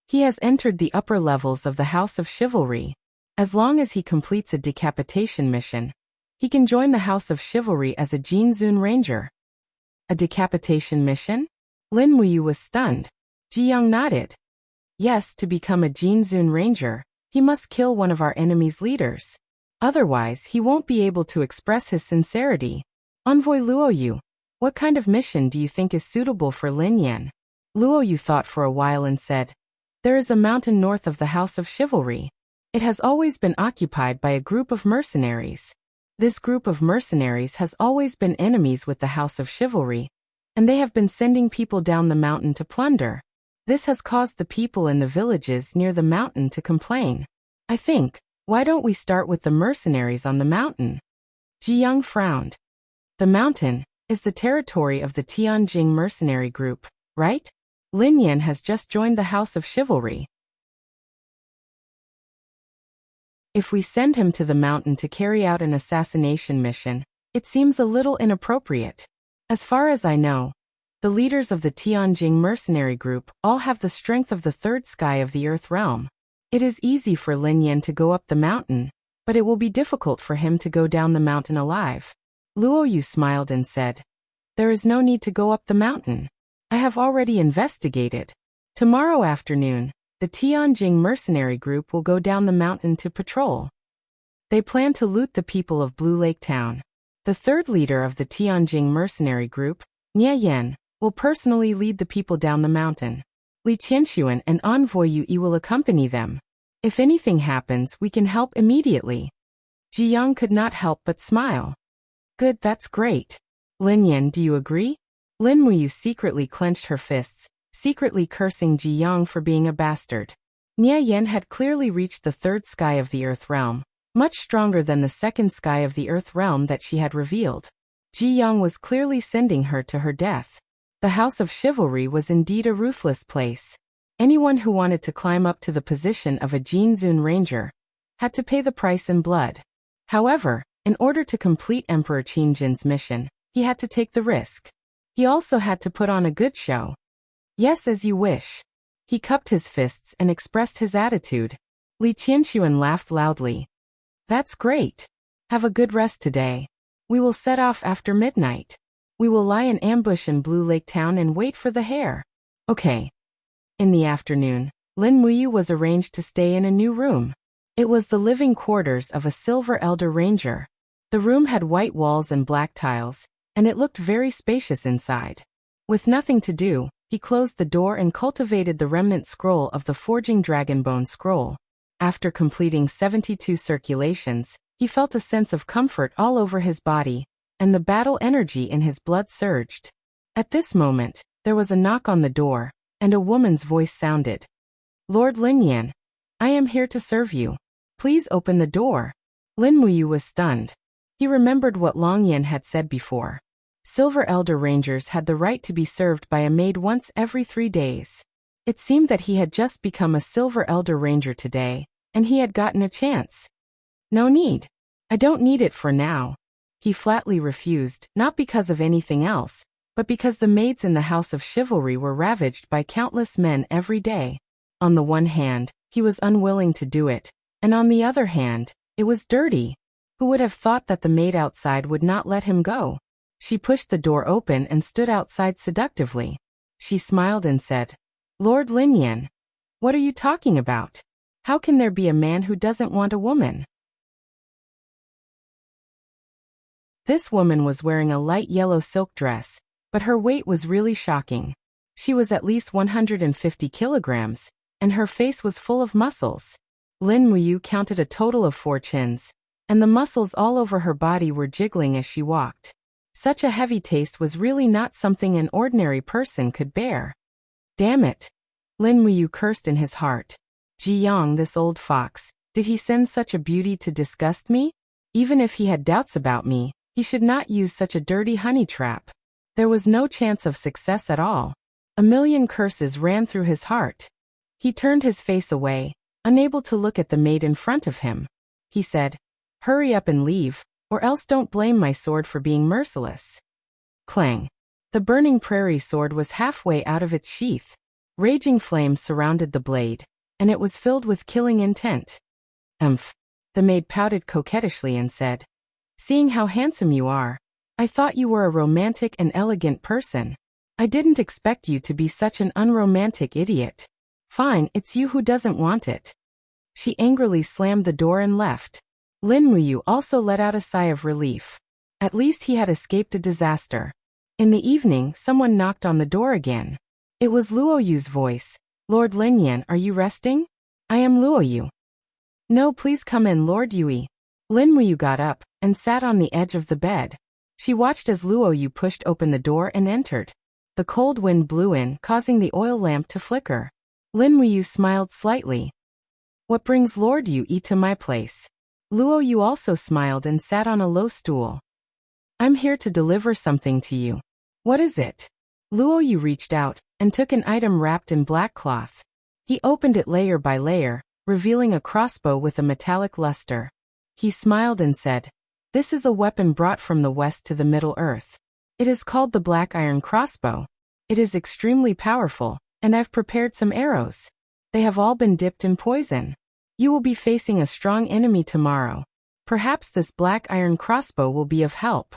Speaker 1: He has entered the upper levels of the House of Chivalry. As long as he completes a decapitation mission, he can join the House of Chivalry as a Jinzun Ranger." A decapitation mission? Lin Muyu was stunned. Ji Yang nodded. "Yes, to become a Jinzun Ranger, he must kill one of our enemy's leaders. Otherwise, he won't be able to express his sincerity. Envoy Luo Yu, what kind of mission do you think is suitable for Lin Yan?" Luo Yu thought for a while and said, "There is a mountain north of the House of Chivalry. It has always been occupied by a group of mercenaries. This group of mercenaries has always been enemies with the House of Chivalry, and they have been sending people down the mountain to plunder. This has caused the people in the villages near the mountain to complain. I think, why don't we start with the mercenaries on the mountain?" Ji Yang frowned. "The mountain is the territory of the Tianjing mercenary group, right? Lin Yan has just joined the House of Chivalry. If we send him to the mountain to carry out an assassination mission, it seems a little inappropriate. As far as I know, the leaders of the Tianjing mercenary group all have the strength of the third sky of the Earth realm. It is easy for Lin Yan to go up the mountain, but it will be difficult for him to go down the mountain alive." Luo Yu smiled and said, "There is no need to go up the mountain. I have already investigated. Tomorrow afternoon, the Tianjing mercenary group will go down the mountain to patrol. They plan to loot the people of Blue Lake Town. The third leader of the Tianjing mercenary group, Nie Yan, will personally lead the people down the mountain. Li Qianxuan and Envoy Yu will accompany them. If anything happens, we can help immediately." Ji Yang could not help but smile. "Good, that's great. Lin Yan, do you agree?" Lin Muyu secretly clenched her fists, secretly cursing Ji Yang for being a bastard. Nie Yen had clearly reached the third sky of the Earth realm, much stronger than the second sky of the Earth realm that she had revealed. Ji Yang was clearly sending her to her death. The House of Chivalry was indeed a ruthless place. Anyone who wanted to climb up to the position of a Jinzun Ranger had to pay the price in blood. However, in order to complete Emperor Qingjin's mission, he had to take the risk. He also had to put on a good show. Yes, as you wish. He cupped his fists and expressed his attitude. Li Qianxuan laughed loudly. That's great. Have a good rest today. We will set off after midnight. We will lie in ambush in Blue Lake Town and wait for the hare. Okay. In the afternoon, Lin Muyu was arranged to stay in a new room. It was the living quarters of a Silver Elder Ranger. The room had white walls and black tiles, and it looked very spacious inside. With nothing to do, he closed the door and cultivated the remnant scroll of the Forging Dragonbone scroll. After completing 72 circulations, he felt a sense of comfort all over his body, and the battle energy in his blood surged. At this moment, there was a knock on the door, and a woman's voice sounded. Lord Lin Yan, I am here to serve you. Please open the door. Lin Muyu was stunned. He remembered what Long Yan had said before. Silver Elder Rangers had the right to be served by a maid once every 3 days. It seemed that he had just become a Silver Elder Ranger today, and he had gotten a chance. No need. I don't need it for now. He flatly refused, not because of anything else, but because the maids in the House of Chivalry were ravaged by countless men every day. On the one hand, he was unwilling to do it, and on the other hand, it was dirty. Who would have thought that the maid outside would not let him go? She pushed the door open and stood outside seductively. She smiled and said, Lord Lin Yan, what are you talking about? How can there be a man who doesn't want a woman? This woman was wearing a light yellow silk dress, but her weight was really shocking. She was at least 150 kilograms, and her face was full of muscles. Lin Muyu counted a total of 4 chins, and the muscles all over her body were jiggling as she walked. Such a heavy taste was really not something an ordinary person could bear. Damn it! Lin Muyu cursed in his heart. Ji Yang, this old fox, did he send such a beauty to disgust me? Even if he had doubts about me, he should not use such a dirty honey trap. There was no chance of success at all. A million curses ran through his heart. He turned his face away, unable to look at the maid in front of him. He said, Hurry up and leave, or else don't blame my sword for being merciless. Clang. The burning prairie sword was halfway out of its sheath. Raging flames surrounded the blade, and it was filled with killing intent. Umph. The maid pouted coquettishly and said, Seeing how handsome you are, I thought you were a romantic and elegant person. I didn't expect you to be such an unromantic idiot. Fine, it's you who doesn't want it. She angrily slammed the door and left. Lin Muyu also let out a sigh of relief. At least he had escaped a disaster. In the evening, someone knocked on the door again. It was Luo Yu's voice. Lord Lin Yan, are you resting? I am Luo Yu. No, please come in, Lord Yui. Lin Muyu got up and sat on the edge of the bed. She watched as Luo Yu pushed open the door and entered. The cold wind blew in, causing the oil lamp to flicker. Lin Muyu smiled slightly. What brings Lord Yui to my place? Luo Yu also smiled and sat on a low stool. I'm here to deliver something to you. What is it? Luo Yu reached out and took an item wrapped in black cloth. He opened it layer by layer, revealing a crossbow with a metallic luster. He smiled and said, This is a weapon brought from the west to the Middle Earth. It is called the Black Iron Crossbow. It is extremely powerful, and I've prepared some arrows. They have all been dipped in poison. You will be facing a strong enemy tomorrow. Perhaps this black iron crossbow will be of help.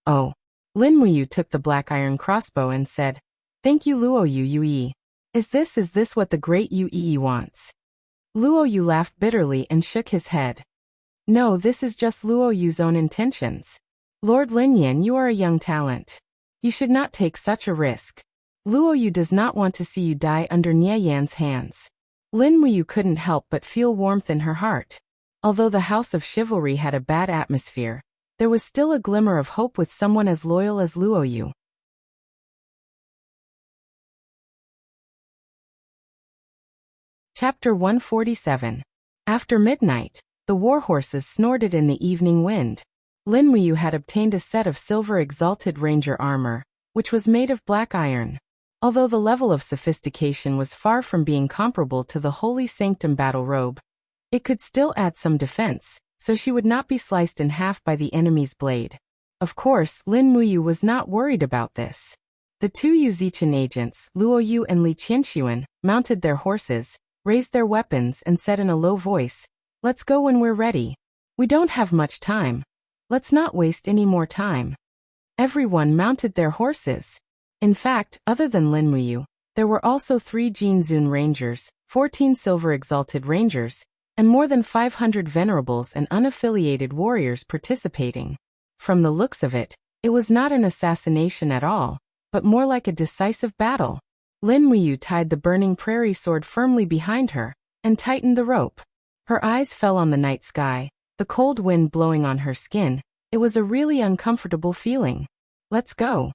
Speaker 1: Oh. Lin Muyu took the black iron crossbow and said, Thank you, Luo Yu Yui. Is this what the great Yui wants? Luo Yu laughed bitterly and shook his head. No, this is just Luo Yu's own intentions. Lord Lin Yan, you are a young talent. You should not take such a risk. Luo Yu does not want to see you die under Nie Yan's hands. Lin Muyu couldn't help but feel warmth in her heart. Although the House of Chivalry had a bad atmosphere, there was still a glimmer of hope with someone as loyal as Luo Yu. Chapter 147. After midnight, the war horses snorted in the evening wind. Lin Muyu had obtained a set of silver exalted ranger armor, which was made of black iron. Although the level of sophistication was far from being comparable to the holy sanctum battle robe, it could still add some defense, so she would not be sliced in half by the enemy's blade. Of course, Lin Muyu was not worried about this. The two Yuzichen agents, Luo Yu and Li Qianxuan, mounted their horses, raised their weapons and said in a low voice, "Let's go when we're ready. We don't have much time. Let's not waste any more time." Everyone mounted their horses. In fact, other than Lin Muyu, there were also 3 Jinzun Rangers, 14 Silver Exalted Rangers, and more than 500 venerables and unaffiliated warriors participating. From the looks of it, it was not an assassination at all, but more like a decisive battle. Lin Muyu tied the burning prairie sword firmly behind her, and tightened the rope. Her eyes fell on the night sky, the cold wind blowing on her skin. It was a really uncomfortable feeling. "Let's go,"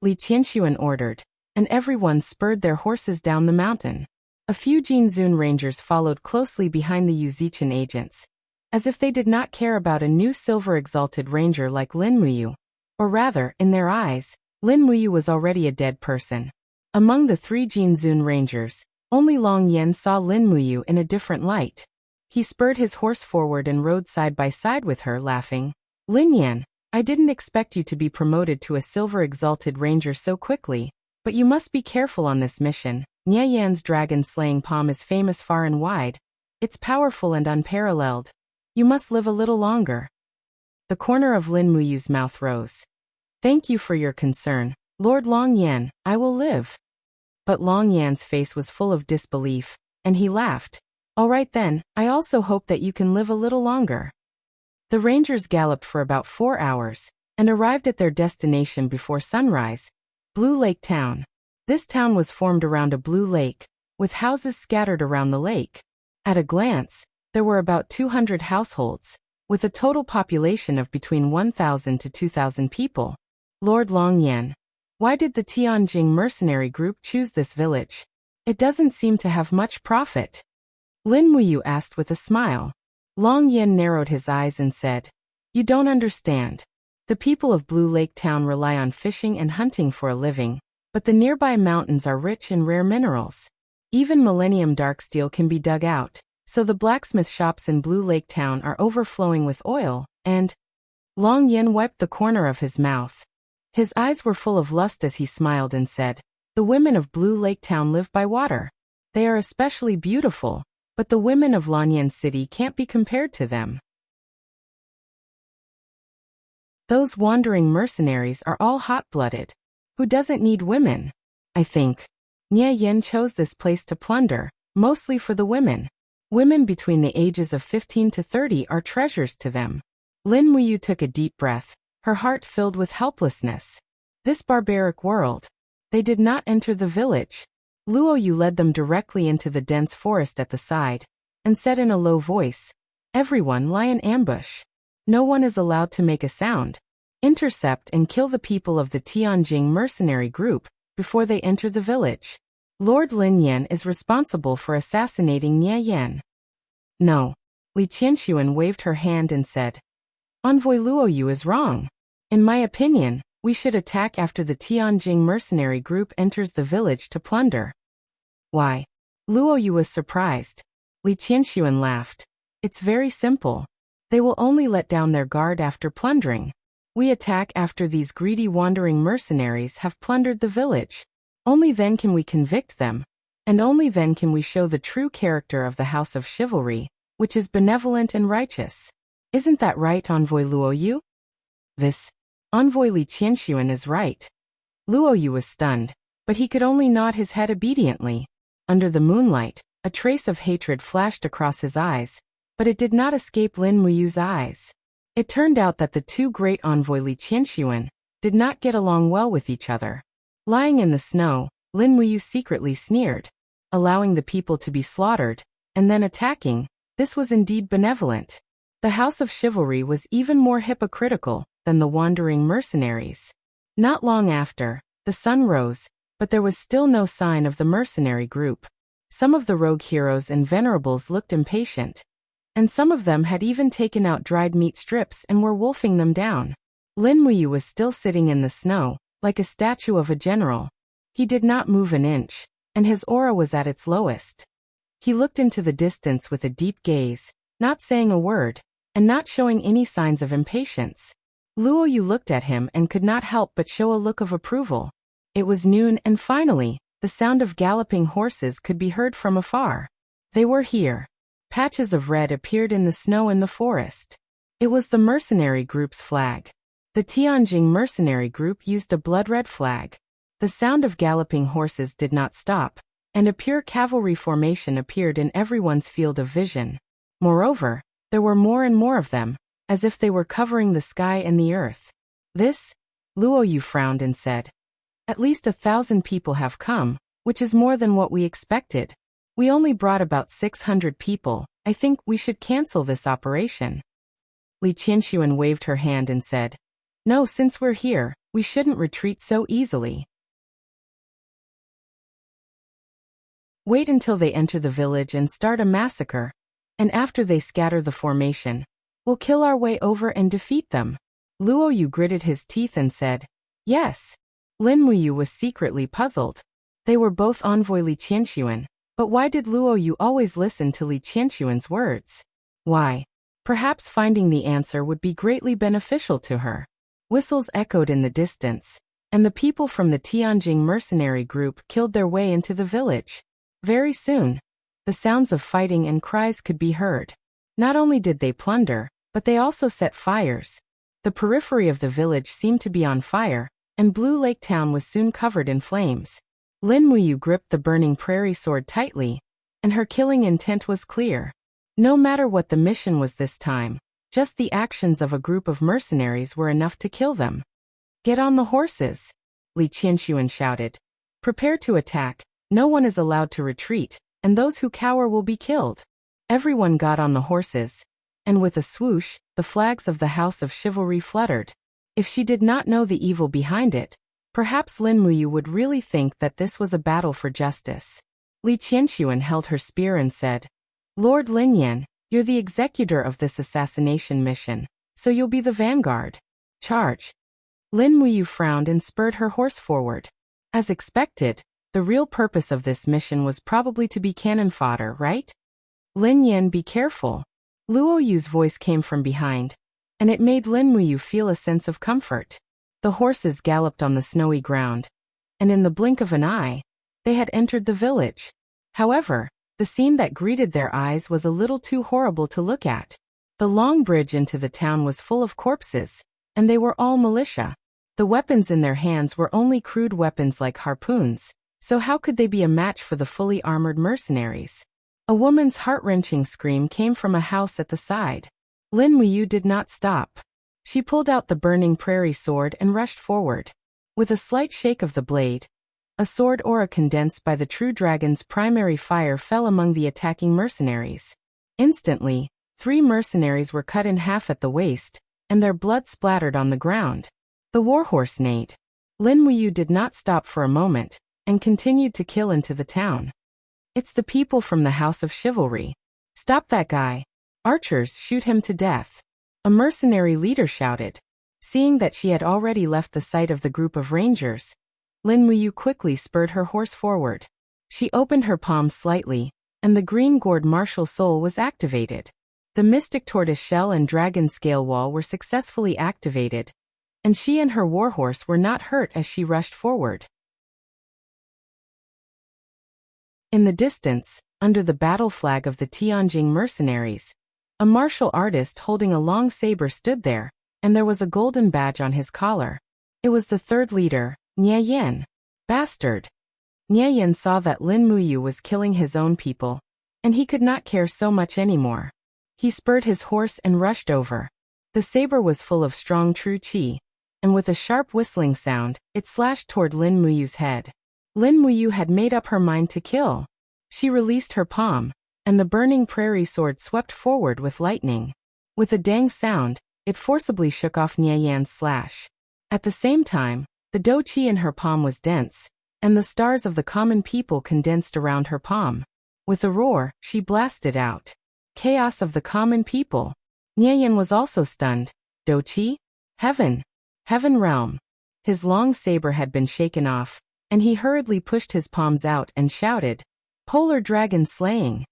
Speaker 1: Li Qianxuan ordered, and everyone spurred their horses down the mountain. A few Jinzun Rangers followed closely behind the Yuzichen agents, as if they did not care about a new Silver Exalted Ranger like Lin Muyu. Or rather, in their eyes, Lin Muyu was already a dead person. Among the 3 Jinzun Rangers, only Long Yan saw Lin Muyu in a different light. He spurred his horse forward and rode side by side with her, laughing. "Lin Yan, I didn't expect you to be promoted to a Silver Exalted Ranger so quickly, but you must be careful on this mission. Nie Yan's dragon-slaying palm is famous far and wide. It's powerful and unparalleled. You must live a little longer." The corner of Lin Muyu's mouth rose. "Thank you for your concern, Lord Long Yan, I will live." But Long Yan's face was full of disbelief, and he laughed. "All right then, I also hope that you can live a little longer." The Rangers galloped for about 4 hours, and arrived at their destination before sunrise, Blue Lake Town. This town was formed around a blue lake, with houses scattered around the lake. At a glance, there were about 200 households, with a total population of between 1,000 to 2,000 people. "Lord Long Yan, why did the Tianjing mercenary group choose this village? It doesn't seem to have much profit." Lin Muyu asked with a smile. Long Yan narrowed his eyes and said, "You don't understand. The people of Blue Lake Town rely on fishing and hunting for a living, but the nearby mountains are rich in rare minerals. Even Millennium Darksteel can be dug out, so the blacksmith shops in Blue Lake Town are overflowing with oil, and—" Long Yan wiped the corner of his mouth. His eyes were full of lust as he smiled and said, "The women of Blue Lake Town live by water. They are especially beautiful, but the women of Lanyan City can't be compared to them. Those wandering mercenaries are all hot-blooded. Who doesn't need women? I think Nie Yin chose this place to plunder, mostly for the women. Women between the ages of 15 to 30 are treasures to them." Lin Muyu took a deep breath, her heart filled with helplessness. This barbaric world. They did not enter the village. Luo Yu led them directly into the dense forest at the side, and said in a low voice, "Everyone lie in ambush. No one is allowed to make a sound. Intercept and kill the people of the Tianjing mercenary group before they enter the village. Lord Lin Yan is responsible for assassinating Nie Yan." "No." Li Qianxuan waved her hand and said, "Envoy Luo Yu is wrong. In my opinion, we should attack after the Tianjing mercenary group enters the village to plunder." "Why?" Luo Yu was surprised. Li Qianxuan laughed. "It's very simple. They will only let down their guard after plundering. We attack after these greedy wandering mercenaries have plundered the village. Only then can we convict them, and only then can we show the true character of the House of Chivalry, which is benevolent and righteous. Isn't that right, Envoy Luo Yu?" "This Envoy Li Qianxuan is right." Luo Yu was stunned, but he could only nod his head obediently. Under the moonlight, a trace of hatred flashed across his eyes, but it did not escape Lin Muyu's eyes. It turned out that the two great Envoy Li Qianxuan did not get along well with each other. Lying in the snow, Lin Muyu secretly sneered. Allowing the people to be slaughtered, and then attacking, this was indeed benevolent. The House of Chivalry was even more hypocritical than the wandering mercenaries. Not long after, the sun rose, but there was still no sign of the mercenary group. Some of the rogue heroes and venerables looked impatient, and some of them had even taken out dried meat strips and were wolfing them down. Lin Muyu was still sitting in the snow, like a statue of a general. He did not move an inch, and his aura was at its lowest. He looked into the distance with a deep gaze, not saying a word, and not showing any signs of impatience. Luo Yu looked at him and could not help but show a look of approval. It was noon and finally, the sound of galloping horses could be heard from afar. They were here. Patches of red appeared in the snow in the forest. It was the mercenary group's flag. The Tianjing mercenary group used a blood-red flag. The sound of galloping horses did not stop, and a pure cavalry formation appeared in everyone's field of vision. Moreover, there were more and more of them, as if they were covering the sky and the earth. This? Luo Yu frowned and said. At least 1,000 people have come, which is more than what we expected. We only brought about 600 people. I think we should cancel this operation. Li Qianxuan waved her hand and said, No, since we're here, we shouldn't retreat so easily. Wait until they enter the village and start a massacre, and after they scatter the formation, we'll kill our way over and defeat them. Luo Yu gritted his teeth and said, Yes. Lin Muyu was secretly puzzled. They were both envoy Li Qianxuan, but why did Luo Yu always listen to Li Qianxuan's words? Why? Perhaps finding the answer would be greatly beneficial to her. Whistles echoed in the distance, and the people from the Tianjing mercenary group killed their way into the village. Very soon, the sounds of fighting and cries could be heard. Not only did they plunder, but they also set fires. The periphery of the village seemed to be on fire, and Blue Lake Town was soon covered in flames. Lin Muyu gripped the burning prairie sword tightly, and her killing intent was clear. No matter what the mission was this time, just the actions of a group of mercenaries were enough to kill them. Get on the horses, Li Qianxuan shouted. Prepare to attack. No one is allowed to retreat, and those who cower will be killed. Everyone got on the horses, and with a swoosh, the flags of the House of Chivalry fluttered. If she did not know the evil behind it, perhaps Lin Muyu would really think that this was a battle for justice. Li Qianxuan held her spear and said, Lord Lin Yan, you're the executor of this assassination mission, so you'll be the vanguard. Charge. Lin Muyu frowned and spurred her horse forward. As expected, the real purpose of this mission was probably to be cannon fodder, right? Lin Yan, be careful. Luo Yu's voice came from behind, and it made Lin Muyu feel a sense of comfort. The horses galloped on the snowy ground, and in the blink of an eye, they had entered the village. However, the scene that greeted their eyes was a little too horrible to look at. The long bridge into the town was full of corpses, and they were all militia. The weapons in their hands were only crude weapons like harpoons, so how could they be a match for the fully armored mercenaries? A woman's heart-wrenching scream came from a house at the side. Lin Muyu did not stop. She pulled out the burning prairie sword and rushed forward. With a slight shake of the blade, a sword aura condensed by the true dragon's primary fire fell among the attacking mercenaries. Instantly, 3 mercenaries were cut in half at the waist, and their blood splattered on the ground. The warhorse neighed. Lin Muyu did not stop for a moment, and continued to kill into the town. It's the people from the House of Chivalry. Stop that guy. Archers, shoot him to death. A mercenary leader shouted. Seeing that she had already left the sight of the group of rangers, Lin Muyu quickly spurred her horse forward. She opened her palm slightly, and the green-gourd martial soul was activated. The mystic tortoise shell and dragon scale wall were successfully activated, and she and her warhorse were not hurt as she rushed forward. In the distance, under the battle flag of the Tianjing mercenaries, a martial artist holding a long saber stood there, and there was a golden badge on his collar. It was the third leader, Nie Yan. Bastard. Nie Yan saw that Lin Muyu was killing his own people, and he could not care so much anymore. He spurred his horse and rushed over. The saber was full of strong true qi, and with a sharp whistling sound, it slashed toward Lin Muyu's head. Lin Muyu had made up her mind to kill. She released her palm, and the burning prairie sword swept forward with lightning. With a dang sound, it forcibly shook off Nie Yan's slash. At the same time, the dou qi in her palm was dense, and the stars of the common people condensed around her palm. With a roar, she blasted out. Chaos of the common people. Nieyan was also stunned. Dochi? Heaven. Heaven realm. His long saber had been shaken off, and he hurriedly pushed his palms out and shouted, Polar dragon slaying.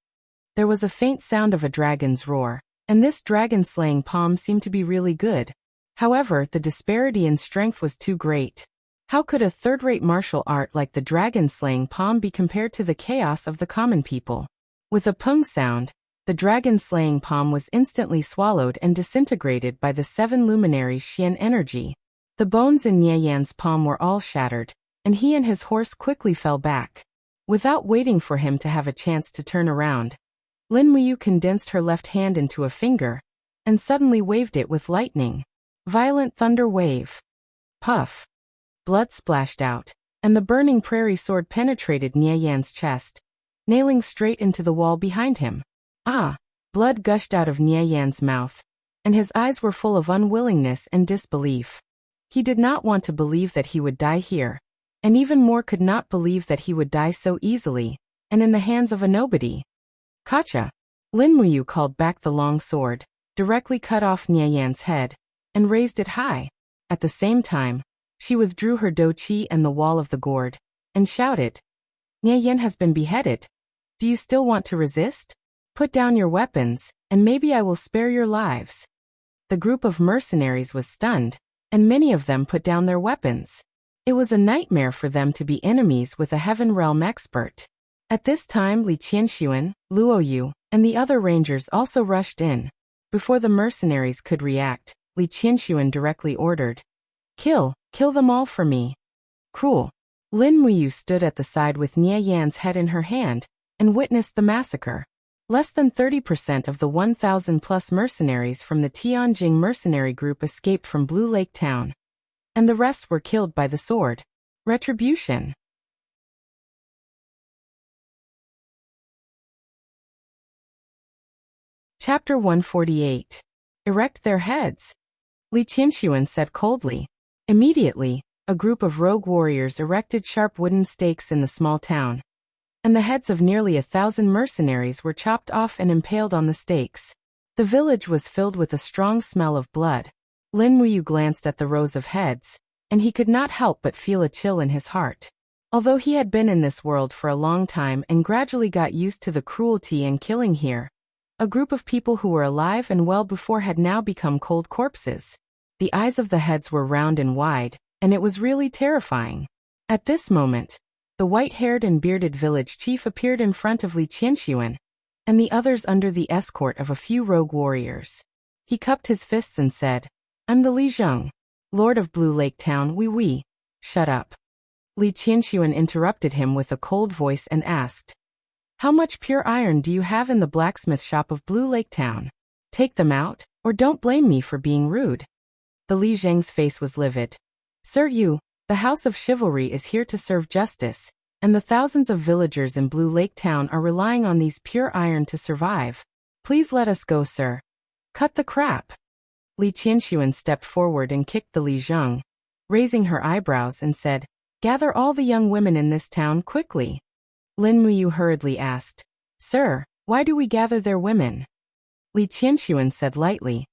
Speaker 1: There was a faint sound of a dragon's roar, and this dragon-slaying palm seemed to be really good. However, the disparity in strength was too great. How could a third-rate martial art like the dragon-slaying palm be compared to the chaos of the common people? With a pung sound, the dragon-slaying palm was instantly swallowed and disintegrated by the 7 luminaries' Xian energy. The bones in Nieyan's palm were all shattered, and he and his horse quickly fell back. Without waiting for him to have a chance to turn around, Lin Muyu condensed her left hand into a finger, and suddenly waved it with lightning. Violent thunder wave. Puff. Blood splashed out, and the burning prairie sword penetrated Nieyan's chest, nailing straight into the wall behind him. Ah! Blood gushed out of Nieyan's mouth, and his eyes were full of unwillingness and disbelief. He did not want to believe that he would die here, and even more could not believe that he would die so easily, and in the hands of a nobody. Kacha! Lin Muyu called back the long sword, directly cut off Nieyan's head, and raised it high. At the same time, she withdrew her doqi and the wall of the gourd, and shouted, Nieyan has been beheaded. Do you still want to resist? Put down your weapons, and maybe I will spare your lives. The group of mercenaries was stunned, and many of them put down their weapons. It was a nightmare for them to be enemies with a Heaven Realm expert. At this time Li Qianxuan, Luo Yu, and the other rangers also rushed in. Before the mercenaries could react, Li Qianxuan directly ordered, Kill them all for me. Cruel. Lin Muyu stood at the side with Nieyan's head in her hand, and witnessed the massacre. Less than 30% of the 1,000-plus mercenaries from the Tianjing mercenary group escaped from Blue Lake Town, and the rest were killed by the sword. Retribution. Chapter 148. Erect their heads. Li Qianxuan said coldly. Immediately, a group of rogue warriors erected sharp wooden stakes in the small town, and the heads of nearly 1,000 mercenaries were chopped off and impaled on the stakes. The village was filled with a strong smell of blood. Lin Muyu glanced at the rows of heads, and he could not help but feel a chill in his heart. Although he had been in this world for a long time and gradually got used to the cruelty and killing here, a group of people who were alive and well before had now become cold corpses. The eyes of the heads were round and wide, and it was really terrifying. At this moment, the white-haired and bearded village chief appeared in front of Li Qianxuan, and the others under the escort of a few rogue warriors. He cupped his fists and said, I'm the Li Zheng, Lord of Blue Lake Town. Oui. Shut up. Li Qianxuan interrupted him with a cold voice and asked, How much pure iron do you have in the blacksmith shop of Blue Lake Town? Take them out, or don't blame me for being rude. The Li Zheng's face was livid. Sir, the House of Chivalry is here to serve justice, and the thousands of villagers in Blue Lake Town are relying on these pure iron to survive. Please let us go, sir. Cut the crap. Li Qianxuan stepped forward and kicked the Li Zheng, raising her eyebrows, and said, Gather all the young women in this town quickly. Lin Muyu hurriedly asked, Sir, why do we gather their women? Li Qianxuan said lightly,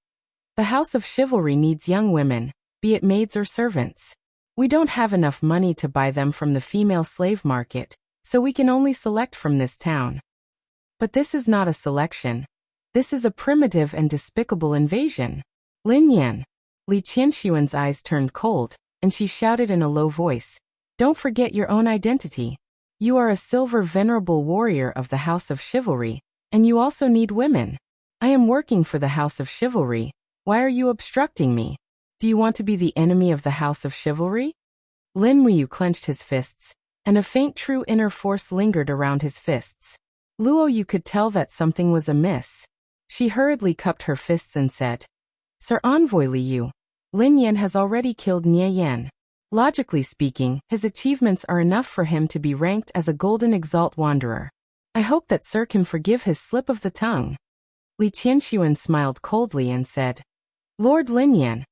Speaker 1: The House of Chivalry needs young women, be it maids or servants. We don't have enough money to buy them from the female slave market, so we can only select from this town. But this is not a selection. This is a primitive and despicable invasion. Lin Yan. Li Qianxuan's eyes turned cold, and she shouted in a low voice, Don't forget your own identity. You are a silver venerable warrior of the House of Chivalry, and you also need women. I am working for the House of Chivalry. Why are you obstructing me? Do you want to be the enemy of the House of Chivalry? Lin Muyu clenched his fists, and a faint true inner force lingered around his fists. Luo Yu could tell that something was amiss. She hurriedly cupped her fists and said, Sir Envoy Li Yu, Lin Yan has already killed Nieyan. Logically speaking, his achievements are enough for him to be ranked as a Golden Exalt Wanderer. I hope that Sir can forgive his slip of the tongue. Li Qianxuan smiled coldly and said, Lord Lin Yan,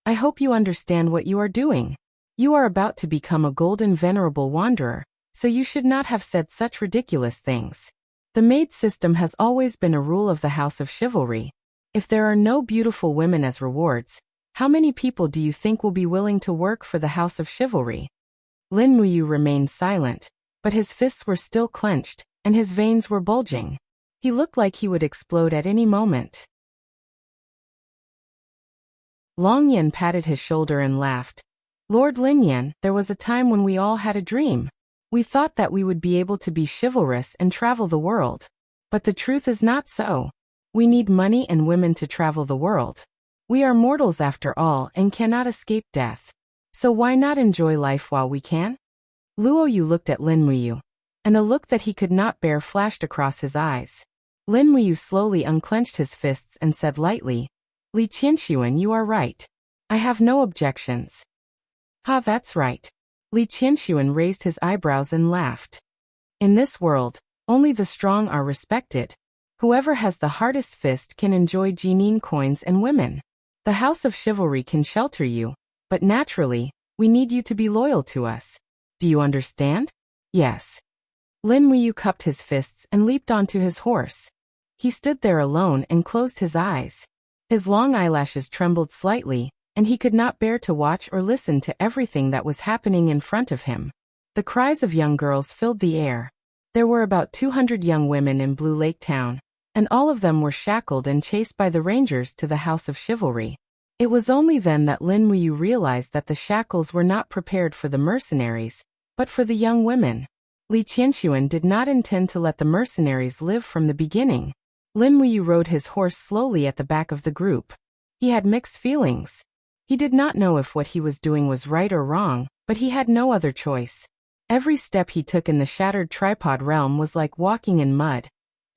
Speaker 1: I hope you understand what you are doing. You are about to become a Golden Venerable Wanderer, so you should not have said such ridiculous things. The maid system has always been a rule of the House of Chivalry. If there are no beautiful women as rewards, how many people do you think will be willing to work for the House of Chivalry? Lin Muyu remained silent, but his fists were still clenched, and his veins were bulging. He looked like he would explode at any moment. Long Yan patted his shoulder and laughed. Lord Lin Yan, there was a time when we all had a dream. We thought that we would be able to be chivalrous and travel the world. But the truth is not so. We need money and women to travel the world. We are mortals after all and cannot escape death. So why not enjoy life while we can? Luo Yu looked at Lin Muyu, and a look that he could not bear flashed across his eyes. Lin Muyu slowly unclenched his fists and said lightly, Li Qianxuan, you are right. I have no objections. Ha, that's right. Li Qianxuan raised his eyebrows and laughed. In this world, only the strong are respected. Whoever has the hardest fist can enjoy Jinin coins and women. The House of Chivalry can shelter you, but naturally, we need you to be loyal to us. Do you understand? Yes. Lin Muyu cupped his fists and leaped onto his horse. He stood there alone and closed his eyes. His long eyelashes trembled slightly, and he could not bear to watch or listen to everything that was happening in front of him. The cries of young girls filled the air. There were about 200 young women in Blue Lake Town, and all of them were shackled and chased by the rangers to the House of Chivalry. It was only then that Lin Muyu realized that the shackles were not prepared for the mercenaries, but for the young women. Li Qianxuan did not intend to let the mercenaries live from the beginning. Lin Muyu rode his horse slowly at the back of the group. He had mixed feelings. He did not know if what he was doing was right or wrong, but he had no other choice. Every step he took in the shattered tripod realm was like walking in mud,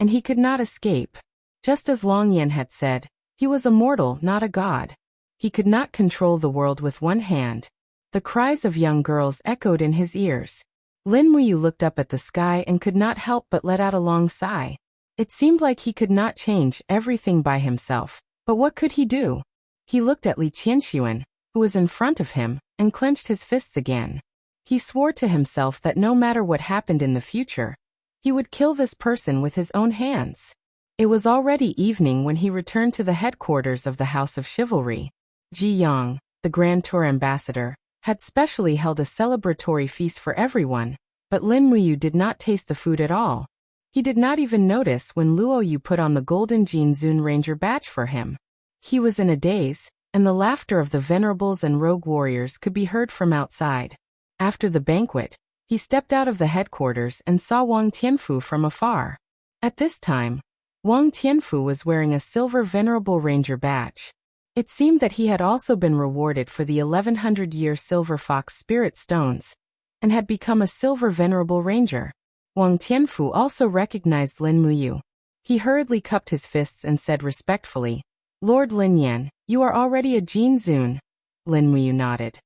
Speaker 1: and he could not escape. Just as Long Yan had said, he was a mortal, not a god. He could not control the world with one hand. The cries of young girls echoed in his ears. Lin Muyu looked up at the sky and could not help but let out a long sigh. It seemed like he could not change everything by himself, but what could he do? He looked at Li Qianxuan, who was in front of him, and clenched his fists again. He swore to himself that no matter what happened in the future, he would kill this person with his own hands. It was already evening when he returned to the headquarters of the House of Chivalry. Ji Yang, the Grand Tour ambassador, had specially held a celebratory feast for everyone, but Lin Muyu did not taste the food at all. He did not even notice when Luo Yu put on the golden Jin Zun Ranger badge for him. He was in a daze, and the laughter of the venerables and rogue warriors could be heard from outside. After the banquet, he stepped out of the headquarters and saw Wang Tianfu from afar. At this time, Wang Tianfu was wearing a silver Venerable Ranger badge. It seemed that he had also been rewarded for the 1100-year Silver Fox Spirit Stones, and had become a Silver Venerable Ranger. Wang Tianfu also recognized Lin Muyu. He hurriedly cupped his fists and said respectfully, Lord Lin Yan, you are already a Jin Zun. Lin Muyu nodded.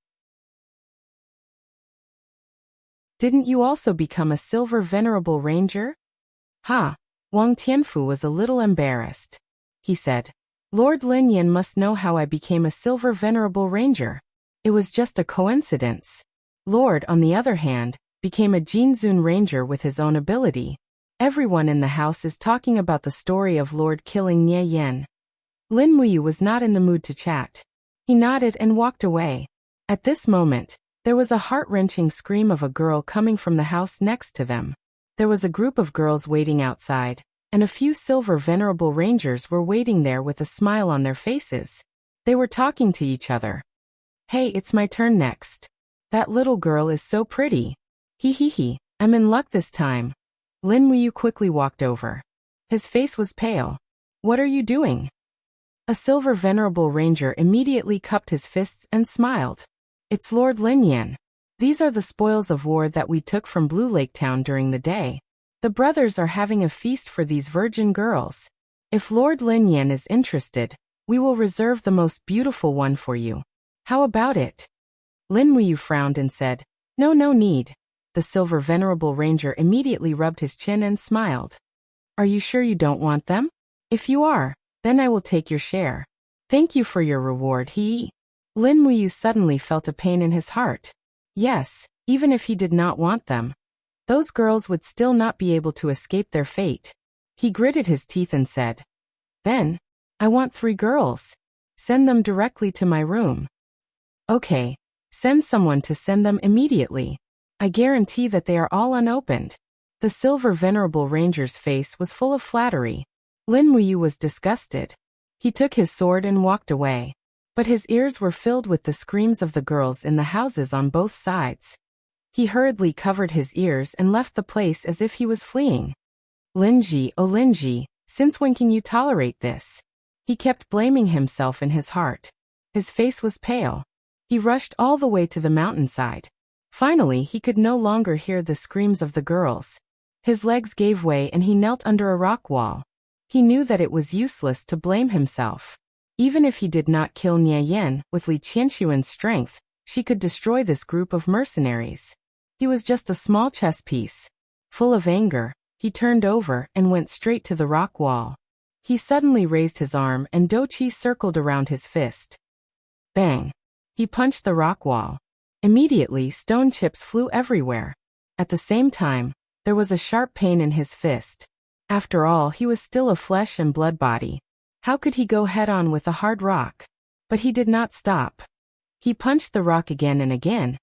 Speaker 1: Didn't you also become a Silver Venerable Ranger? Ha! Wang Tianfu was a little embarrassed. He said, Lord Lin Yan must know how I became a Silver Venerable Ranger. It was just a coincidence. Lord, on the other hand, became a Jinzun Ranger with his own ability. Everyone in the house is talking about the story of Lord killing Nie Yen. Lin Muyu was not in the mood to chat. He nodded and walked away. At this moment, there was a heart-wrenching scream of a girl coming from the house next to them. There was a group of girls waiting outside, and a few Silver Venerable Rangers were waiting there with a smile on their faces. They were talking to each other. Hey, it's my turn next. That little girl is so pretty. He, I'm in luck this time. Lin Muyu quickly walked over. His face was pale. What are you doing? A Silver Venerable Ranger immediately cupped his fists and smiled. It's Lord Lin Yan. These are the spoils of war that we took from Blue Lake Town during the day. The brothers are having a feast for these virgin girls. If Lord Lin Yan is interested, we will reserve the most beautiful one for you. How about it? Lin Muyu frowned and said, No need. The Silver Venerable Ranger immediately rubbed his chin and smiled. Are you sure you don't want them? If you are, then I will take your share. Thank you for your reward, Lin Muyu suddenly felt a pain in his heart. Yes, even if he did not want them, those girls would still not be able to escape their fate. He gritted his teeth and said, "Then, I want 3 girls. Send them directly to my room." "Okay, send someone to send them immediately. I guarantee that they are all unopened." The silver venerable ranger's face was full of flattery. Lin Muyu was disgusted. He took his sword and walked away. But his ears were filled with the screams of the girls in the houses on both sides. He hurriedly covered his ears and left the place as if he was fleeing. "Linji, oh Linji, since when can you tolerate this?" He kept blaming himself in his heart. His face was pale. He rushed all the way to the mountainside. Finally, he could no longer hear the screams of the girls. His legs gave way and he knelt under a rock wall. He knew that it was useless to blame himself. Even if he did not kill Nie Yen with Li Qianxuan's strength, she could destroy this group of mercenaries. He was just a small chess piece. Full of anger, he turned over and went straight to the rock wall. He suddenly raised his arm and Do Qi circled around his fist. Bang! He punched the rock wall. Immediately, stone chips flew everywhere. At the same time, there was a sharp pain in his fist. After all, he was still a flesh and blood body. How could he go head-on with a hard rock? But he did not stop. He punched the rock again and again,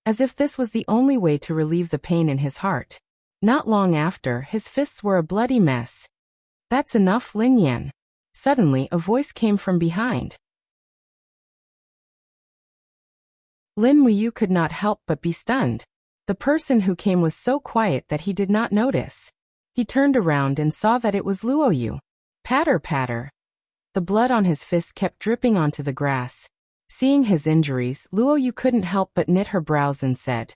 Speaker 1: as if this was the only way to relieve the pain in his heart. Not long after, his fists were a bloody mess. "That's enough, Lin Yan." Suddenly, a voice came from behind. Lin Muyu could not help but be stunned. The person who came was so quiet that he did not notice. He turned around and saw that it was Luoyu. Patter, patter. The blood on his fist kept dripping onto the grass. Seeing his injuries, Luoyu couldn't help but knit her brows and said,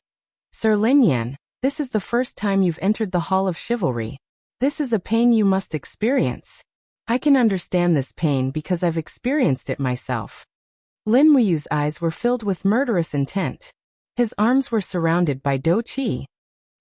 Speaker 1: "Sir Lin Yan, this is the first time you've entered the Hall of Chivalry. This is a pain you must experience. I can understand this pain because I've experienced it myself." Lin Muyu's eyes were filled with murderous intent. His arms were surrounded by Do Qi.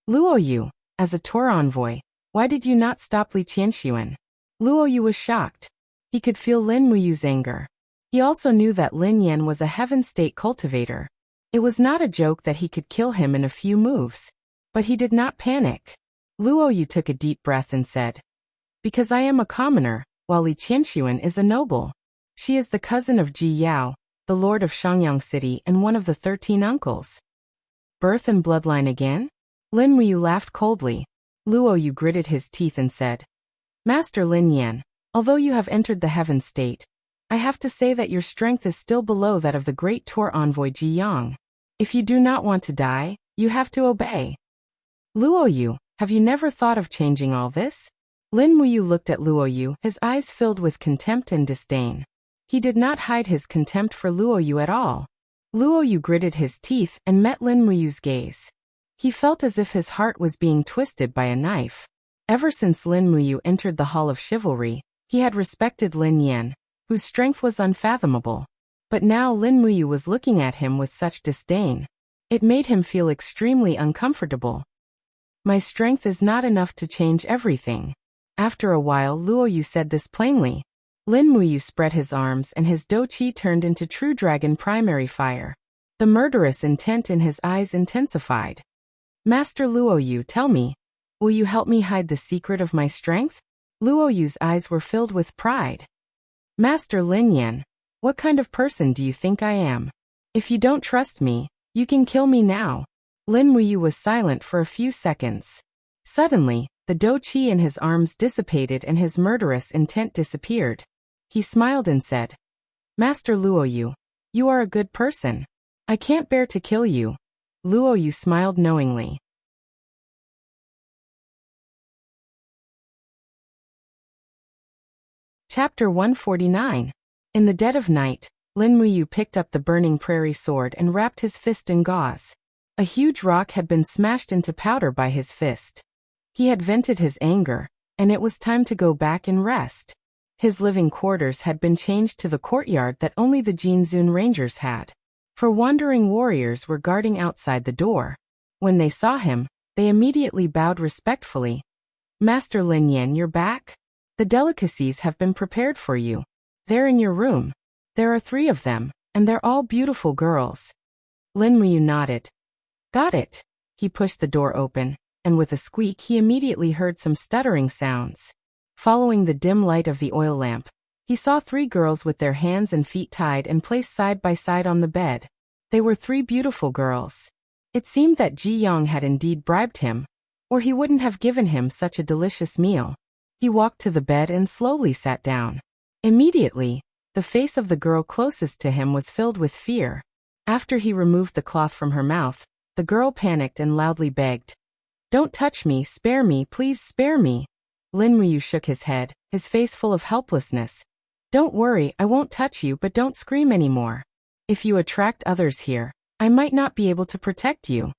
Speaker 1: "Luoyu, as a tour envoy, why did you not stop Li Qianxuan?" Luoyu was shocked. He could feel Lin Muyu's anger. He also knew that Lin Yan was a heaven state cultivator. It was not a joke that he could kill him in a few moves. But he did not panic. Luoyu took a deep breath and said, "Because I am a commoner, while Li Qianxuan is a noble. She is the cousin of Ji Yao, the lord of Shangyang City and one of the 13 uncles." "Birth and bloodline again?" Lin Muyu laughed coldly. Luoyu gritted his teeth and said, "Master Lin Yan, although you have entered the heaven state, I have to say that your strength is still below that of the great tour envoy Ji Yang. If you do not want to die, you have to obey." "Luoyu, have you never thought of changing all this?" Lin Muyu looked at Luoyu, his eyes filled with contempt and disdain. He did not hide his contempt for Luoyu at all. Luoyu gritted his teeth and met Lin Muyu's gaze. He felt as if his heart was being twisted by a knife. Ever since Lin Muyu entered the Hall of Chivalry, he had respected Lin Yan, whose strength was unfathomable. But now Lin Muyu was looking at him with such disdain. It made him feel extremely uncomfortable. "My strength is not enough to change everything." After a while, Luoyu said this plainly. Lin Muyu spread his arms and his Do Qi turned into true dragon primary fire. The murderous intent in his eyes intensified. "Master Luoyu, tell me, will you help me hide the secret of my strength?" Luoyu's eyes were filled with pride. "Master Lin Yan, what kind of person do you think I am? If you don't trust me, you can kill me now." Lin Muyu was silent for a few seconds. Suddenly, the Do Qi in his arms dissipated and his murderous intent disappeared. He smiled and said, "Master Luoyu, you are a good person. I can't bear to kill you." Luoyu smiled knowingly. Chapter 149. In the dead of night, Lin Muyu picked up the burning prairie sword and wrapped his fist in gauze. A huge rock had been smashed into powder by his fist. He had vented his anger, and it was time to go back and rest. His living quarters had been changed to the courtyard that only the Jinzun Rangers had. For wandering warriors were guarding outside the door. When they saw him, they immediately bowed respectfully. "Master Lin Yan, you're back? The delicacies have been prepared for you. They're in your room. There are 3 of them, and they're all beautiful girls." Lin Muyu nodded. "Got it." He pushed the door open, and with a squeak he immediately heard some stuttering sounds. Following the dim light of the oil lamp, he saw 3 girls with their hands and feet tied and placed side by side on the bed. They were 3 beautiful girls. It seemed that Ji Yong had indeed bribed him, or he wouldn't have given him such a delicious meal. He walked to the bed and slowly sat down. Immediately, the face of the girl closest to him was filled with fear. After he removed the cloth from her mouth, the girl panicked and loudly begged, "Don't touch me, spare me, please spare me." Lin Muyu shook his head, his face full of helplessness. "Don't worry, I won't touch you, but don't scream anymore. If you attract others here, I might not be able to protect you."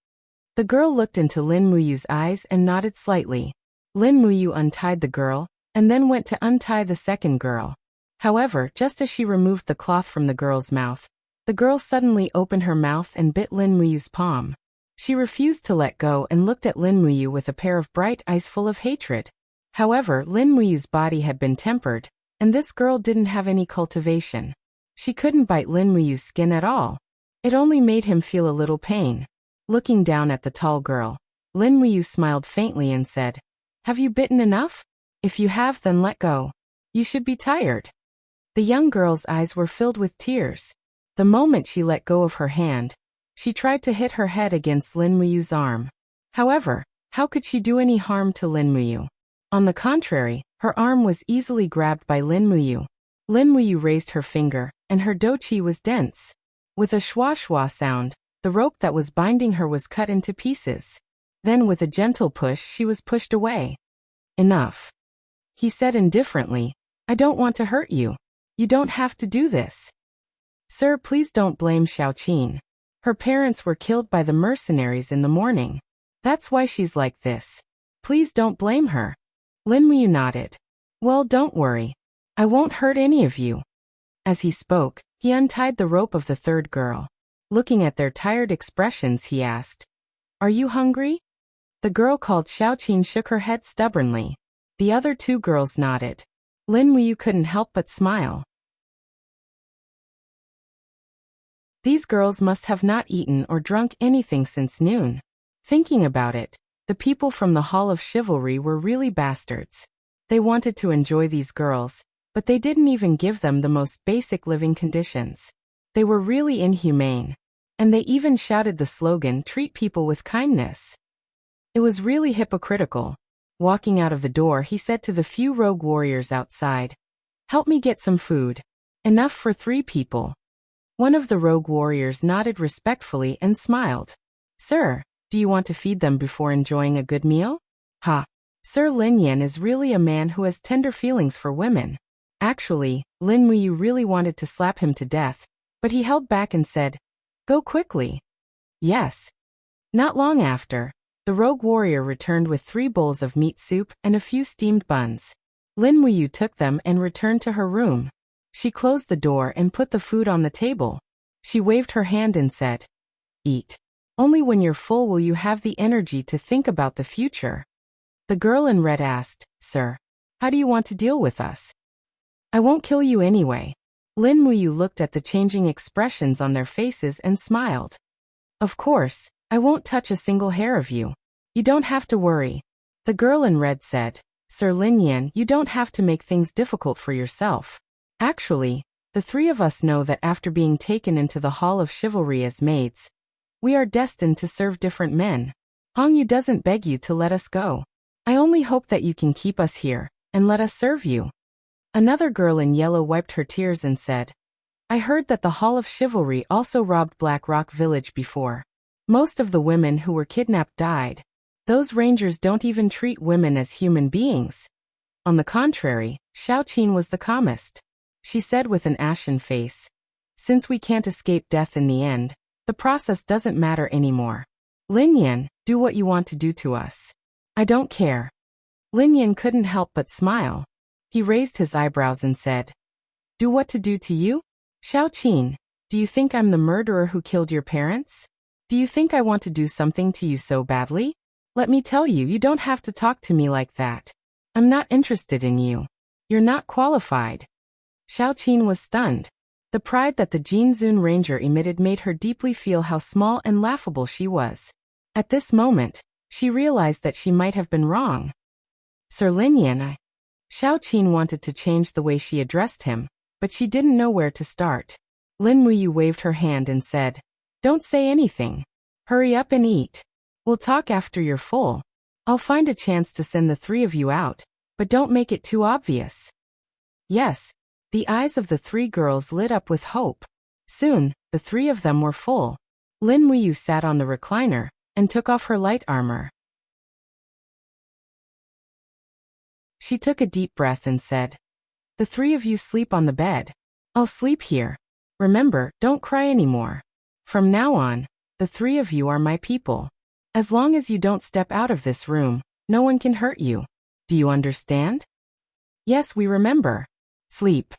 Speaker 1: The girl looked into Lin Muyu's eyes and nodded slightly. Lin Muyu untied the girl, and then went to untie the second girl. However, just as she removed the cloth from the girl's mouth, the girl suddenly opened her mouth and bit Lin Muyu's palm. She refused to let go and looked at Lin Muyu with a pair of bright eyes full of hatred. However, Lin Muyu's body had been tempered, and this girl didn't have any cultivation. She couldn't bite Lin Muyu's skin at all. It only made him feel a little pain. Looking down at the tall girl, Lin Muyu smiled faintly and said, "Have you bitten enough? If you have, then let go. You should be tired." The young girl's eyes were filled with tears. The moment she let go of her hand, she tried to hit her head against Lin Muyu's arm. However, how could she do any harm to Lin Muyu? On the contrary, her arm was easily grabbed by Lin Muyu. Lin Muyu raised her finger, and her douqi was dense. With a schwa-schwa sound, the rope that was binding her was cut into pieces. Then with a gentle push she was pushed away. "Enough," he said indifferently. "I don't want to hurt you. You don't have to do this." "Sir, please don't blame Xiaoqin. Her parents were killed by the mercenaries in the morning. That's why she's like this. Please don't blame her." Lin Muyu nodded. "Well, don't worry. I won't hurt any of you." As he spoke, he untied the rope of the third girl. Looking at their tired expressions, he asked, "Are you hungry?" The girl called Xiaoqin shook her head stubbornly. The other 2 girls nodded. Lin Muyu couldn't help but smile. These girls must have not eaten or drunk anything since noon. Thinking about it, the people from the Hall of Chivalry were really bastards. They wanted to enjoy these girls, but they didn't even give them the most basic living conditions. They were really inhumane. And they even shouted the slogan, "Treat people with kindness." It was really hypocritical. Walking out of the door, he said to the few rogue warriors outside, "Help me get some food. Enough for 3 people." One of the rogue warriors nodded respectfully and smiled. "Sir, do you want to feed them before enjoying a good meal?" "Ha! Sir Lin Yan is really a man who has tender feelings for women." Actually, Lin Muyu really wanted to slap him to death, but he held back and said, "Go quickly." "Yes." Not long after, the rogue warrior returned with 3 bowls of meat soup and a few steamed buns. Lin Muyu took them and returned to her room. She closed the door and put the food on the table. She waved her hand and said, "Eat. Only when you're full will you have the energy to think about the future." The girl in red asked, "Sir, how do you want to deal with us?" "I won't kill you anyway." Lin Muyu looked at the changing expressions on their faces and smiled. "Of course, I won't touch a single hair of you. You don't have to worry." The girl in red said, "Sir Lin Yan, you don't have to make things difficult for yourself. Actually, the 3 of us know that after being taken into the Hall of Chivalry as maids, we are destined to serve different men. Hong Yu doesn't beg you to let us go. I only hope that you can keep us here and let us serve you." Another girl in yellow wiped her tears and said, "I heard that the Hall of Chivalry also robbed Black Rock Village before. Most of the women who were kidnapped died. Those rangers don't even treat women as human beings." On the contrary, Xiaoqin was the calmest. She said with an ashen face, "Since we can't escape death in the end, the process doesn't matter anymore. Lin Yan, do what you want to do to us. I don't care." Lin Yan couldn't help but smile. He raised his eyebrows and said, "Do what to do to you? Xiaoqin, do you think I'm the murderer who killed your parents? Do you think I want to do something to you so badly? Let me tell you, you don't have to talk to me like that. I'm not interested in you. You're not qualified." Xiaoqin was stunned. The pride that the Jinzun Ranger emitted made her deeply feel how small and laughable she was. At this moment, she realized that she might have been wrong. "Sir Lin Yan, Xiao Qin wanted to change the way she addressed him, but she didn't know where to start. Lin Muyu waved her hand and said, "Don't say anything. Hurry up and eat. We'll talk after you're full. I'll find a chance to send the three of you out, but don't make it too obvious." Yes, the eyes of the three girls lit up with hope. Soon, the three of them were full. Lin Muyu sat on the recliner and took off her light armor. She took a deep breath and said, "The three of you sleep on the bed. I'll sleep here. Remember, don't cry anymore. From now on, the three of you are my people. As long as you don't step out of this room, no one can hurt you. Do you understand?" "Yes, we remember." "Sleep."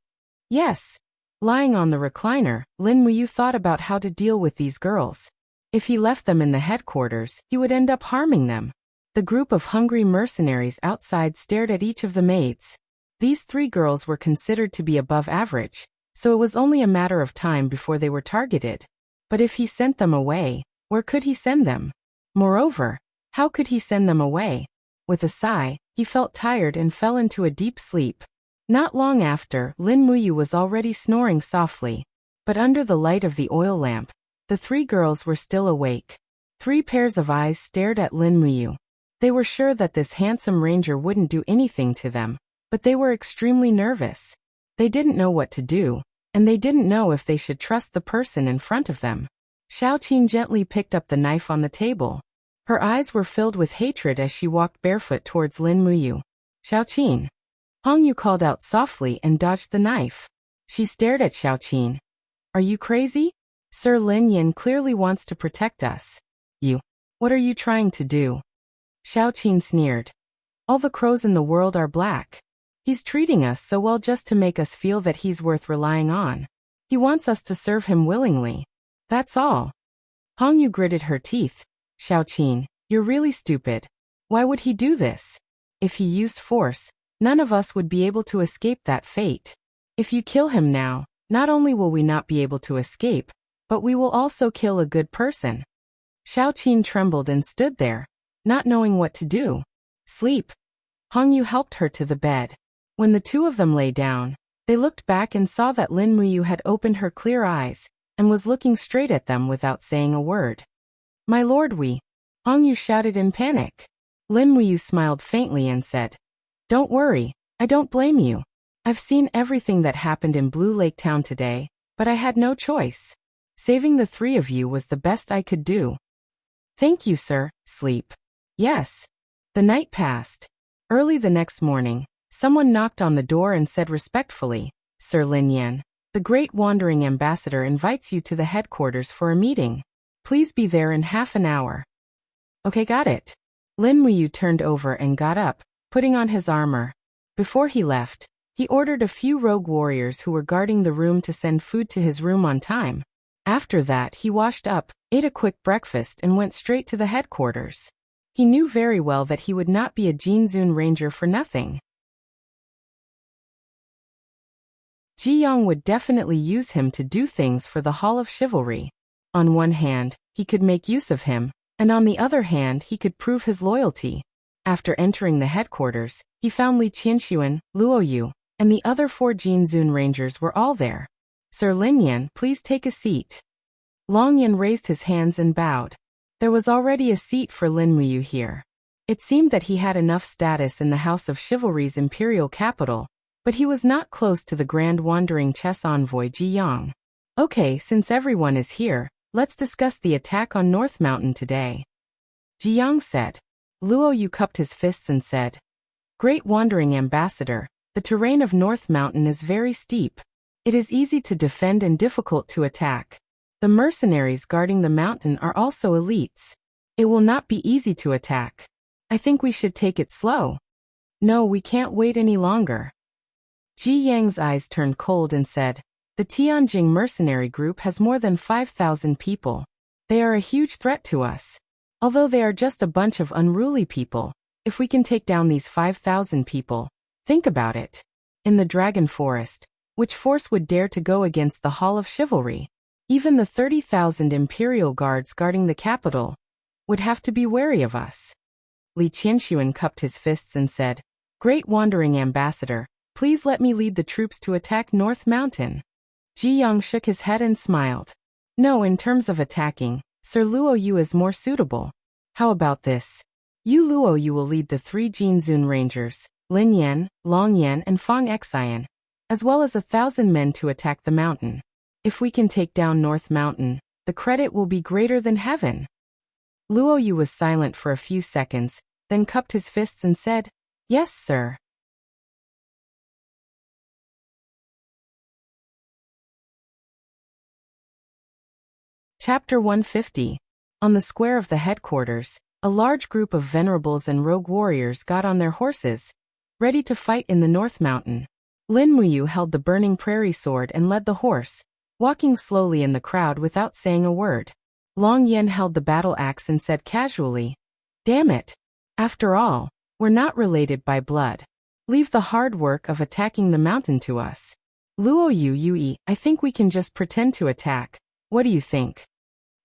Speaker 1: "Yes." Lying on the recliner, Lin Muyu thought about how to deal with these girls. If he left them in the headquarters, he would end up harming them. The group of hungry mercenaries outside stared at each of the maids. These three girls were considered to be above average, so it was only a matter of time before they were targeted. But if he sent them away, where could he send them? Moreover, how could he send them away? With a sigh, he felt tired and fell into a deep sleep. Not long after, Lin Muyu was already snoring softly. But under the light of the oil lamp, the three girls were still awake. 3 pairs of eyes stared at Lin Muyu. They were sure that this handsome ranger wouldn't do anything to them, but they were extremely nervous. They didn't know what to do, and they didn't know if they should trust the person in front of them. Xiao Qin gently picked up the knife on the table. Her eyes were filled with hatred as she walked barefoot towards Lin Muyu. "Xiao Qin." Hong Yu called out softly and dodged the knife. She stared at Xiao Qin. "Are you crazy? Sir Lin Yin clearly wants to protect us. What are you trying to do?" Xiao Qin sneered. "All the crows in the world are black. He's treating us so well just to make us feel that he's worth relying on. He wants us to serve him willingly. That's all." Hong Yu gritted her teeth. "Xiao Qin, you're really stupid. Why would he do this? If he used force, none of us would be able to escape that fate. If you kill him now, not only will we not be able to escape, but we will also kill a good person." Xiao Qin trembled and stood there, not knowing what to do. "Sleep." Hong Yu helped her to the bed. When the two of them lay down, they looked back and saw that Lin Muyu had opened her clear eyes and was looking straight at them without saying a word. "My lord, Hong Yu shouted in panic. Lin Muyu smiled faintly and said, "Don't worry, I don't blame you. I've seen everything that happened in Blue Lake Town today, but I had no choice. Saving the three of you was the best I could do." "Thank you, sir." "Sleep." "Yes." The night passed. Early the next morning, someone knocked on the door and said respectfully, "Sir Lin Yan, the great wandering ambassador invites you to the headquarters for a meeting. Please be there in half an hour." "Okay, got it." Lin Muyu turned over and got up, putting on his armor. Before he left, he ordered a few rogue warriors who were guarding the room to send food to his room on time. After that, he washed up, ate a quick breakfast and went straight to the headquarters. He knew very well that he would not be a Jinzun ranger for nothing. Ji Yong would definitely use him to do things for the Hall of Chivalry. On one hand, he could make use of him, and on the other hand he could prove his loyalty. After entering the headquarters, he found Li Qianxuan, Luo Yu, and the other 4 Jinzun rangers were all there. "Sir Lin Yan, please take a seat." Long Yan raised his hands and bowed. There was already a seat for Lin Muyu here. It seemed that he had enough status in the House of Chivalry's imperial capital, but he was not close to the grand wandering chess envoy Ji Yong. "Okay, since everyone is here, let's discuss the attack on North Mountain today," Ji Yong said. Luo Yu cupped his fists and said, "Great wandering ambassador, the terrain of North Mountain is very steep. It is easy to defend and difficult to attack. The mercenaries guarding the mountain are also elites. It will not be easy to attack. I think we should take it slow." "No, we can't wait any longer." Ji Yang's eyes turned cold and said, "The Tianjing mercenary group has more than 5,000 people. They are a huge threat to us. Although they are just a bunch of unruly people, if we can take down these 5,000 people, think about it. In the Dragon Forest, which force would dare to go against the Hall of Chivalry? Even the 30,000 imperial guards guarding the capital would have to be wary of us." Li Qianxuan cupped his fists and said, Great wandering ambassador, please let me lead the troops to attack North Mountain. Ji Yang shook his head and smiled. No, in terms of attacking, Sir Luo Yu is more suitable. How about this? You Luo Yu will lead the 3 Jinzun Rangers, Lin Yan, Long Yan and Fang Xian, as well as 1,000 men to attack the mountain. If we can take down North Mountain, the credit will be greater than heaven. Luo Yu was silent for a few seconds, then cupped his fists and said, Yes, sir. Chapter 150. On the square of the headquarters, a large group of venerables and rogue warriors got on their horses, ready to fight in the North Mountain. Lin Muyu held the burning prairie sword and led the horse, walking slowly in the crowd without saying a word. Long Yan held the battle axe and said casually, Damn it. After all, we're not related by blood. Leave the hard work of attacking the mountain to us. Luo Yu Yui, I think we can just pretend to attack. What do you think?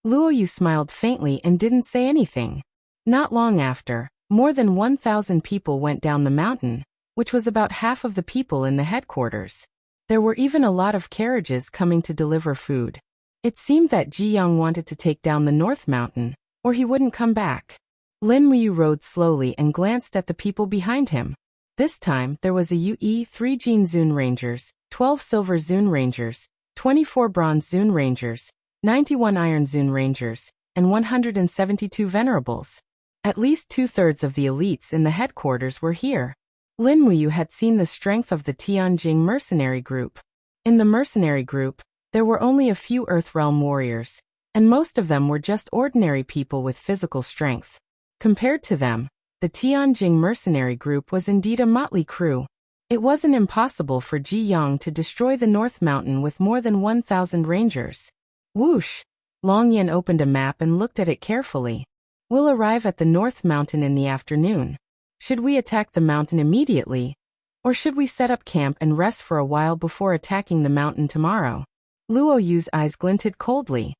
Speaker 1: Luo Yu smiled faintly and didn't say anything. Not long after, more than 1,000 people went down the mountain, which was about half of the people in the headquarters. There were even a lot of carriages coming to deliver food. It seemed that Ji Yang wanted to take down the North Mountain, or he wouldn't come back. Lin Muyu rode slowly and glanced at the people behind him. This time, there was a UE 3 Jinzun Rangers, 12 Silver Zun Rangers, 24 Bronze Zun Rangers, 91 Iron Zun Rangers, and 172 Venerables. At least 2/3 of the elites in the headquarters were here. Lin Muyu had seen the strength of the Tianjing mercenary group. In the mercenary group, there were only a few Earthrealm warriors, and most of them were just ordinary people with physical strength. Compared to them, the Tianjing mercenary group was indeed a motley crew. It wasn't impossible for Ji Yang to destroy the North Mountain with more than 1,000 rangers. Whoosh! Long Yan opened a map and looked at it carefully. We'll arrive at the North Mountain in the afternoon. Should we attack the mountain immediately? Or should we set up camp and rest for a while before attacking the mountain tomorrow? Luo Yu's eyes glinted coldly.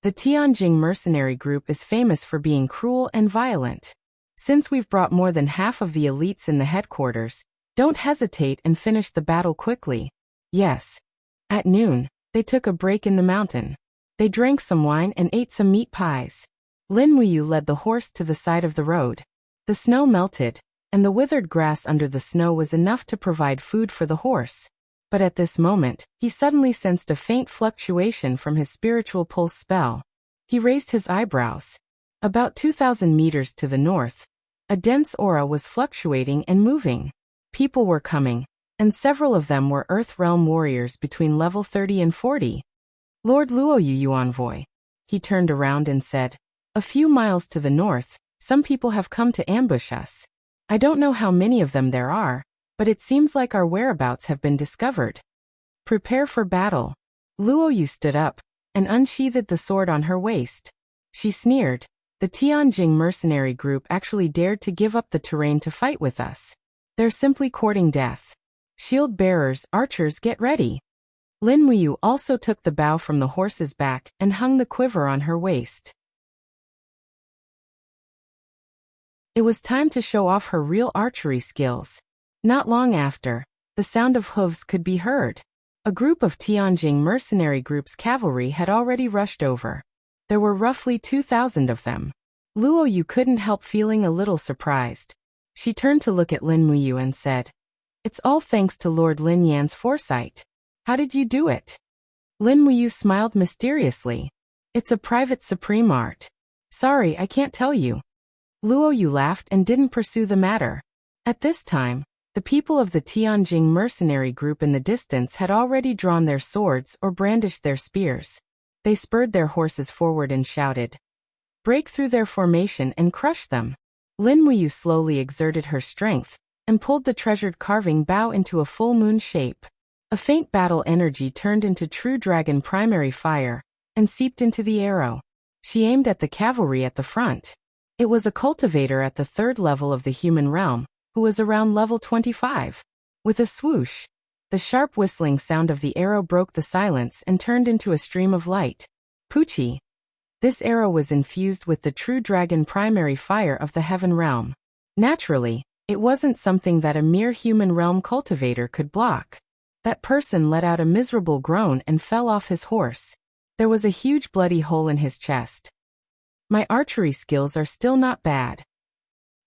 Speaker 1: The Tianjing mercenary group is famous for being cruel and violent. Since we've brought more than half of the elites in the headquarters, don't hesitate and finish the battle quickly. Yes. At noon, they took a break in the mountain. They drank some wine and ate some meat pies. Lin Muyu led the horse to the side of the road. The snow melted, and the withered grass under the snow was enough to provide food for the horse. But at this moment, he suddenly sensed a faint fluctuation from his spiritual pulse spell. He raised his eyebrows. About 2,000 meters to the north, a dense aura was fluctuating and moving. People were coming, and several of them were Earthrealm warriors between level 30 and 40. Lord Luo Yu envoy. He turned around and said, A few miles to the north, some people have come to ambush us. I don't know how many of them there are, but it seems like our whereabouts have been discovered. Prepare for battle. Luo Yu stood up and unsheathed the sword on her waist. She sneered. The Tianjing mercenary group actually dared to give up the terrain to fight with us. They're simply courting death. Shield bearers, archers, get ready. Lin Muyu also took the bow from the horse's back and hung the quiver on her waist. It was time to show off her real archery skills. Not long after, the sound of hooves could be heard. A group of Tianjing mercenary group's cavalry had already rushed over. There were roughly 2,000 of them. Luo Yu couldn't help feeling a little surprised. She turned to look at Lin Muyu and said, It's all thanks to Lord Lin Yan's foresight. How did you do it? Lin Muyu smiled mysteriously. It's a private supreme art. Sorry, I can't tell you. Luo Yu laughed and didn't pursue the matter. At this time, the people of the Tianjing mercenary group in the distance had already drawn their swords or brandished their spears. They spurred their horses forward and shouted, Break through their formation and crush them. Lin Muyu slowly exerted her strength and pulled the treasured carving bow into a full moon shape. A faint battle energy turned into true dragon primary fire and seeped into the arrow. She aimed at the cavalry at the front. It was a cultivator at the 3rd level of the human realm, who was around level 25. With a swoosh, the sharp whistling sound of the arrow broke the silence and turned into a stream of light. Puchi. This arrow was infused with the true dragon primary fire of the heaven realm. Naturally, It wasn't something that a mere human realm cultivator could block. That person let out a miserable groan and fell off his horse. There was a huge bloody hole in his chest. My archery skills are still not bad,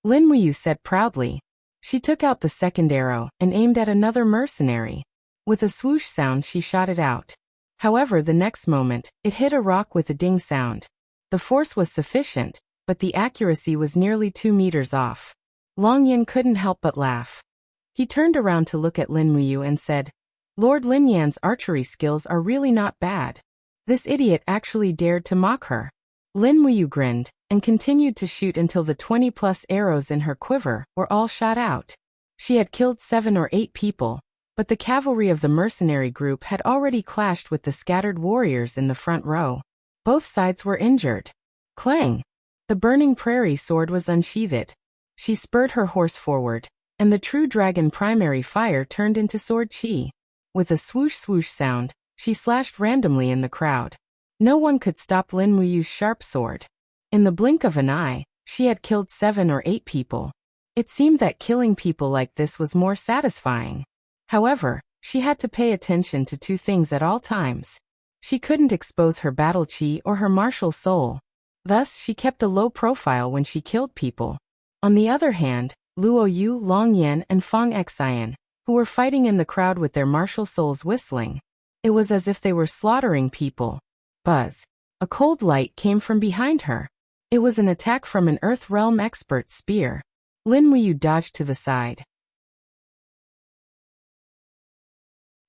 Speaker 1: Lin Muyu said proudly. She took out the second arrow and aimed at another mercenary. With a swoosh sound she shot it out. However, the next moment, it hit a rock with a ding sound. The force was sufficient, but the accuracy was nearly 2 meters off. Long Yan couldn't help but laugh. He turned around to look at Lin Muyu and said, Lord Lin Yan's archery skills are really not bad. This idiot actually dared to mock her. Lin Muyu grinned and continued to shoot until the 20+ arrows in her quiver were all shot out. She had killed 7 or 8 people, but the cavalry of the mercenary group had already clashed with the scattered warriors in the front row. Both sides were injured. Clang! The burning prairie sword was unsheathed. She spurred her horse forward, and the true dragon primary fire turned into sword chi. With a swoosh swoosh sound, she slashed randomly in the crowd. No one could stop Lin Muyu's sharp sword. In the blink of an eye, she had killed 7 or 8 people. It seemed that killing people like this was more satisfying. However, she had to pay attention to 2 things at all times. She couldn't expose her battle chi or her martial soul. Thus, she kept a low profile when she killed people. On the other hand, Luo Yu, Long Yan, and Fang Xian, who were fighting in the crowd with their martial souls whistling. It was as if they were slaughtering people. Buzz. A cold light came from behind her. It was an attack from an Earth Realm expert spear. Lin Muyu dodged to the side.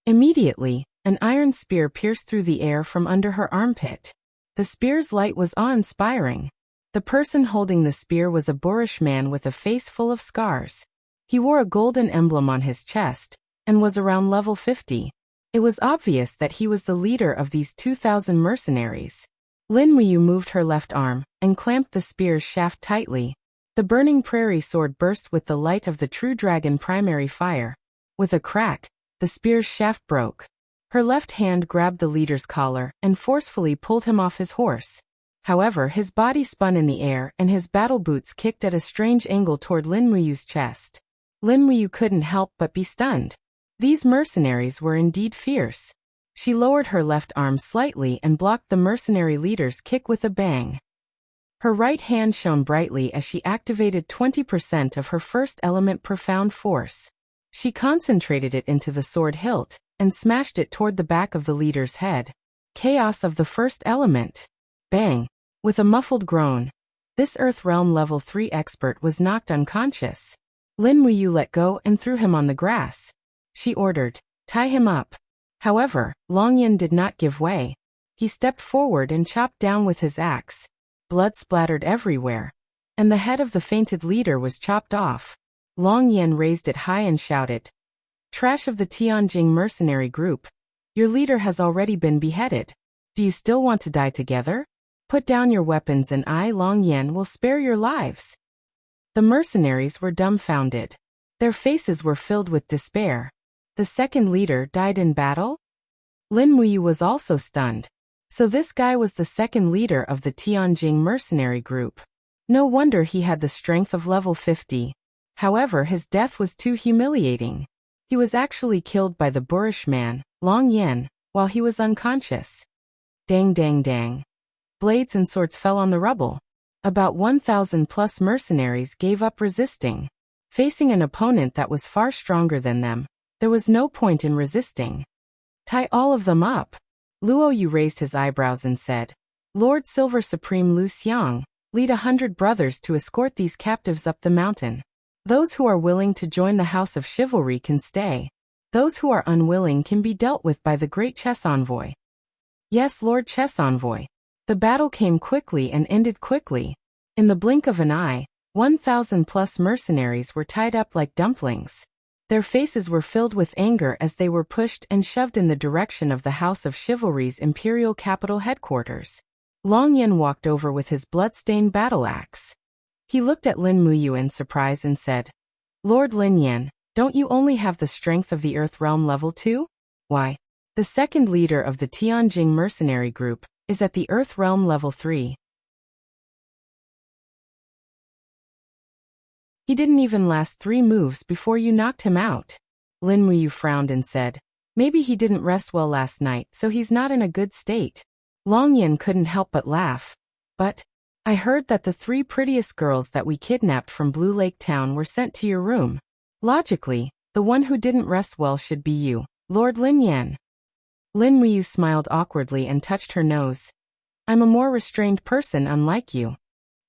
Speaker 1: Immediately, an iron spear pierced through the air from under her armpit. The spear's light was awe-inspiring. The person holding the spear was a boorish man with a face full of scars. He wore a golden emblem on his chest, and was around level 50. It was obvious that he was the leader of these 2,000 mercenaries. Lin Muyu moved her left arm, and clamped the spear's shaft tightly. The burning prairie sword burst with the light of the true dragon primary fire. With a crack, the spear's shaft broke. Her left hand grabbed the leader's collar and forcefully pulled him off his horse. However, his body spun in the air and his battle boots kicked at a strange angle toward Lin Muyu's chest. Lin Muyu couldn't help but be stunned. These mercenaries were indeed fierce. She lowered her left arm slightly and blocked the mercenary leader's kick with a bang. Her right hand shone brightly as she activated 20% of her first element profound force. She concentrated it into the sword hilt and smashed it toward the back of the leader's head. Chaos of the first element. Bang! With a muffled groan, this Earth Realm level 3 expert was knocked unconscious. Lin Muyu let go and threw him on the grass. She ordered, "Tie him up." However, Long Yan did not give way. He stepped forward and chopped down with his axe. Blood splattered everywhere, and the head of the fainted leader was chopped off. Long Yan raised it high and shouted, "Trash of the Tianjing mercenary group. Your leader has already been beheaded. Do you still want to die together? Put down your weapons and I, Long Yan, will spare your lives." The mercenaries were dumbfounded. Their faces were filled with despair. The second leader died in battle? Lin Muyu was also stunned. So this guy was the second leader of the Tianjing mercenary group. No wonder he had the strength of level 50. However, his death was too humiliating. He was actually killed by the boorish man, Long Yan, while he was unconscious. Dang dang dang. Blades and swords fell on the rubble. About 1,000+ mercenaries gave up resisting. Facing an opponent that was far stronger than them, there was no point in resisting. Tie all of them up. Luo Yu raised his eyebrows and said, "Lord Silver Supreme Lu Xiang, lead 100 brothers to escort these captives up the mountain. Those who are willing to join the House of Chivalry can stay. Those who are unwilling can be dealt with by the great chess envoy." Yes, Lord Chess Envoy. The battle came quickly and ended quickly. In the blink of an eye, 1,000+ mercenaries were tied up like dumplings. Their faces were filled with anger as they were pushed and shoved in the direction of the House of Chivalry's imperial capital headquarters. Long Yan walked over with his blood-stained battle axe. He looked at Lin Muyu in surprise and said, "Lord Lin Yan, don't you only have the strength of the Earth Realm level 2? Why? The second leader of the Tianjing mercenary group is at the Earth Realm level 3. He didn't even last 3 moves before you knocked him out. Lin Muyu frowned and said, maybe he didn't rest well last night, so he's not in a good state. Long Yan couldn't help but laugh. But I heard that the 3 prettiest girls that we kidnapped from Blue Lake Town were sent to your room. Logically, the one who didn't rest well should be you, Lord Lin Yan. Lin Muyu smiled awkwardly and touched her nose. I'm a more restrained person unlike you.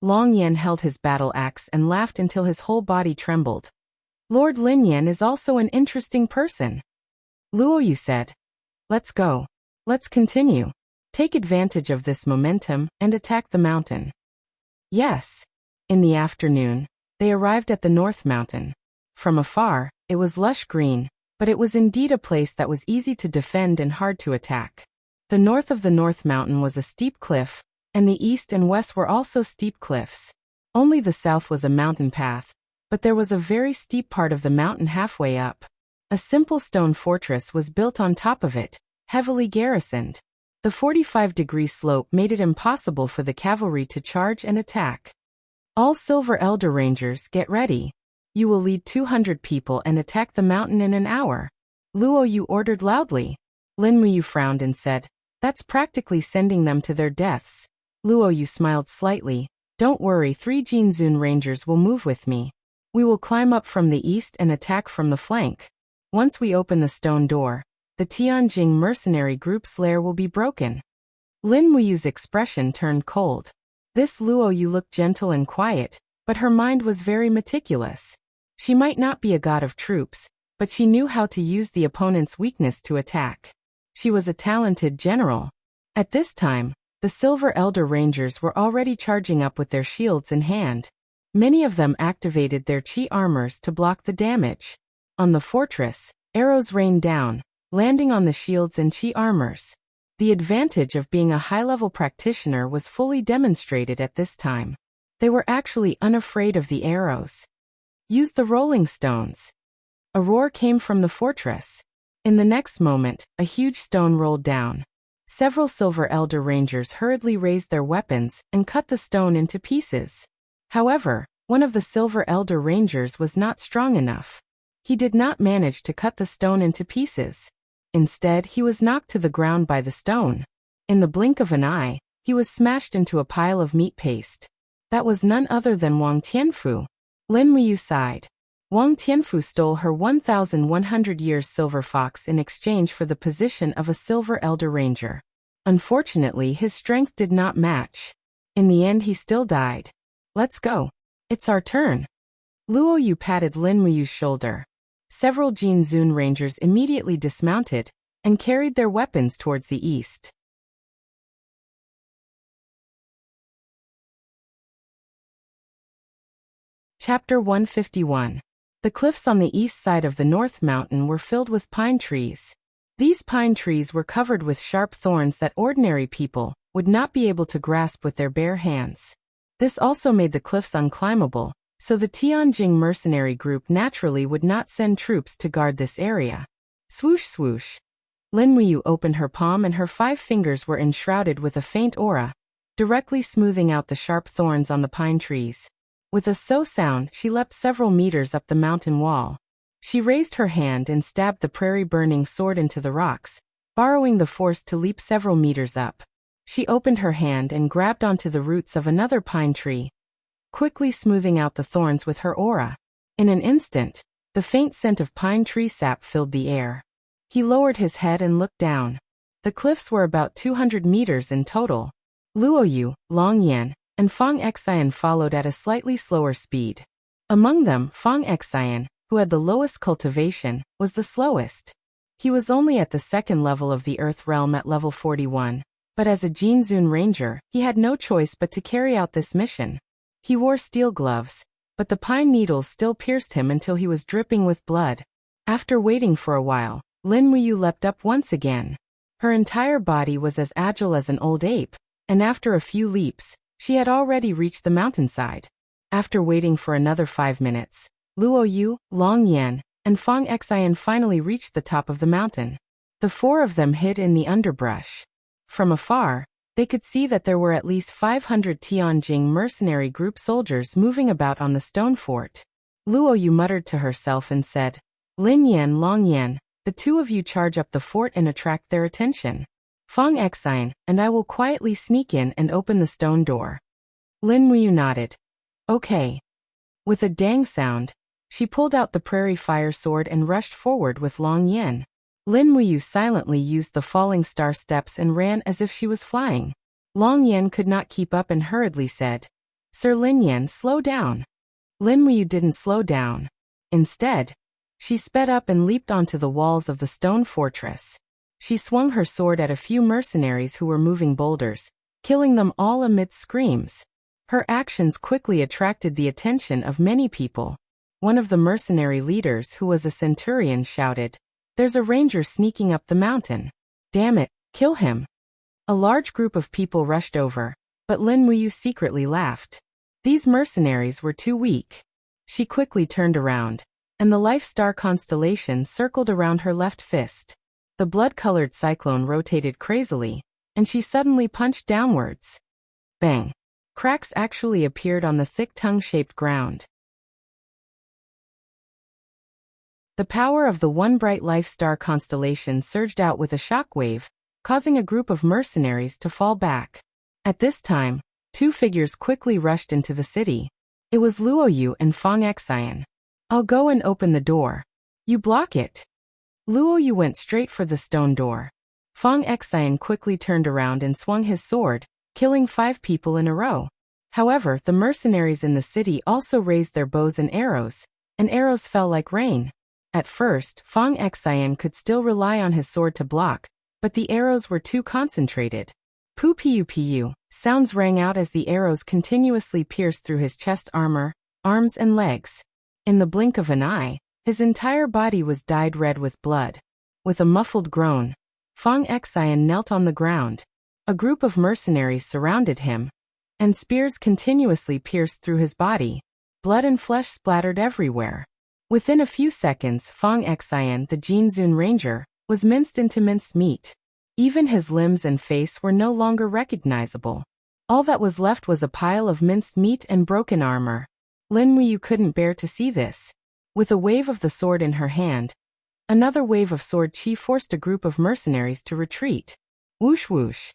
Speaker 1: Long Yan held his battle axe and laughed until his whole body trembled. Lord Lin Yan is also an interesting person. Luo Yu said. Let's go. Let's continue. Take advantage of this momentum and attack the mountain. Yes. In the afternoon, they arrived at the North Mountain. From afar, it was lush green, but it was indeed a place that was easy to defend and hard to attack. The north of the North Mountain was a steep cliff, and the east and west were also steep cliffs. Only the south was a mountain path, but there was a very steep part of the mountain halfway up. A simple stone fortress was built on top of it, heavily garrisoned. The 45-degree slope made it impossible for the cavalry to charge and attack. All Silver Elder Rangers, get ready. You will lead 200 people and attack the mountain in an hour. Luo Yu ordered loudly. Lin Muyu frowned and said, that's practically sending them to their deaths. Luo Yu smiled slightly. Don't worry, 3 Jinzun Rangers will move with me. We will climb up from the east and attack from the flank. Once we open the stone door, the Tianjing mercenary group's lair will be broken. Lin Muyu's expression turned cold. This Luo Yu looked gentle and quiet, but her mind was very meticulous. She might not be a god of troops, but she knew how to use the opponent's weakness to attack. She was a talented general. At this time, the Silver Elder Rangers were already charging up with their shields in hand. Many of them activated their chi armors to block the damage. On the fortress, arrows rained down, landing on the shields and chi armors. The advantage of being a high-level practitioner was fully demonstrated at this time. They were actually unafraid of the arrows. Use the rolling stones. A roar came from the fortress. In the next moment, a huge stone rolled down. Several Silver Elder Rangers hurriedly raised their weapons and cut the stone into pieces. However, one of the Silver Elder Rangers was not strong enough. He did not manage to cut the stone into pieces. Instead, he was knocked to the ground by the stone. In the blink of an eye, he was smashed into a pile of meat paste. That was none other than Wang Tianfu. Lin Muyu sighed. Wang Tianfu stole her 1,100 years silver fox in exchange for the position of a Silver Elder Ranger. Unfortunately, his strength did not match. In the end, he still died. Let's go. It's our turn. Luo Yu patted Lin Muyu's shoulder. Several Jinzun Rangers immediately dismounted and carried their weapons towards the east. Chapter 151. The cliffs on the east side of the North Mountain were filled with pine trees. These pine trees were covered with sharp thorns that ordinary people would not be able to grasp with their bare hands. This also made the cliffs unclimbable, so the Tianjing mercenary group naturally would not send troops to guard this area. Swoosh swoosh. Lin Muyu opened her palm and her 5 fingers were enshrouded with a faint aura, directly smoothing out the sharp thorns on the pine trees. With a so sound, she leapt several meters up the mountain wall. She raised her hand and stabbed the prairie-burning sword into the rocks, borrowing the force to leap several meters up. She opened her hand and grabbed onto the roots of another pine tree, quickly smoothing out the thorns with her aura. In an instant, the faint scent of pine tree sap filled the air. He lowered his head and looked down. The cliffs were about 200 meters in total. Luo Yu, Long Yan, and Fang Xian followed at a slightly slower speed. Among them, Fang Xian, who had the lowest cultivation, was the slowest. He was only at the 2nd level of the Earth Realm at level 41, but as a Jinzun Ranger, he had no choice but to carry out this mission. He wore steel gloves, but the pine needles still pierced him until he was dripping with blood. After waiting for a while, Lin Muyu leapt up once again. Her entire body was as agile as an old ape, and after a few leaps, she had already reached the mountainside. After waiting for another 5 minutes, Luo Yu, Long Yan, and Fang Xian finally reached the top of the mountain. The 4 of them hid in the underbrush. From afar, they could see that there were at least 500 Tianjing mercenary group soldiers moving about on the stone fort. Luo Yu muttered to herself and said, Lin Yan, Long Yan, the two of you charge up the fort and attract their attention. Fong Xian, and I will quietly sneak in and open the stone door. Lin Muyu nodded. Okay. With a dang sound, she pulled out the prairie fire sword and rushed forward with Long Yan. Lin Muyu silently used the falling star steps and ran as if she was flying. Long Yan could not keep up and hurriedly said, Sir Lin Yan, slow down. Lin Muyu didn't slow down. Instead, she sped up and leaped onto the walls of the stone fortress. She swung her sword at a few mercenaries who were moving boulders, killing them all amidst screams. Her actions quickly attracted the attention of many people. One of the mercenary leaders, who was a centurion, shouted, There's a ranger sneaking up the mountain. Damn it, kill him. A large group of people rushed over, but Lin Muyu secretly laughed. These mercenaries were too weak. She quickly turned around, and the Life Star constellation circled around her left fist. The blood-colored cyclone rotated crazily, and she suddenly punched downwards. Bang! Cracks actually appeared on the thick tongue-shaped ground. The power of the one bright Life Star constellation surged out with a shockwave, causing a group of mercenaries to fall back. At this time, two figures quickly rushed into the city. It was Luo Yu and Fong Xian. I'll go and open the door. You block it. Luo Yu went straight for the stone door. Fong Xian quickly turned around and swung his sword, killing 5 people in a row. However, the mercenaries in the city also raised their bows and arrows fell like rain. At first, Fong Xian could still rely on his sword to block, but the arrows were too concentrated. Pu piu piu, sounds rang out as the arrows continuously pierced through his chest armor, arms and legs. In the blink of an eye, his entire body was dyed red with blood. With a muffled groan, Fong Xian knelt on the ground. A group of mercenaries surrounded him, and spears continuously pierced through his body. Blood and flesh splattered everywhere. Within a few seconds, Fong Xian, the Jinzun Ranger, was minced into minced meat. Even his limbs and face were no longer recognizable. All that was left was a pile of minced meat and broken armor. Lin Muyu couldn't bear to see this. With a wave of the sword in her hand, another wave of sword chi forced a group of mercenaries to retreat. Whoosh whoosh.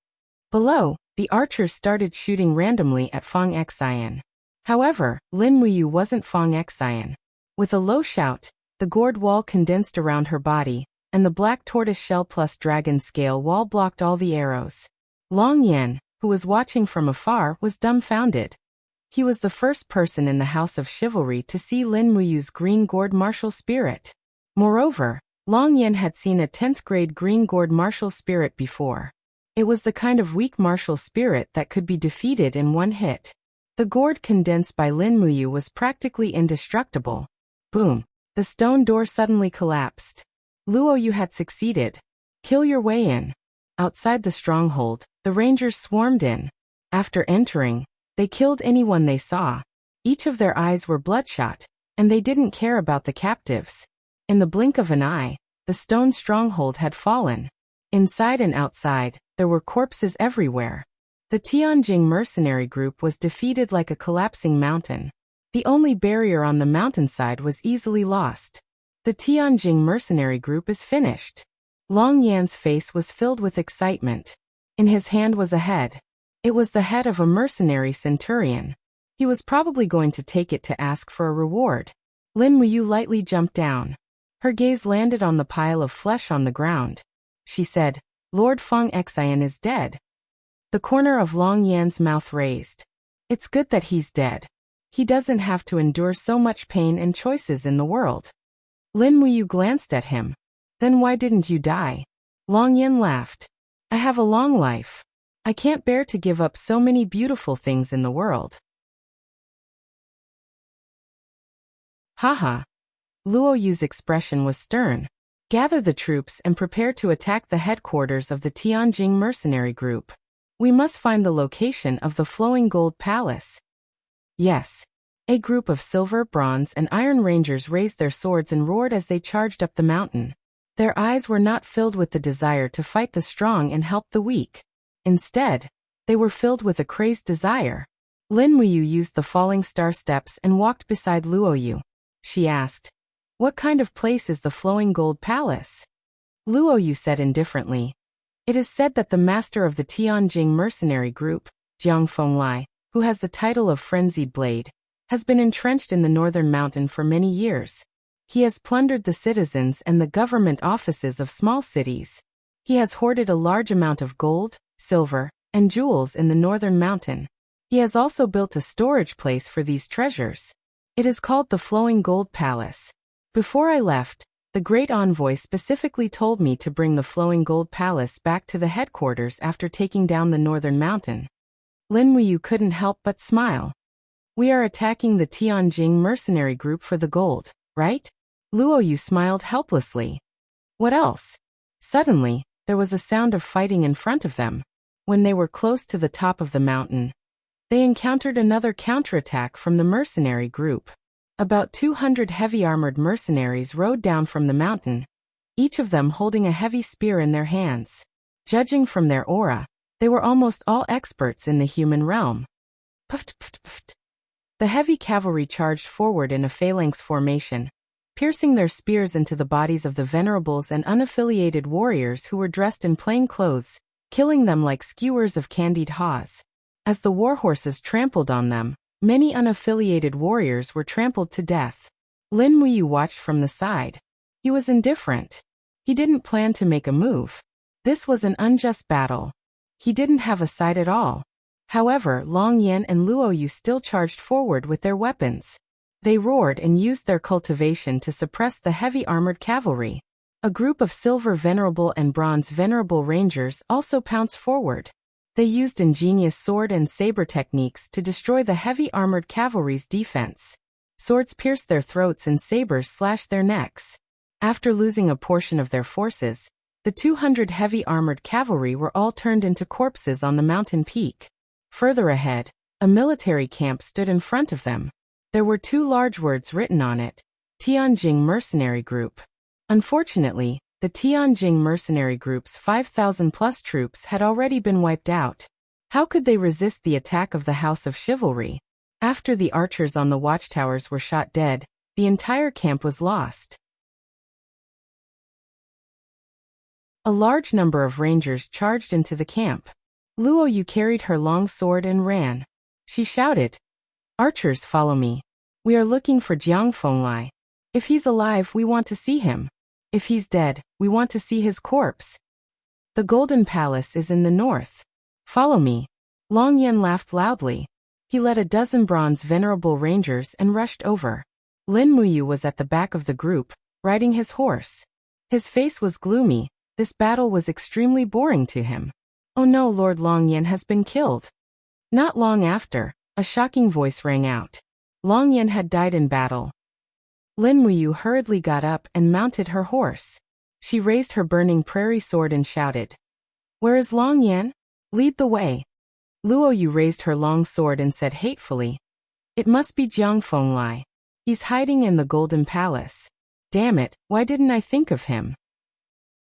Speaker 1: Below, the archers started shooting randomly at Fong Xian. However, Lin Muyu wasn't Fong Xian. With a low shout, the gourd wall condensed around her body, and the black tortoise shell plus dragon scale wall blocked all the arrows. Long Yan, who was watching from afar, was dumbfounded. He was the first person in the House of Chivalry to see Lin Muyu's green gourd martial spirit. Moreover, Long Yan had seen a 10th grade green gourd martial spirit before. It was the kind of weak martial spirit that could be defeated in one hit. The gourd condensed by Lin Muyu was practically indestructible. Boom! The stone door suddenly collapsed. Luo Yu had succeeded. Kill your way in. Outside the stronghold, the rangers swarmed in. After entering, they killed anyone they saw. Each of their eyes were bloodshot, and they didn't care about the captives. In the blink of an eye, the stone stronghold had fallen. Inside and outside, there were corpses everywhere. The Tianjing mercenary group was defeated like a collapsing mountain. The only barrier on the mountainside was easily lost. The Tianjing mercenary group is finished. Long Yan's face was filled with excitement. In his hand was a head. It was the head of a mercenary centurion. He was probably going to take it to ask for a reward. Lin Muyu lightly jumped down. Her gaze landed on the pile of flesh on the ground. She said, Lord Fong Xian is dead. The corner of Long Yan's mouth raised. It's good that he's dead. He doesn't have to endure so much pain and choices in the world. Lin Muyu glanced at him. Then why didn't you die? Long Yan laughed. I have a long life. I can't bear to give up so many beautiful things in the world. Haha. Luo Yu's expression was stern. Gather the troops and prepare to attack the headquarters of the Tianjing mercenary group. We must find the location of the flowing gold palace. Yes. A group of silver, bronze, and iron rangers raised their swords and roared as they charged up the mountain. Their eyes were not filled with the desire to fight the strong and help the weak. Instead, they were filled with a crazed desire. Lin Muyu used the falling star steps and walked beside Luo Yu. she asked. What kind of place is the Flowing Gold Palace? Luo Yu said indifferently. It is said that the master of the Tianjing mercenary group, Jiang Fenglai, who has the title of Frenzied Blade, has been entrenched in the northern mountain for many years. He has plundered the citizens and the government offices of small cities. He has hoarded a large amount of gold, silver, and jewels in the northern mountain. He has also built a storage place for these treasures. It is called the Flowing Gold Palace. Before I left, the great envoy specifically told me to bring the Flowing Gold Palace back to the headquarters after taking down the northern mountain. Lin Muyu couldn't help but smile. We are attacking the Tianjing mercenary group for the gold, right? Luo Yu smiled helplessly. What else? Suddenly, there was a sound of fighting in front of them. When they were close to the top of the mountain, they encountered another counterattack from the mercenary group. About 200 heavy-armored mercenaries rode down from the mountain, each of them holding a heavy spear in their hands. Judging from their aura, they were almost all experts in the human realm. Puft, puft, puft. The heavy cavalry charged forward in a phalanx formation, piercing their spears into the bodies of the venerables and unaffiliated warriors who were dressed in plain clothes, killing them like skewers of candied haws. As the warhorses trampled on them, many unaffiliated warriors were trampled to death. Lin Muyu watched from the side. He was indifferent. He didn't plan to make a move. This was an unjust battle. He didn't have a side at all. However, Long Yan and Luo Yu still charged forward with their weapons. They roared and used their cultivation to suppress the heavy armored cavalry. A group of silver venerable and bronze venerable rangers also pounced forward. They used ingenious sword and saber techniques to destroy the heavy armored cavalry's defense. Swords pierced their throats and sabers slashed their necks. After losing a portion of their forces, the 200 heavy armored cavalry were all turned into corpses on the mountain peak. Further ahead, a military camp stood in front of them. There were 2 large words written on it: Tianjing Mercenary Group. Unfortunately, the Tianjing Mercenary Group's 5,000-plus troops had already been wiped out. How could they resist the attack of the House of Chivalry? After the archers on the watchtowers were shot dead, the entire camp was lost. A large number of rangers charged into the camp. Luo Yu carried her long sword and ran. She shouted, "Archers, follow me. We are looking for Jiang Fenglai. If he's alive, we want to see him. If he's dead, we want to see his corpse. The Golden Palace is in the north. Follow me." Long Yan laughed loudly. He led a dozen bronze venerable rangers and rushed over. Lin Muyu was at the back of the group, riding his horse. His face was gloomy. This battle was extremely boring to him. Oh no, Lord Long Yan has been killed. Not long after, a shocking voice rang out. Long Yan had died in battle. Lin Muyu hurriedly got up and mounted her horse. She raised her burning prairie sword and shouted, "Where is Long Yan? Lead the way." Luo Yu raised her long sword and said hatefully, "It must be Jiang Fenglai. He's hiding in the Golden Palace. Damn it, why didn't I think of him?"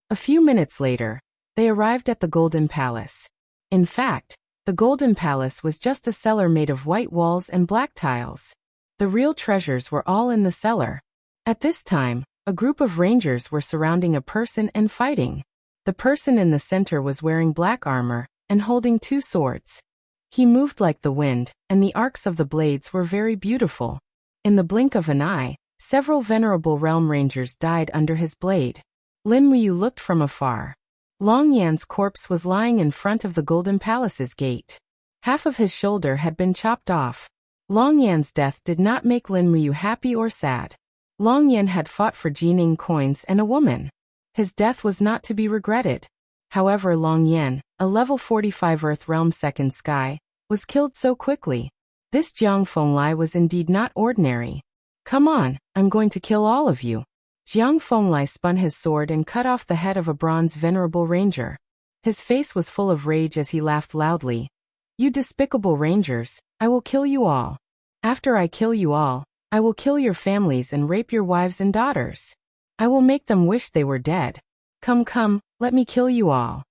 Speaker 1: A few minutes later, they arrived at the Golden Palace. In fact, the Golden Palace was just a cellar made of white walls and black tiles. The real treasures were all in the cellar. At this time, a group of rangers were surrounding a person and fighting. The person in the center was wearing black armor and holding 2 swords. He moved like the wind, and the arcs of the blades were very beautiful. In the blink of an eye, several venerable realm rangers died under his blade. Lin Muyu looked from afar. Long Yan's corpse was lying in front of the Golden Palace's gate. Half of his shoulder had been chopped off. Long Yan's death did not make Lin Muyu happy or sad. Long Yan had fought for Jining coins and a woman. His death was not to be regretted. However, Long Yan, a level 45 Earth Realm Second Sky, was killed so quickly. This Jiang Fenglai was indeed not ordinary. "Come on, I'm going to kill all of you." Jiang Fenglai spun his sword and cut off the head of a bronze venerable ranger. His face was full of rage as he laughed loudly. "You despicable rangers, I will kill you all. After I kill you all, I will kill your families and rape your wives and daughters. I will make them wish they were dead. Come, let me kill you all."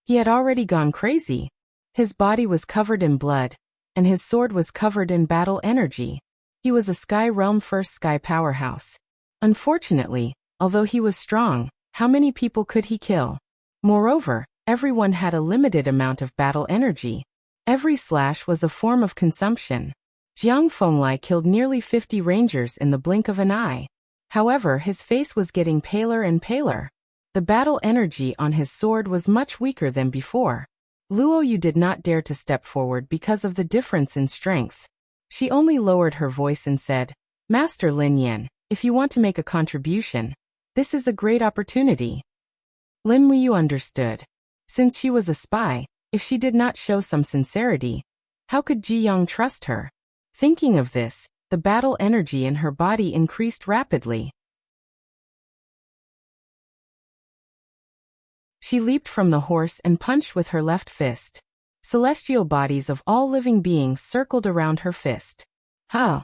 Speaker 1: He had already gone crazy. His body was covered in blood, and his sword was covered in battle energy. He was a Sky Realm first Sky powerhouse. Unfortunately, although he was strong, how many people could he kill? Moreover, everyone had a limited amount of battle energy. Every slash was a form of consumption. Jiang Fenglai killed nearly 50 rangers in the blink of an eye. However, his face was getting paler and paler. The battle energy on his sword was much weaker than before. Luo Yu did not dare to step forward because of the difference in strength. She only lowered her voice and said, "Master Lin Yan, if you want to make a contribution, this is a great opportunity." Lin Muyu understood. Since she was a spy, if she did not show some sincerity, how could Ji Yang trust her? Thinking of this, the battle energy in her body increased rapidly. She leaped from the horse and punched with her left fist. Celestial bodies of all living beings circled around her fist. Huh!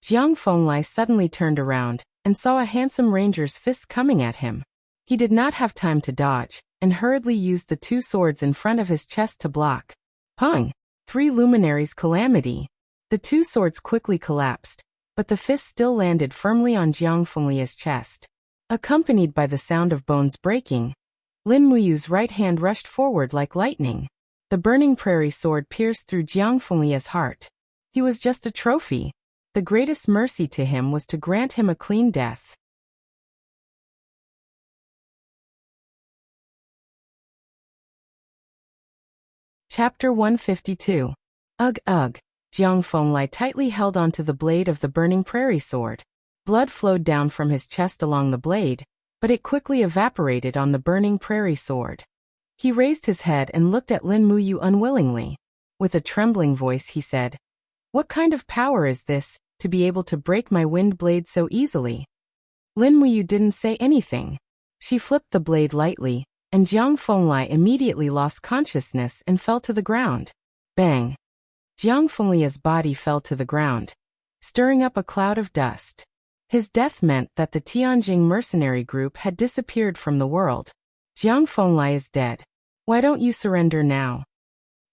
Speaker 1: Jiang Fenglai suddenly turned around and saw a handsome ranger's fist coming at him. He did not have time to dodge, and hurriedly used the two swords in front of his chest to block. Pung! 3 luminaries calamity. The two swords quickly collapsed, but the fist still landed firmly on Jiang Fenglai's chest. Accompanied by the sound of bones breaking, Lin Muyu's right hand rushed forward like lightning. The burning prairie sword pierced through Jiang Fenglai's heart. He was just a trophy. The greatest mercy to him was to grant him a clean death. Chapter 152. Ugh ugh. Jiang Fenglai tightly held onto the blade of the burning prairie sword. Blood flowed down from his chest along the blade, but it quickly evaporated on the burning prairie sword. He raised his head and looked at Lin Muyu unwillingly. With a trembling voice he said, "What kind of power is this, to be able to break my wind blade so easily?" Lin Muyu didn't say anything. She flipped the blade lightly, and Jiang Fenglai immediately lost consciousness and fell to the ground. Bang! Jiang Fenglai's body fell to the ground, stirring up a cloud of dust. His death meant that the Tianjing mercenary group had disappeared from the world. Jiang Fenglai is dead. Why don't you surrender now?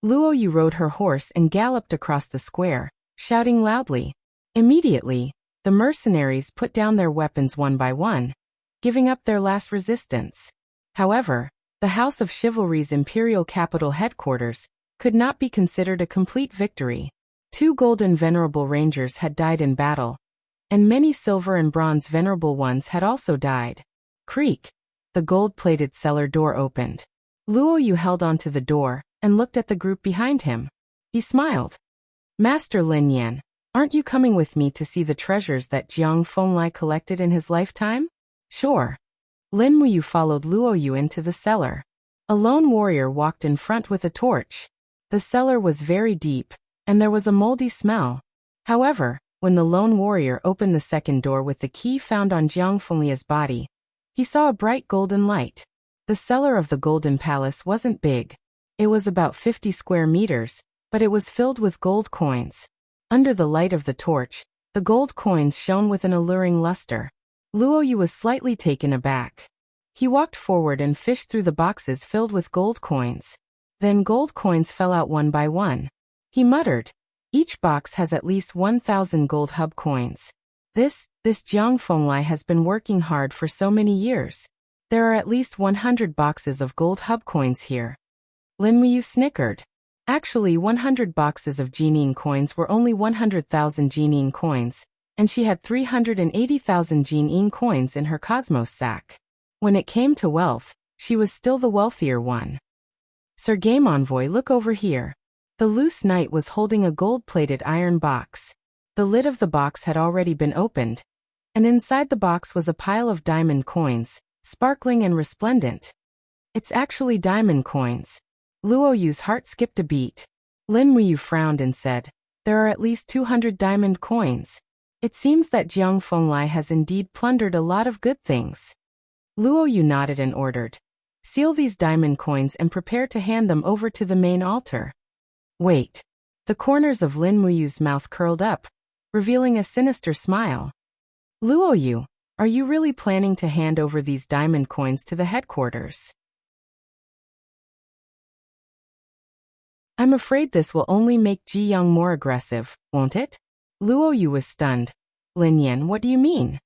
Speaker 1: Luo Yu rode her horse and galloped across the square, shouting loudly. Immediately, the mercenaries put down their weapons one by one, giving up their last resistance. However, the House of Chivalry's imperial capital headquarters could not be considered a complete victory. 2 golden venerable rangers had died in battle, and many silver and bronze venerable ones had also died. Creak! The gold-plated cellar door opened. Luo Yu held onto the door and looked at the group behind him. He smiled. "Master Lin Yan, aren't you coming with me to see the treasures that Jiang Fenglai collected in his lifetime?" "Sure." Lin Muyu followed Luo Yu into the cellar. A lone warrior walked in front with a torch. The cellar was very deep, and there was a moldy smell. However, when the lone warrior opened the second door with the key found on Jiang Fenglai's body, he saw a bright golden light. The cellar of the Golden Palace wasn't big. It was about 50 square meters, but it was filled with gold coins. Under the light of the torch, the gold coins shone with an alluring luster. Luo Yu was slightly taken aback. He walked forward and fished through the boxes filled with gold coins. Then gold coins fell out one by one. He muttered, "Each box has at least 1,000 gold hub coins. This Jiang Fenglai has been working hard for so many years. There are at least 100 boxes of gold hub coins here." Lin Muyu snickered. Actually, 100 boxes of Jining coins were only 100,000 Jining coins, and she had 380,000 Jining coins in her Cosmos sack. When it came to wealth, she was still the wealthier one. "Sir Game Envoy, look over here." The loose knight was holding a gold-plated iron box. The lid of the box had already been opened, and inside the box was a pile of diamond coins, sparkling and resplendent. "It's actually diamond coins." Luo Yu's heart skipped a beat. Lin Muyu frowned and said, "There are at least 200 diamond coins. It seems that Jiang Fenglai has indeed plundered a lot of good things." Luo Yu nodded and ordered, "Seal these diamond coins and prepare to hand them over to the main altar." Wait. The corners of Lin Muyu's mouth curled up, revealing a sinister smile. "Luo Yu, are you really planning to hand over these diamond coins to the headquarters?" "I'm afraid this will only make Ji Yang more aggressive, won't it?" Luo Yu was stunned. Lin Yan, what do you mean?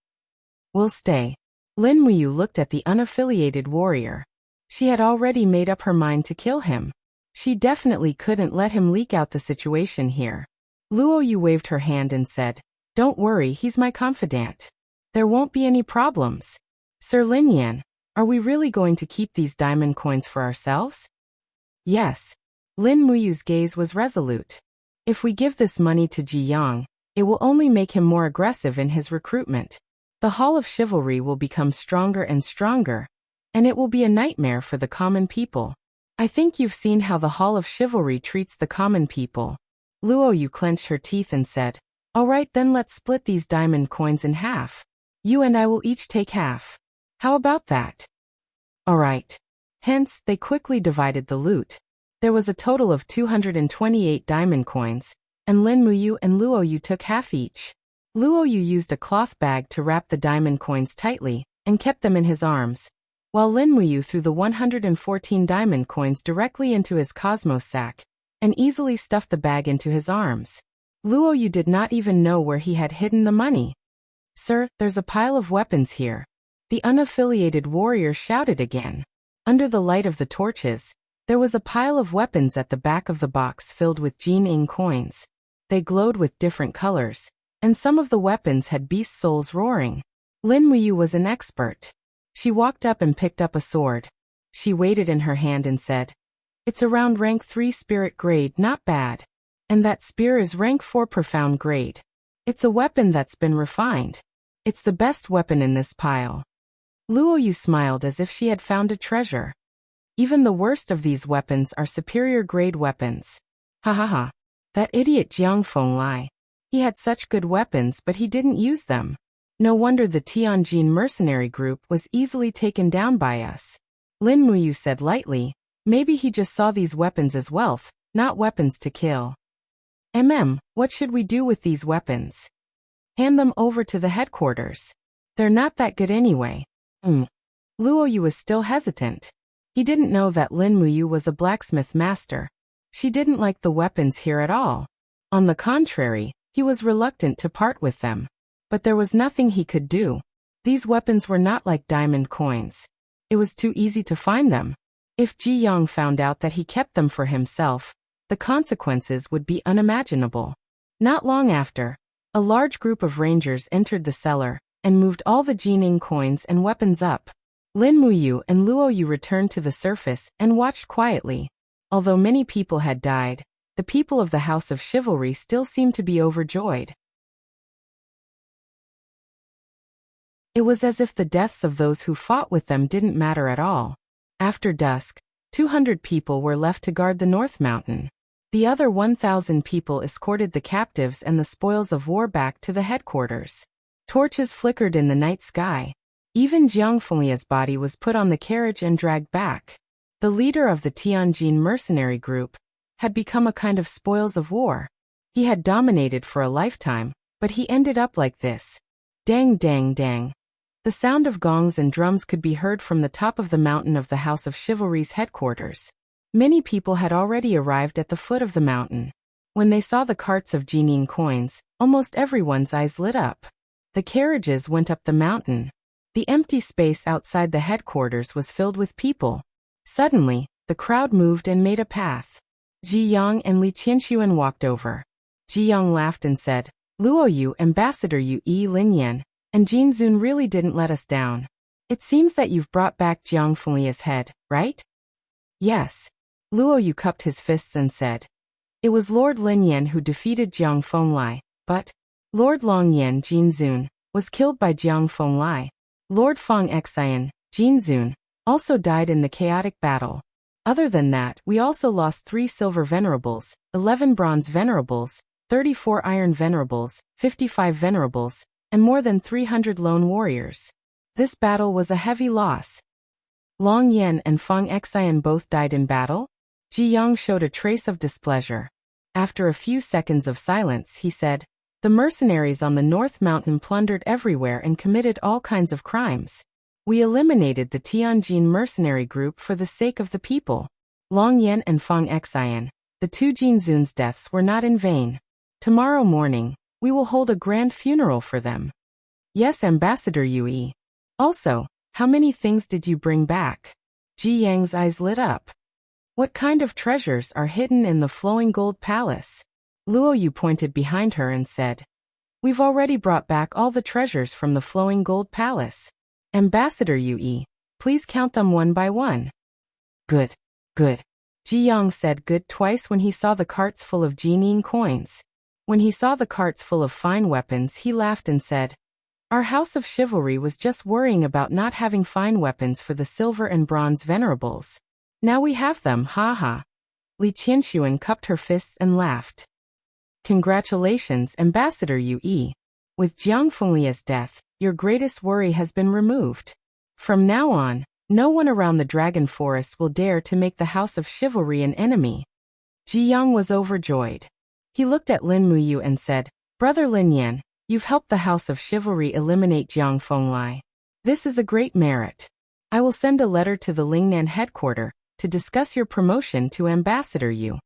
Speaker 1: We'll stay. Lin Muyu looked at the unaffiliated warrior. She had already made up her mind to kill him. She definitely couldn't let him leak out the situation here. Luo Yu waved her hand and said, "Don't worry, he's my confidant. There won't be any problems." Sir Lin Yan, are we really going to keep these diamond coins for ourselves? Yes. Lin Muyu's gaze was resolute. If we give this money to Ji Yang, it will only make him more aggressive in his recruitment. The Hall of Chivalry will become stronger and stronger, and it will be a nightmare for the common people. I think you've seen how the Hall of Chivalry treats the common people. Luo Yu clenched her teeth and said, "All right, then let's split these diamond coins in half. You and I will each take half. How about that?" All right. Hence, they quickly divided the loot. There was a total of 228 diamond coins, and Lin Muyu and Luo Yu took half each. Luo Yu used a cloth bag to wrap the diamond coins tightly, and kept them in his arms, while Lin Muyu threw the 114 diamond coins directly into his cosmos sack, and easily stuffed the bag into his arms. Luo Yu did not even know where he had hidden the money. "Sir, there's a pile of weapons here," the unaffiliated warrior shouted again. Under the light of the torches, there was a pile of weapons at the back of the box filled with Jin-ing coins. They glowed with different colors, and some of the weapons had beast souls roaring. Lin Muyu was an expert. She walked up and picked up a sword. She weighed it in her hand and said, "It's around rank 3 spirit grade, not bad. And that spear is rank 4 profound grade. It's a weapon that's been refined. It's the best weapon in this pile." Luo Yu smiled as if she had found a treasure. Even the worst of these weapons are superior grade weapons. Ha ha ha. That idiot Jiang Fenglai. He had such good weapons but he didn't use them. No wonder the Tianjin mercenary group was easily taken down by us. Lin Muyu said lightly, maybe he just saw these weapons as wealth, not weapons to kill. What should we do with these weapons? Hand them over to the headquarters. They're not that good anyway. Luo Yu was still hesitant. He didn't know that Lin Muyu was a blacksmith master. She didn't like the weapons here at all. On the contrary, he was reluctant to part with them. But there was nothing he could do. These weapons were not like diamond coins. It was too easy to find them. If Ji Yang found out that he kept them for himself, the consequences would be unimaginable. Not long after, a large group of rangers entered the cellar and moved all the Jin-ing coins and weapons up. Lin Muyu and Luo Yu returned to the surface and watched quietly. Although many people had died, the people of the House of Chivalry still seemed to be overjoyed. It was as if the deaths of those who fought with them didn't matter at all. After dusk, 200 people were left to guard the North Mountain. The other 1,000 people escorted the captives and the spoils of war back to the headquarters. Torches flickered in the night sky. Even Jiang Fenglia's body was put on the carriage and dragged back. The leader of the Tianjin mercenary group had become a kind of spoils of war. He had dominated for a lifetime, but he ended up like this. Dang, dang, dang. The sound of gongs and drums could be heard from the top of the mountain of the House of Chivalry's headquarters. Many people had already arrived at the foot of the mountain. When they saw the carts of Jin-ing coins, almost everyone's eyes lit up. The carriages went up the mountain. The empty space outside the headquarters was filled with people. Suddenly, the crowd moved and made a path. Ji Yang and Li Qianxuan walked over. Ji Yang laughed and said, "Luo Yu, Ambassador Yu Lin Yan, and Jin Zun really didn't let us down. It seems that you've brought back Jiang Fenglia's head, right?" "Yes." Luo Yu cupped his fists and said, "It was Lord Lin Yan who defeated Jiang Fenglai, but Lord Long Yan Jin Zun was killed by Jiang Fenglai. Lord Feng Xian, Jin Zun, also died in the chaotic battle. Other than that, we also lost 3 silver venerables, 11 bronze venerables, 34 iron venerables, 55 venerables, and more than 300 lone warriors. This battle was a heavy loss." Long Yan and Feng Xian both died in battle? Ji Yang showed a trace of displeasure. After a few seconds of silence, he said, "The mercenaries on the North Mountain plundered everywhere and committed all kinds of crimes. We eliminated the Tianjin mercenary group for the sake of the people. Long Yan and Feng Xian, the 2 Jin Zun's deaths were not in vain. Tomorrow morning, We will hold a grand funeral for them. Yes, Ambassador Yue. Also, how many things did you bring back? Ji Yang's eyes lit up. What kind of treasures are hidden in the flowing gold palace? Luo Yu pointed behind her and said, We've already brought back all the treasures from the flowing gold palace. Ambassador Yue, please count them one by one. Good, good. Ji Yang said good twice when he saw the carts full of Jinin coins. When he saw the carts full of fine weapons, he laughed and said, Our house of chivalry was just worrying about not having fine weapons for the silver and bronze venerables. Now we have them, ha ha. Li Qianxuan cupped her fists and laughed. Congratulations, Ambassador Yue. With Jiang Fenglia's death, your greatest worry has been removed. From now on, no one around the Dragon Forest will dare to make the House of Chivalry an enemy. Ji Yang was overjoyed. He looked at Lin Muyu and said, Brother Lin Yan, you've helped the House of Chivalry eliminate Jiang Fenglai. This is a great merit. I will send a letter to the Lingnan headquarters to discuss your promotion to Ambassador Yu.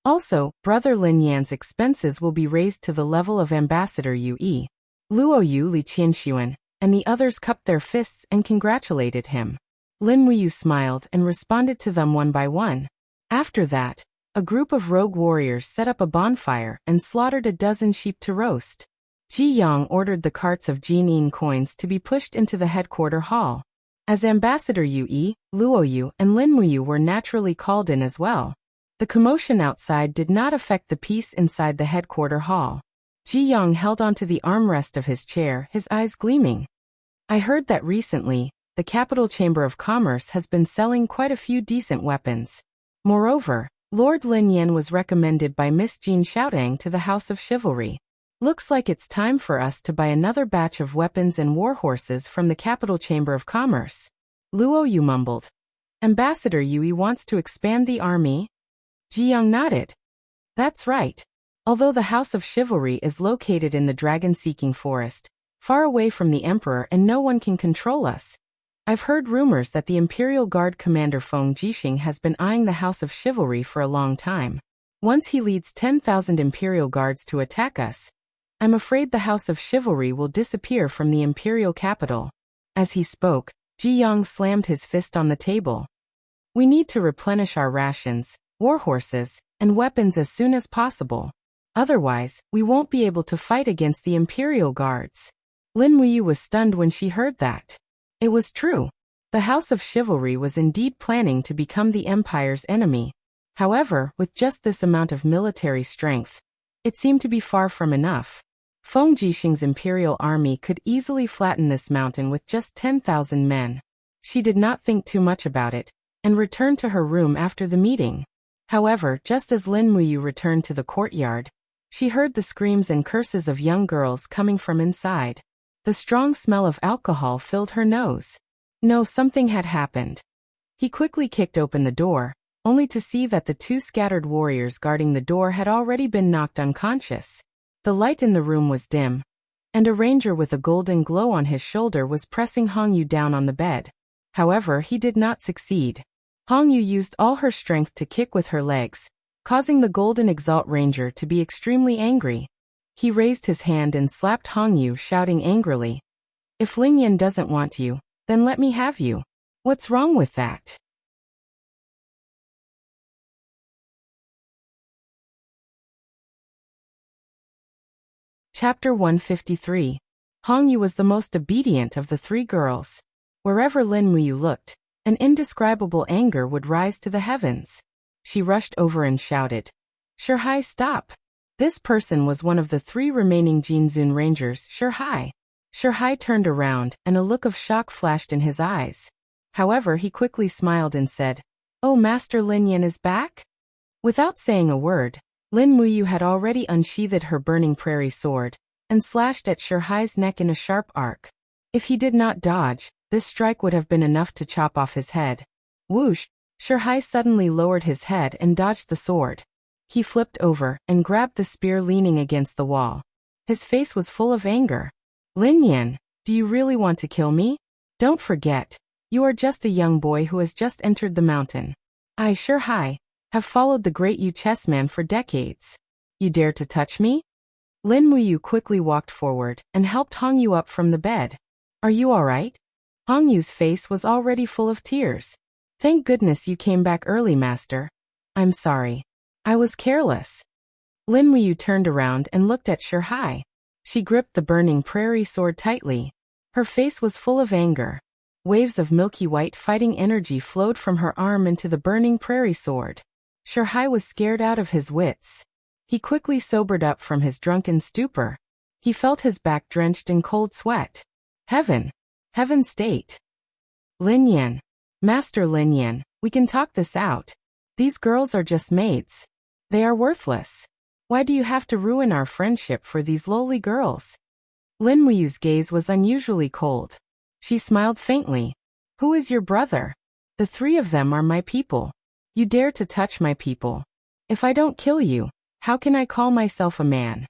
Speaker 1: Also, Brother Lin Yan's expenses will be raised to the level of Ambassador Yue. Luo Yu, Li Qianxuan, and the others cupped their fists and congratulated him. Lin Muyu smiled and responded to them one by one. After that, a group of rogue warriors set up a bonfire and slaughtered a dozen sheep to roast. Ji Yang ordered the carts of Jinin coins to be pushed into the headquarter hall. As Ambassador Yue, Luo Yu, and Lin Muyu were naturally called in as well. The commotion outside did not affect the peace inside the headquarter hall. Ji Yang held onto the armrest of his chair, his eyes gleaming. I heard that recently, the Capital Chamber of Commerce has been selling quite a few decent weapons. Moreover, Lord Lin Yan was recommended by Miss Jean Xiaotang to the House of Chivalry. Looks like it's time for us to buy another batch of weapons and war horses from the Capital Chamber of Commerce. Luo Yu mumbled. Ambassador Yue wants to expand the army? Ji Yang nodded. That's right. Although the House of Chivalry is located in the dragon-seeking forest, far away from the Emperor and no one can control us, I've heard rumors that the Imperial Guard Commander Feng Jixing has been eyeing the House of Chivalry for a long time. Once he leads 10,000 Imperial Guards to attack us, I'm afraid the House of Chivalry will disappear from the Imperial capital. As he spoke, Ji Yang slammed his fist on the table. We need to replenish our rations, war horses, and weapons as soon as possible. Otherwise, we won't be able to fight against the Imperial Guards. Lin Muyu was stunned when she heard that. It was true. The House of Chivalry was indeed planning to become the Empire's enemy. However, with just this amount of military strength, it seemed to be far from enough. Feng Jixing's Imperial army could easily flatten this mountain with just 10,000 men. She did not think too much about it, and returned to her room after the meeting. However, just as Lin Muyu returned to the courtyard, she heard the screams and curses of young girls coming from inside. The strong smell of alcohol filled her nose. No, something had happened. He quickly kicked open the door, only to see that the two scattered warriors guarding the door had already been knocked unconscious. The light in the room was dim, and a ranger with a golden glow on his shoulder was pressing Hong Yu down on the bed. However, he did not succeed. Hong Yu used all her strength to kick with her legs, causing the Golden Exalt Ranger to be extremely angry. He raised his hand and slapped Hong Yu, shouting angrily, If Ling Yan doesn't want you, then let me have you. What's wrong with that? Chapter 153. Hong Yu was the most obedient of the three girls. Wherever Lin Muyu looked, an indescribable anger would rise to the heavens. She rushed over and shouted, Shihai, stop! This person was one of the three remaining Jinzun Rangers, Shihai. Shihai turned around, and a look of shock flashed in his eyes. However, he quickly smiled and said, Oh, Master Lin Yan is back? Without saying a word, Lin Muyu had already unsheathed her burning prairie sword, and slashed at Shihai's neck in a sharp arc. If he did not dodge, this strike would have been enough to chop off his head. Whoosh! Shihai suddenly lowered his head and dodged the sword. He flipped over and grabbed the spear leaning against the wall. His face was full of anger. Lin Yan, do you really want to kill me? Don't forget, you are just a young boy who has just entered the mountain. Shihai, have followed the great Yu chessman for decades. You dare to touch me? Lin Muyu quickly walked forward and helped Hong Yu up from the bed. Are you alright? Hong Yu's face was already full of tears. Thank goodness you came back early, master. I'm sorry. I was careless. Lin Muyu turned around and looked at Shihai. She gripped the burning prairie sword tightly. Her face was full of anger. Waves of milky white fighting energy flowed from her arm into the burning prairie sword. Shihai was scared out of his wits. He quickly sobered up from his drunken stupor. He felt his back drenched in cold sweat. Heaven! Heaven state! Lin Yan. Master Lin Yan, we can talk this out. These girls are just maids. They are worthless. Why do you have to ruin our friendship for these lowly girls? Lin Muyu's gaze was unusually cold. She smiled faintly. Who is your brother? The three of them are my people. You dare to touch my people. If I don't kill you, how can I call myself a man?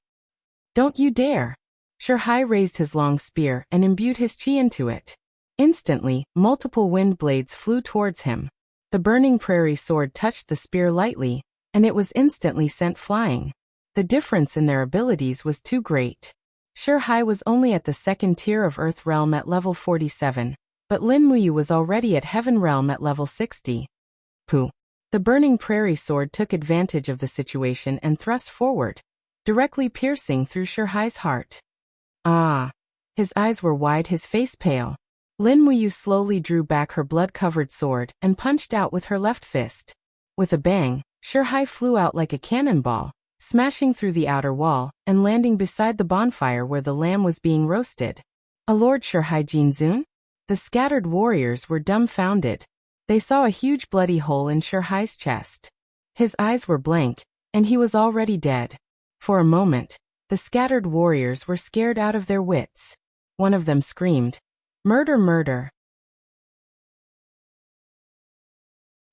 Speaker 1: Don't you dare. Shihai raised his long spear and imbued his chi into it. Instantly, multiple wind blades flew towards him. The burning prairie sword touched the spear lightly, and it was instantly sent flying. The difference in their abilities was too great. Shihai was only at the second tier of Earth Realm at level 47, but Lin Muyu was already at Heaven Realm at level 60. Pooh. The burning prairie sword took advantage of the situation and thrust forward, directly piercing through Shihai's heart. Ah! His eyes were wide, his face pale. Lin Muyu slowly drew back her blood-covered sword and punched out with her left fist. With a bang, Shihai flew out like a cannonball, smashing through the outer wall and landing beside the bonfire where the lamb was being roasted. A Lord Shihai Jinzun? The scattered warriors were dumbfounded. They saw a huge bloody hole in Shihai's chest. His eyes were blank, and he was already dead. For a moment, the scattered warriors were scared out of their wits. One of them screamed, "Murder, murder!"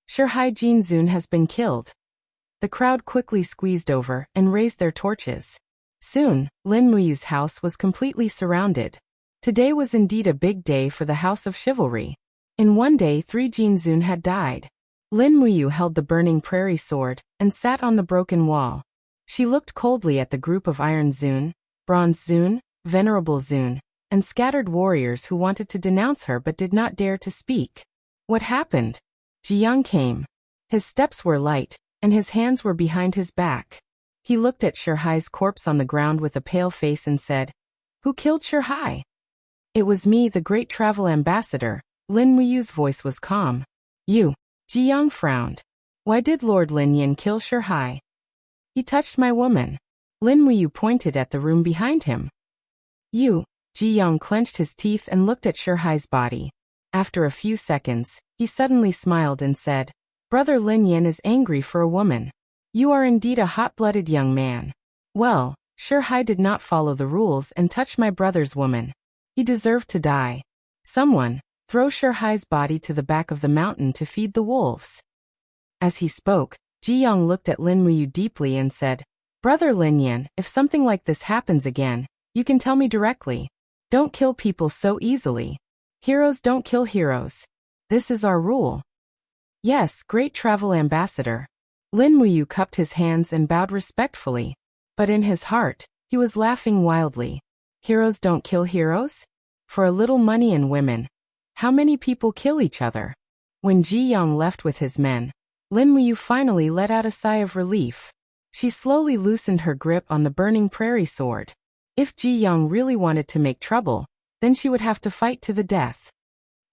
Speaker 1: Shihai Jinzun has been killed. The crowd quickly squeezed over and raised their torches. Soon, Lin Muyu's house was completely surrounded. Today was indeed a big day for the House of Chivalry. In one day 3 Jinzun had died. Lin Muyu held the burning prairie sword and sat on the broken wall. She looked coldly at the group of Iron Zun, Bronze Zun, Venerable Zun, and scattered warriors who wanted to denounce her but did not dare to speak. What happened? Jiyoung came. His steps were light, and his hands were behind his back. He looked at Shihai's corpse on the ground with a pale face and said, "Who killed Shihai?" "It was me, the great travel ambassador." Lin Muyu's voice was calm. "You." Jiyoung frowned. "Why did Lord Lin Yan kill Shihai?" "He touched my woman." Lin Muyu pointed at the room behind him. "You." Jiyoung clenched his teeth and looked at Shihai's body. After a few seconds, he suddenly smiled and said, "Brother Lin Yan is angry for a woman. You are indeed a hot-blooded young man. Well, Shihai did not follow the rules and touch my brother's woman. He deserved to die. Someone, throw Shihai's body to the back of the mountain to feed the wolves." As he spoke, Jiyoung looked at Lin Muyu deeply and said, "Brother Lin Yan, if something like this happens again, you can tell me directly. Don't kill people so easily. Heroes don't kill heroes. This is our rule." "Yes, great travel ambassador." Lin Muyu cupped his hands and bowed respectfully. But in his heart, he was laughing wildly. Heroes don't kill heroes? For a little money and women. How many people kill each other? When Jiyoung left with his men, Lin Muyu finally let out a sigh of relief. She slowly loosened her grip on the burning prairie sword. If Jiyoung really wanted to make trouble, then she would have to fight to the death.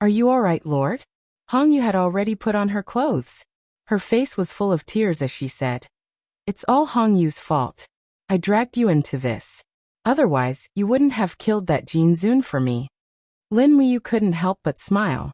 Speaker 1: "Are you all right, Lord?" Hong Yu had already put on her clothes. Her face was full of tears as she said, "It's all Hong Yu's fault. I dragged you into this. Otherwise, you wouldn't have killed that Jinzun for me." Lin Muyu couldn't help but smile.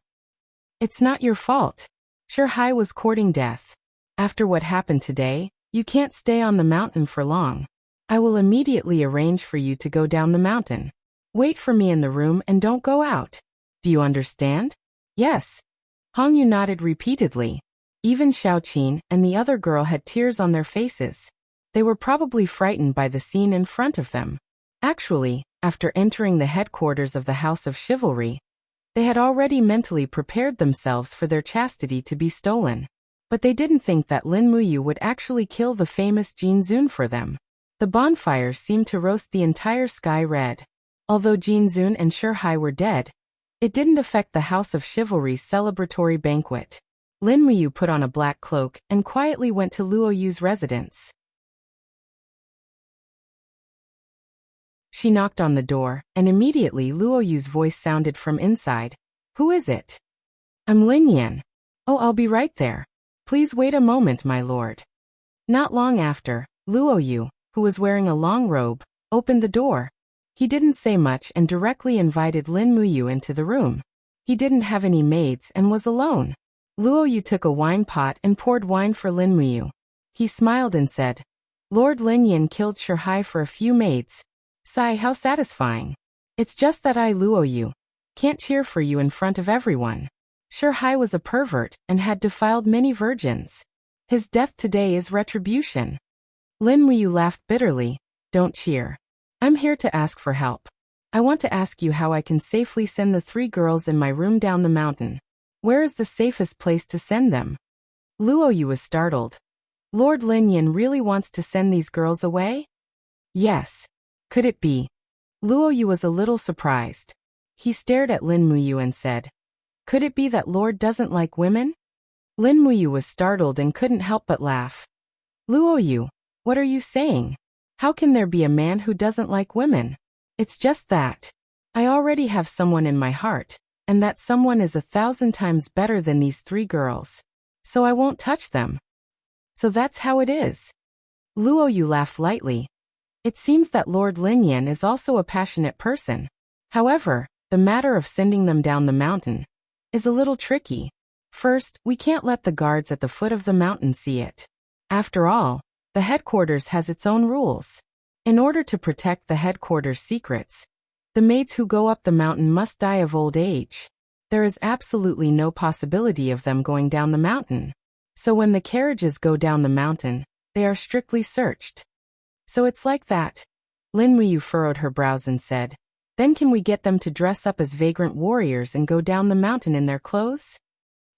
Speaker 1: "It's not your fault. Shihai was courting death. After what happened today, you can't stay on the mountain for long. I will immediately arrange for you to go down the mountain. Wait for me in the room and don't go out. Do you understand?" "Yes." Hong Yu nodded repeatedly. Even Xiaoqin and the other girl had tears on their faces. They were probably frightened by the scene in front of them. Actually, after entering the headquarters of the House of Chivalry, they had already mentally prepared themselves for their chastity to be stolen. But they didn't think that Lin Muyu would actually kill the famous Jin Zun for them. The bonfires seemed to roast the entire sky red. Although Jin Zun and Shi Hai were dead, it didn't affect the House of Chivalry's celebratory banquet. Lin Muyu put on a black cloak and quietly went to Luo Yu's residence. She knocked on the door, and immediately Luo Yu's voice sounded from inside. "Who is it?" "I'm Lin Yan." "Oh, I'll be right there. Please wait a moment, my lord." Not long after, Luo Yu, who was wearing a long robe, opened the door. He didn't say much and directly invited Lin Muyu into the room. He didn't have any maids and was alone. Luo Yu took a wine pot and poured wine for Lin Muyu. He smiled and said, "Lord Lin Yan killed Shi Hai for a few maids. Sigh, how satisfying. It's just that I, Luo Yu, can't cheer for you in front of everyone. Shi Hai was a pervert and had defiled many virgins. His death today is retribution." Lin Muyu laughed bitterly. "Don't cheer. I'm here to ask for help. I want to ask you how I can safely send the 3 girls in my room down the mountain. Where is the safest place to send them?" Luo Yu was startled. "Lord Lin Yan really wants to send these girls away?" "Yes. Could it be?" Luo Yu was a little surprised. He stared at Lin Muyu and said, "Could it be that Lord doesn't like women?" Lin Muyu was startled and couldn't help but laugh. "Luo Yu, what are you saying? How can there be a man who doesn't like women? It's just that I already have someone in my heart, and that someone is 1,000 times better than these 3 girls. So I won't touch them." "So that's how it is." Luo Yu laughed lightly. "It seems that Lord Lin Yan is also a passionate person. However, the matter of sending them down the mountain is a little tricky. First, we can't let the guards at the foot of the mountain see it. After all, the headquarters has its own rules. In order to protect the headquarters' secrets, the maids who go up the mountain must die of old age. There is absolutely no possibility of them going down the mountain. So when the carriages go down the mountain, they are strictly searched." "So it's like that." Lin Muyu furrowed her brows and said, "Then can we get them to dress up as vagrant warriors and go down the mountain in their clothes?"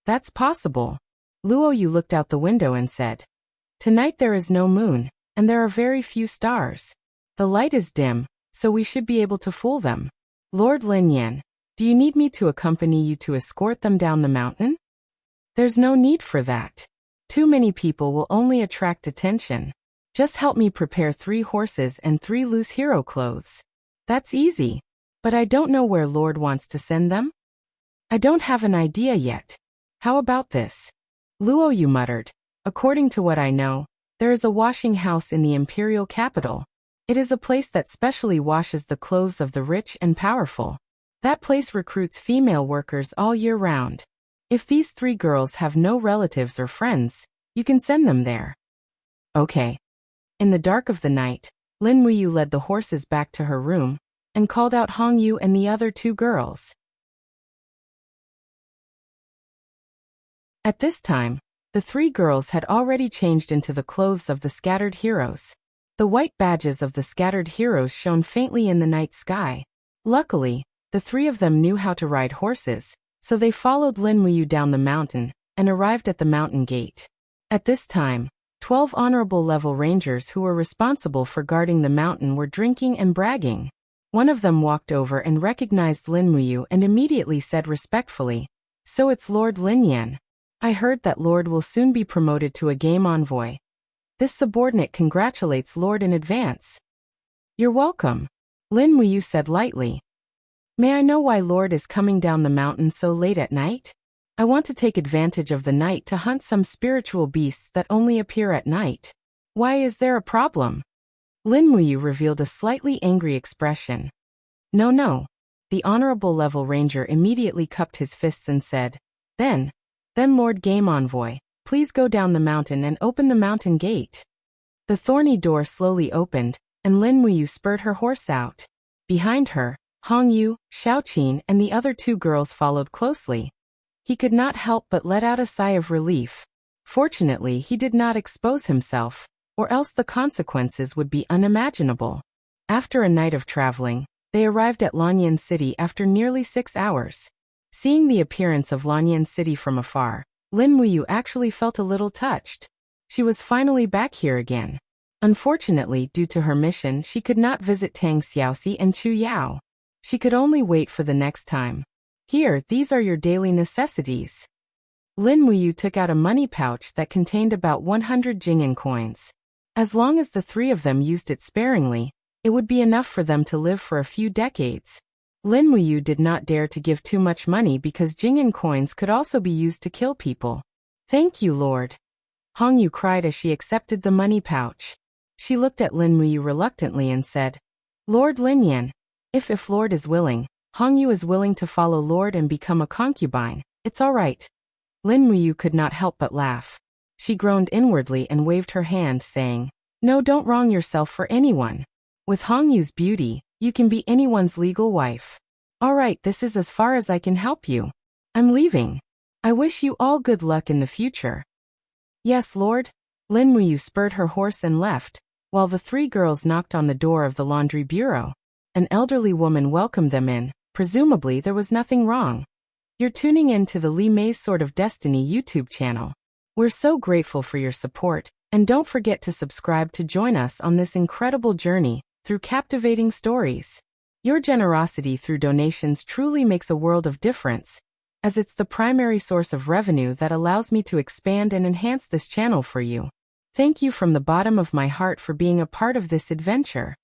Speaker 1: "That's possible." Luo Yu looked out the window and said, "Tonight there is no moon, and there are very few stars. The light is dim, so we should be able to fool them. Lord Lin Yan, do you need me to accompany you to escort them down the mountain?" "There's no need for that. Too many people will only attract attention. Just help me prepare 3 horses and 3 loose hero clothes. That's easy. But I don't know where Lord wants to send them." "I don't have an idea yet. How about this?" Luo Yu muttered. "According to what I know, there is a washing house in the imperial capital. It is a place that specially washes the clothes of the rich and powerful. That place recruits female workers all year round. If these 3 girls have no relatives or friends, you can send them there." "Okay." In the dark of the night, Lin Muyu led the horses back to her room and called out Hong Yu and the other 2 girls. At this time, the 3 girls had already changed into the clothes of the scattered heroes. The white badges of the scattered heroes shone faintly in the night sky. Luckily, the 3 of them knew how to ride horses, so they followed Lin Muyu down the mountain and arrived at the mountain gate. At this time, 12 honorable level rangers who were responsible for guarding the mountain were drinking and bragging. One of them walked over and recognized Lin Muyu and immediately said respectfully, "So it's Lord Lin Yan. I heard that Lord will soon be promoted to a game envoy. This subordinate congratulates Lord in advance." "You're welcome," Lin Muyu said lightly. "May I know why Lord is coming down the mountain so late at night?" "I want to take advantage of the night to hunt some spiritual beasts that only appear at night." "Why, is there a problem?" Lin Muyu revealed a slightly angry expression. No. The honorable level ranger immediately cupped his fists and said, Then Lord Game Envoy, please go down the mountain and open the mountain gate." The thorny door slowly opened, and Lin Muyu spurred her horse out. Behind her, Hong Yu, Xiaoqin, and the other 2 girls followed closely. He could not help but let out a sigh of relief. Fortunately, he did not expose himself, or else the consequences would be unimaginable. After a night of traveling, they arrived at Lanyan City after nearly 6 hours. Seeing the appearance of Lanyan City from afar, Lin Muyu actually felt a little touched. She was finally back here again. Unfortunately, due to her mission, she could not visit Tang Xiaoxi and Chu Yao. She could only wait for the next time. Here, these are your daily necessities. Lin Muyu took out a money pouch that contained about 100 Jing'an coins. As long as the three of them used it sparingly, it would be enough for them to live for a few decades. Lin Muyu did not dare to give too much money because Jing'an coins could also be used to kill people. Thank you, Lord. Hong Yu cried as she accepted the money pouch. She looked at Lin Muyu reluctantly and said, Lord Lin Yan, if Lord is willing, Hong Yu is willing to follow Lord and become a concubine. It's all right. Lin Muyu could not help but laugh. She groaned inwardly and waved her hand, saying, No, don't wrong yourself for anyone. With Hong Yu's beauty, you can be anyone's legal wife. All right, this is as far as I can help you. I'm leaving. I wish you all good luck in the future. Yes, Lord. Lin Muyu spurred her horse and left, while the three girls knocked on the door of the laundry bureau. An elderly woman welcomed them in. Presumably there was nothing wrong. You're tuning in to the Li Mei's Sword of Destiny YouTube channel. We're so grateful for your support, and don't forget to subscribe to join us on this incredible journey through captivating stories. Your generosity through donations truly makes a world of difference, as it's the primary source of revenue that allows me to expand and enhance this channel for you. Thank you from the bottom of my heart for being a part of this adventure.